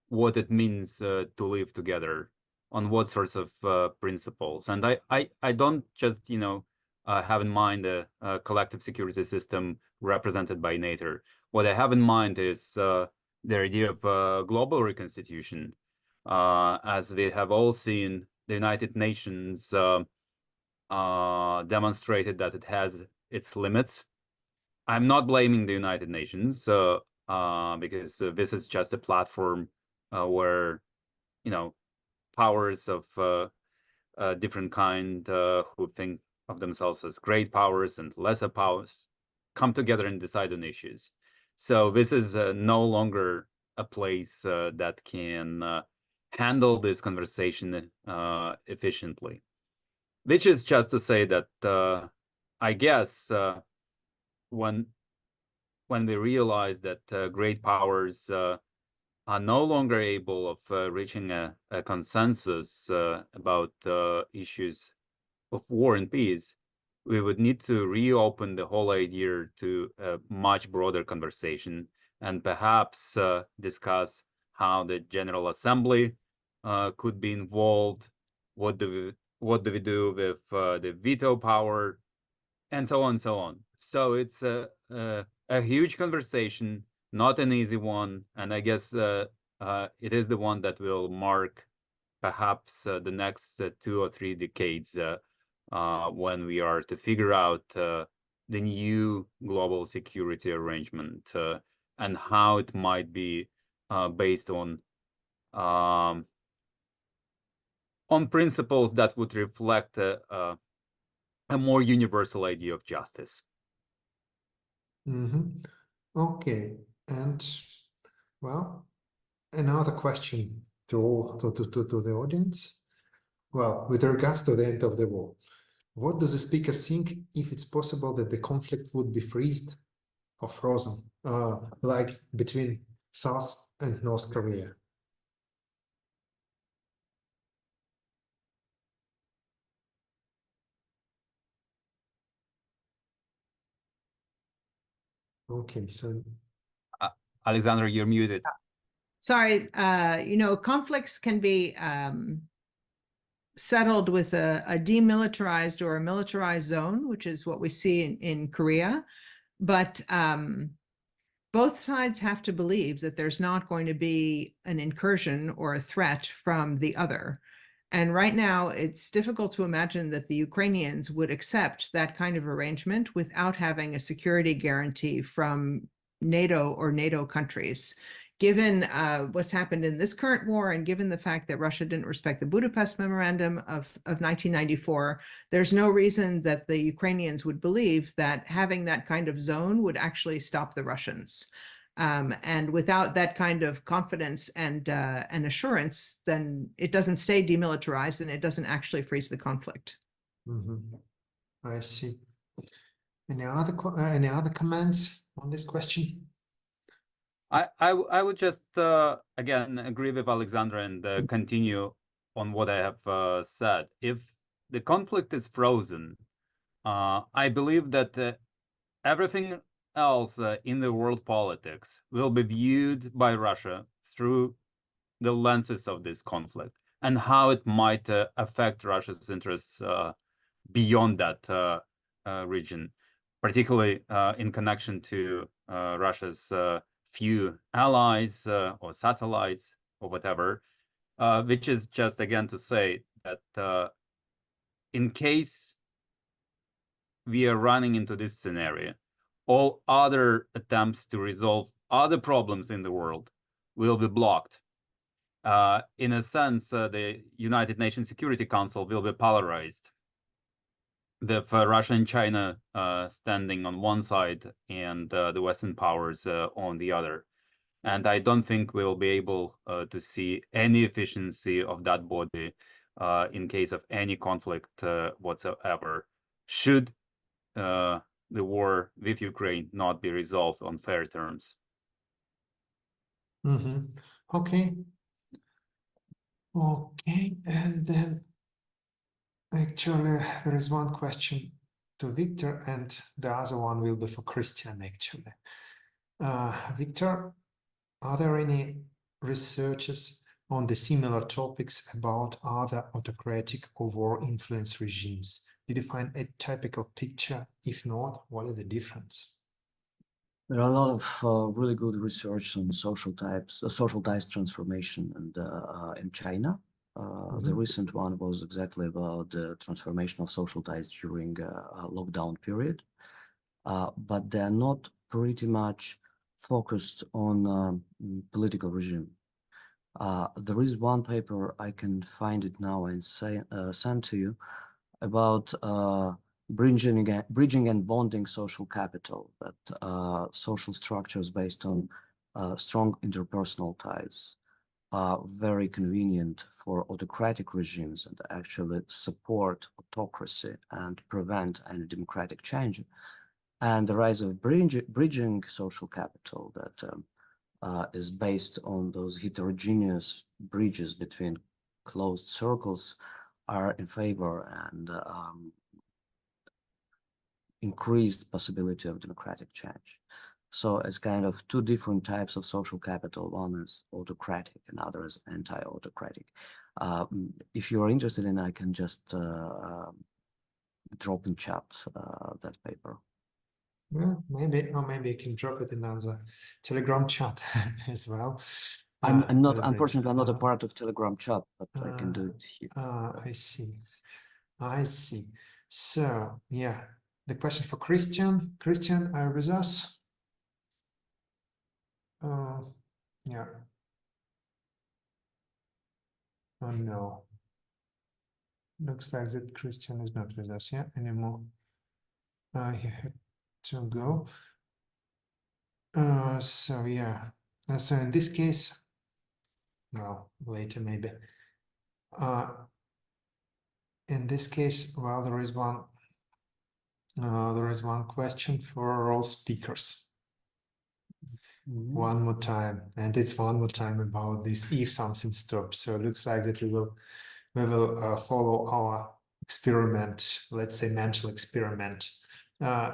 what it means to live together, on what sorts of principles. And I don't just have in mind a collective security system represented by NATO. What I have in mind is the idea of global reconstitution. As we have all seen, the United Nations demonstrated that it has its limits. I'm not blaming the United Nations because this is just a platform where powers of different kind who think of themselves as great powers and lesser powers come together and decide on issues. So this is no longer a place that can handle this conversation efficiently. Which is just to say that I guess when we realize that great powers are no longer able of reaching a consensus about issues of war and peace, we would need to reopen the whole idea to a much broader conversation and perhaps discuss how the General Assembly could be involved, what do we do with the veto power, and so on and so on. So it's a huge conversation, not an easy one, and I guess it is the one that will mark perhaps the next 2 or 3 decades when we are to figure out the new global security arrangement and how it might be based on principles that would reflect a more universal idea of justice. Okay, and well, another question to the audience. Well, with regards to the end of the war, what do the speakers think if it's possible that the conflict would be freezed or frozen, like between South and North Korea? Okay, so Alexandra, you're muted. Sorry, conflicts can be settled with a demilitarized or a militarized zone, which is what we see in Korea. But both sides have to believe that there's not going to be an incursion or a threat from the other. And right now, it's difficult to imagine that the Ukrainians would accept that kind of arrangement without having a security guarantee from NATO or NATO countries. Given what's happened in this current war, and given the fact that Russia didn't respect the Budapest Memorandum of 1994, there's no reason that the Ukrainians would believe that having that kind of zone would actually stop the Russians. And without that kind of confidence and assurance, then it doesn't stay demilitarized and it doesn't actually freeze the conflict. I see. Any other comments on this question? I would just again agree with Alexandra and continue on what I have said. If the conflict is frozen, I believe that everything else in the world politics will be viewed by Russia through the lenses of this conflict and how it might affect Russia's interests beyond that region, particularly in connection to Russia's few allies or satellites or whatever, which is just again to say that in case we are running into this scenario, all other attempts to resolve other problems in the world will be blocked. In a sense, the United Nations Security Council will be polarized, with Russia and China standing on one side and the Western powers on the other. And I don't think we'll be able to see any efficiency of that body in case of any conflict whatsoever, should the war with Ukraine not be resolved on fair terms. Okay. Okay, and then actually there is one question to Victor and the other one will be for Christian actually. Victor, are there any researches on the similar topics about other autocratic or war influence regimes? Did you find a typical picture? If not, what is the difference? There are a lot of really good research on social ties transformation and in China. The recent one was exactly about the transformation of social ties during a lockdown period, but they are not pretty much focused on political regime. There is one paper, I can find it now and send to you, about bridging and bonding social capital, that social structures based on strong interpersonal ties are very convenient for autocratic regimes and actually support autocracy and prevent any democratic change. And the rise of bridging social capital that is based on those heterogeneous bridges between closed circles are in favor and increased possibility of democratic change. So it's kind of two different types of social capital. One is autocratic and other is anti-autocratic. If you are interested in, I can just drop in chat that paper. Well, maybe you can drop it in the Telegram chat as well. I'm not, unfortunately, I'm not a part of Telegram chat, but I can do it here. I see. I see. So, yeah, the question for Christian. Christian, are you with us? Yeah. Oh, no. Looks like that Christian is not with us, yeah, anymore. He had to go. So, yeah. So in this case, well, later maybe. In this case, well, there is one question for all speakers. One more time, and it's one more time about this if something stops. So it looks like that we will follow our experiment, let's say mental experiment.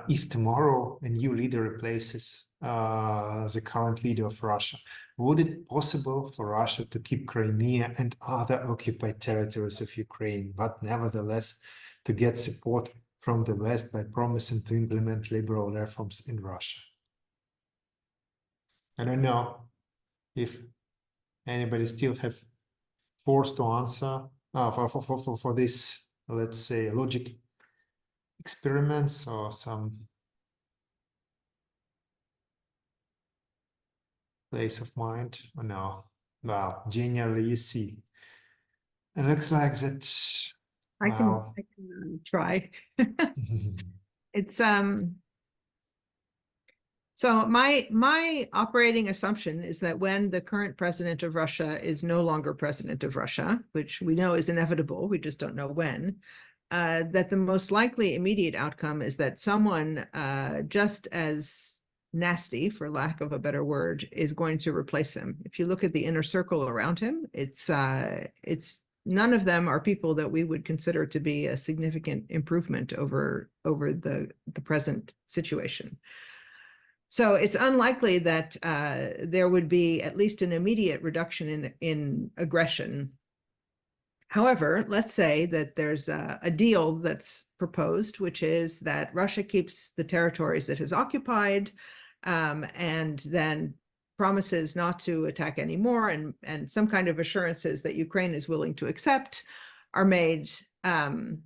If tomorrow a new leader replaces the current leader of Russia, would it be possible for Russia to keep Crimea and other occupied territories of Ukraine, but nevertheless to get support from the West by promising to implement liberal reforms in Russia? I don't know if anybody still have force to answer for this, let's say, logic experiments or some. place of mind? Oh, no. Well, generally, you see. It looks like that. I can, Wow. I can try. It's so my operating assumption is that when the current president of Russia is no longer president of Russia, which we know is inevitable, we just don't know when, that the most likely immediate outcome is that someone just as nasty, for lack of a better word, is going to replace him. If you look at the inner circle around him, it's none of them are people that we would consider to be a significant improvement over the present situation. So it's unlikely that there would be at least an immediate reduction in aggression. However, let's say that there's a deal that's proposed, which is that Russia keeps the territories it has occupied, and then promises not to attack anymore, and some kind of assurances that Ukraine is willing to accept are made. I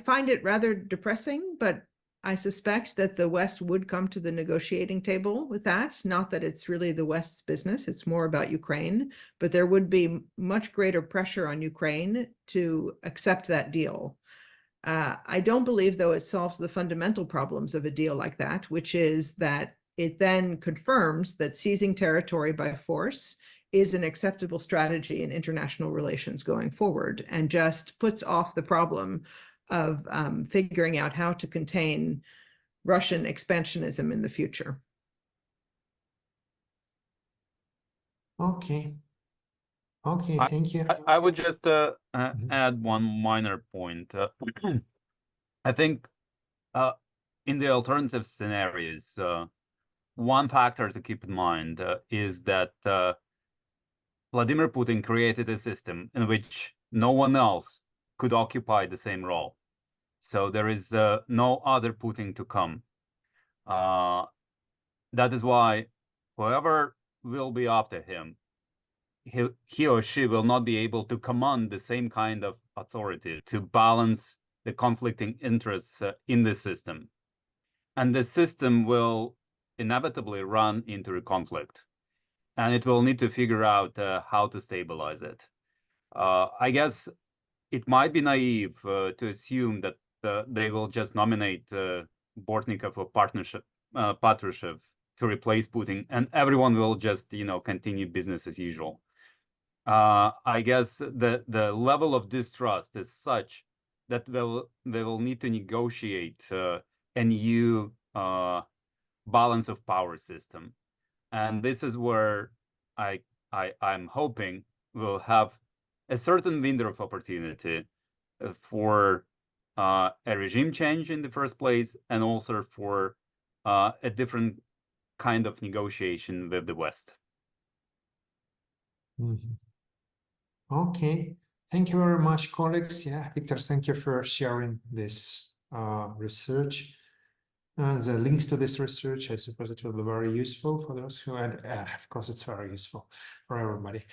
find it rather depressing, but I suspect that the West would come to the negotiating table with that. Not that it's really the West's business, it's more about Ukraine, but there would be much greater pressure on Ukraine to accept that deal. I don't believe, though, it solves the fundamental problems of a deal like that, which is that it then confirms that seizing territory by force is an acceptable strategy in international relations going forward, and just puts off the problem of figuring out how to contain Russian expansionism in the future. Okay. Okay, thank you. I would just add one minor point. I think in the alternative scenarios, one factor to keep in mind is that Vladimir Putin created a system in which no one else could occupy the same role. So there is no other Putin to come. That is why whoever will be after him, he or she will not be able to command the same kind of authority to balance the conflicting interests in the system. And the system will inevitably run into a conflict. And it will need to figure out how to stabilize it. I guess it might be naive to assume that they will just nominate Bortnikov or Patrushev to replace Putin, and everyone will just, continue business as usual. I guess the level of distrust is such that they will need to negotiate a new balance of power system, and this is where I'm hoping we'll have a certain window of opportunity for a regime change in the first place, and also for a different kind of negotiation with the West. Mm-hmm. Okay, thank you very much, colleagues. Yeah, Victor, thank you for sharing this research. The links to this research, I suppose it will be very useful for those who had, of course, it's very useful for everybody.